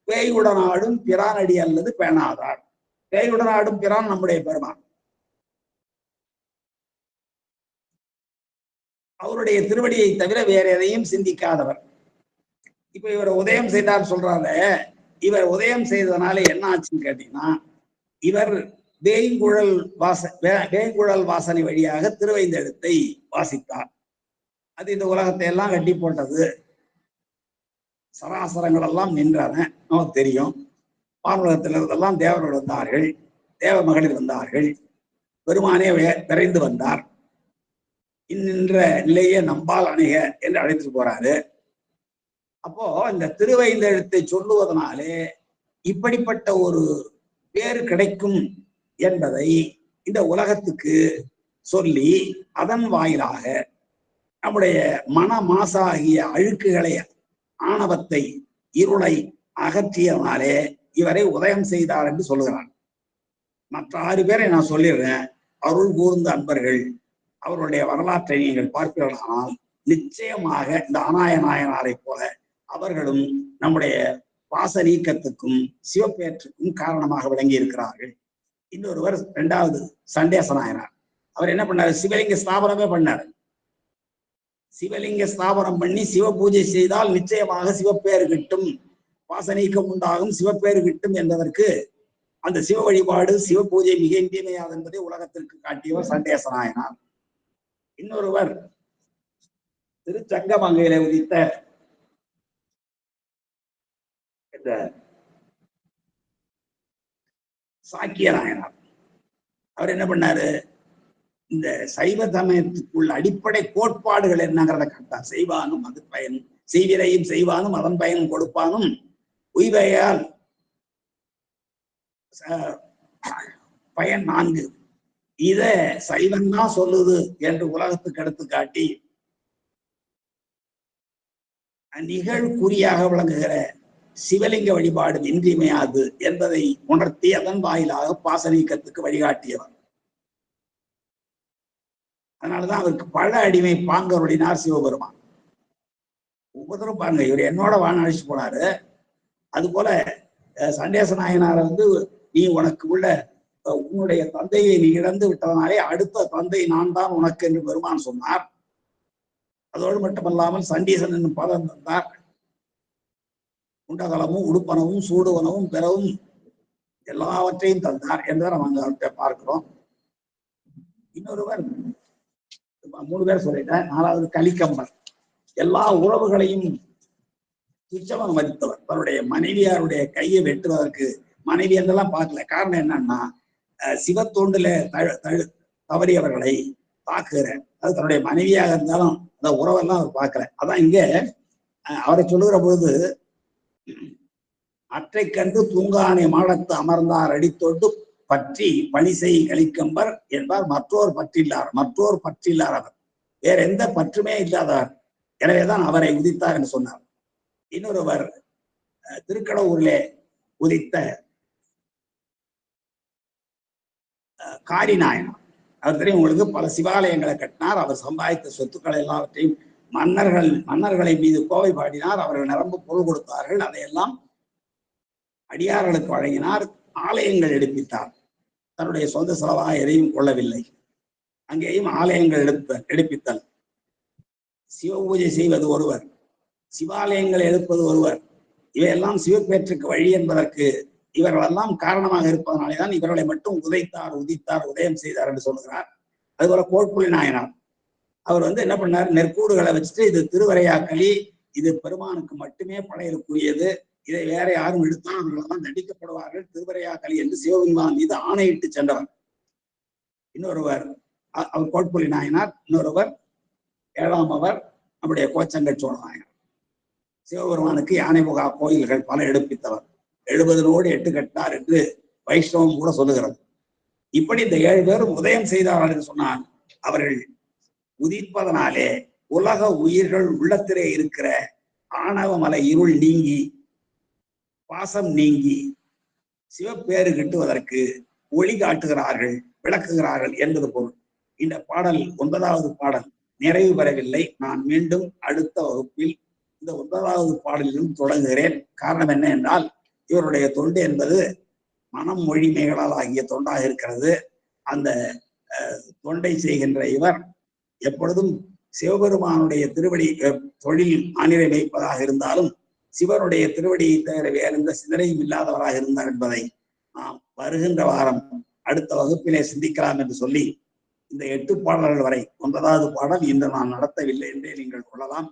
பேயுடனாடும் பிரானடி அல்லது பேணாதார். பேயுடனாடும் பிரான் நம்முடைய பெருமான். அவருடைய திருவடியை தவிர வேற எதையும் சிந்திக்காதவர். இப்ப இவர் உதயம் செய்தார் சொல்றாரு. இவர் உதயம் செய்ததுனால என்ன ஆச்சுன்னு கேட்டீங்கன்னா, இவர் வேங்குழல் வாசனை வழியாக திருவைந்தெழுத்தை வாசித்தார். அது இந்த உலகத்தை எல்லாம் கட்டி போட்டது. சராசரங்கள் எல்லாம் நின்றன, நமக்கு தெரியும். பானுலகத்தில் இருந்தெல்லாம் தேவர்கள் வந்தார்கள். தேவ மகளிர் வந்தார்கள். பெருமானே விரைந்து வந்தார். இன்னின்ற நிலையே நம்பால் அணுக என்று அழைத்து போறாரு. அப்போ இந்த திருவைந்தெழுத்தை சொல்லுவதனாலே இப்படிப்பட்ட ஒரு பேரு கிடைக்கும் என்பதை இந்த உலகத்துக்கு சொல்லி அதன் வாயிலாக நம்முடைய மன மாசாகிய அழுக்குகளை, ஆணவத்தை, இருளை அகற்றியதனாலே இவரை உதயம் செய்தார் என்று சொல்லுகிறார். மற்ற 6 பேரை நான் சொல்லிடுறேன். அருள் கூர்ந்த அன்பர்கள் அவருடைய வரலாற்றை நீங்கள் பார்ப்பீர்களானால் நிச்சயமாக இந்த அநாய நாயனாரை போல அவர்களும் நம்முடைய பாச நீக்கத்துக்கும் சிவப்பேற்றுக்கும் காரணமாக விளங்கி இருக்கிறார்கள். இன்னொருவர் 2வது சண்டேச நாயனார். அவர் என்ன பண்ணாரு? சிவலிங்க ஸ்தாபனமே பண்ணாரு. சிவலிங்க ஸ்தாபனம் பண்ணி சிவ பூஜை செய்தால் நிச்சயமாக சிவப்பேறு கிட்டும், பாச நீக்கம் உண்டாகும், சிவப்பேறு கிட்டும் என்பதற்கு அந்த சிவ வழிபாடு, சிவ பூஜை மிக இன்றியமையாது என்பதை உலகத்திற்கு காட்டியவர் சண்டேச நாயனார். இன்னொருவர் திருச்சங்கமங்கையில உதித்த இந்த சாக்கிய நாயனார். அவர் என்ன பண்ணாரு? இந்த சைவ சமயத்துக்குள்ள அடிப்படை கோட்பாடுகள் என்னங்கிறத கட்டார். செய்வானும் அது பயனும், செய்விரையும் செய்வானும் அதன் பயனும் கொடுப்பானும் உய்வையால் பயன் 4 இத சைவன் தான் சொல்லுது என்று உலகத்துக்கு எடுத்து காட்டி நிகழ்குறியாக விளங்குகிற சிவலிங்க வழிபாடு இன்றியமையாது என்பதை உணர்த்தி அதன் வாயிலாக பாச நீக்கத்துக்கு வழிகாட்டியவர். அதனாலதான் அவருக்கு பழ அடிமை பாங்கருடினார் சிவபெருமான். ஒவ்வொருத்தரும் பாருங்க, இவர் என்னோட வான அழிச்சு போனாரு. அது போல சண்டேச நாயனாரை நீ உனக்கு உள்ள உன்னுடைய தந்தையை நீ இழந்து விட்டதனாலே அடுத்த தந்தை நான் தான் உனக்கு என்று பெருமான் சொன்னார். அதோடு மட்டுமல்லாமல் சண்டீசன் என்னும் பதம் தந்தார். உண்டகலமும் உடுப்பனவும் சூடுவனவும் பிறவும் எல்லாவற்றையும் தந்தார் என்று நம்ம அங்க பார்க்கிறோம். இன்னொருவர் 3 பேர் சொல்லிட்டேன். 4வது கலிக்கம்பர். எல்லா உறவுகளையும் துச்சமாக மதித்தவர். தன்னுடைய மனைவியாருடைய கையை வெட்டுவதற்கு மனைவி என்றெல்லாம் பார்க்கல. காரணம் என்னன்னா, சிவத்தொண்டுல தவறியவர்களை தாக்குகிற, அது தன்னுடைய மனைவியாக இருந்தாலும் அந்த உறவெல்லாம் அவர் பார்க்கல. அதான் இங்க அவரை சொல்லுகிற பொழுது, அற்றை கண்டு தூங்கானை மாடத்து அமர்ந்தார் அடித்தொண்டு பற்றி பணிசை கலிக்கம்பர் என்பார். மற்றோர் பற்றில்லார், மற்றோர் பற்றில்லார். அவர் வேற எந்த பற்றுமே இல்லாதவர். எனவேதான் அவரை உதித்தார் என்று சொன்னார். இன்னொருவர் திருக்கடவுரிலே உதித்த காரிநாயனார். அவர் தெரியும் உங்களுக்கு, பல சிவாலயங்களை கட்டினார். அவர் சம்பாதித்த சொத்துக்களை எல்லாவற்றையும் மன்னர்களை மீது கோவை பாடினார். அவர்கள் நிரம்ப பொருள் கொடுத்தார்கள். அதையெல்லாம் அடியார்களுக்கு வழங்கினார். ஆலயங்கள் எடுப்பித்தார். தன்னுடைய சொந்த செலவாக எதையும் கொள்ளவில்லை. அங்கேயும் ஆலயங்கள் எடுப்பித்தல். சிவ பூஜை செய்வது ஒருவர், சிவாலயங்களை எழுப்பது ஒருவர். இவையெல்லாம் சிவப்பேற்றுக்கு வழி என்பதற்கு இவர்களெல்லாம் காரணமாக இருப்பதனாலேதான் இவர்களை மட்டும் உதித்தார், உதயம் செய்தார் என்று சொல்கிறார். அதுபோல கோட்புலி நாயனார். அவர் என்ன பண்ணார்? நெற்கூடுகளை வச்சுட்டு, இது திருவரையாக்களி, இது பெருமானுக்கு மட்டுமே படையலுக்குரியது, இதை வேற யாரும் எடுத்தால் அவர்களெல்லாம் தண்டிக்கப்படுவார்கள், திருவரையாக்களி என்று சிவபெருமான் மீது ஆணையிட்டு சென்றவர். இன்னொருவர் அவர் கோட்புலி நாயனார். இன்னொருவர் 7ஆம் அவர் நம்முடைய கோச்சங்கல் சோழ நாயனார். சிவபெருமானுக்கு யானை முகா கோயில்கள் பல எடுப்பித்தவர். 70 8 கட்டார் என்று வைஷ்ணவம் கூட சொல்லுகிறது. இப்படி இந்த 7 பேரும் உதயம் செய்தார்கள் என்று சொன்னால், அவர்கள் உதிப்பதனாலே உலக உயிர்கள் உள்ளத்திலே இருக்கிற ஆணவ மலை இருள் நீங்கி, பாசம் நீங்கி, சிவப்பேறு கிட்டுவதற்கு ஒளி காட்டுகிறார்கள், விளக்குகிறார்கள் என்பது பொருள். இந்த பாடல் 9வது பாடல் நிறைவு பெறவில்லை. நான் மீண்டும் அடுத்த வகுப்பில் இந்த 9வது பாடலிலும் தொடங்குகிறேன். காரணம் என்ன என்றால், இவருடைய தொண்டு என்பது மனம் மொழி மேகலால் ஆகிய தொண்டாக இருக்கிறது. அந்த தொண்டை செய்கின்ற இவர் எப்பொழுதும் சிவபெருமானுடைய திருவடி தொழில் ஆணிரை வைப்பதாக இருந்தாலும் சிவனுடைய திருவடியை தவிர வேற எந்த சிந்தனையும் இல்லாதவராக இருந்தார் என்பதை நாம் வருகின்ற வாரம் அடுத்த வகுப்பிலே சிந்திக்கலாம் என்று சொல்லி, இந்த 8 பாடல்கள் வரை 9வது பாடல் இன்று நான் நடத்தவில்லை என்றே நீங்கள் கொள்ளலாம்.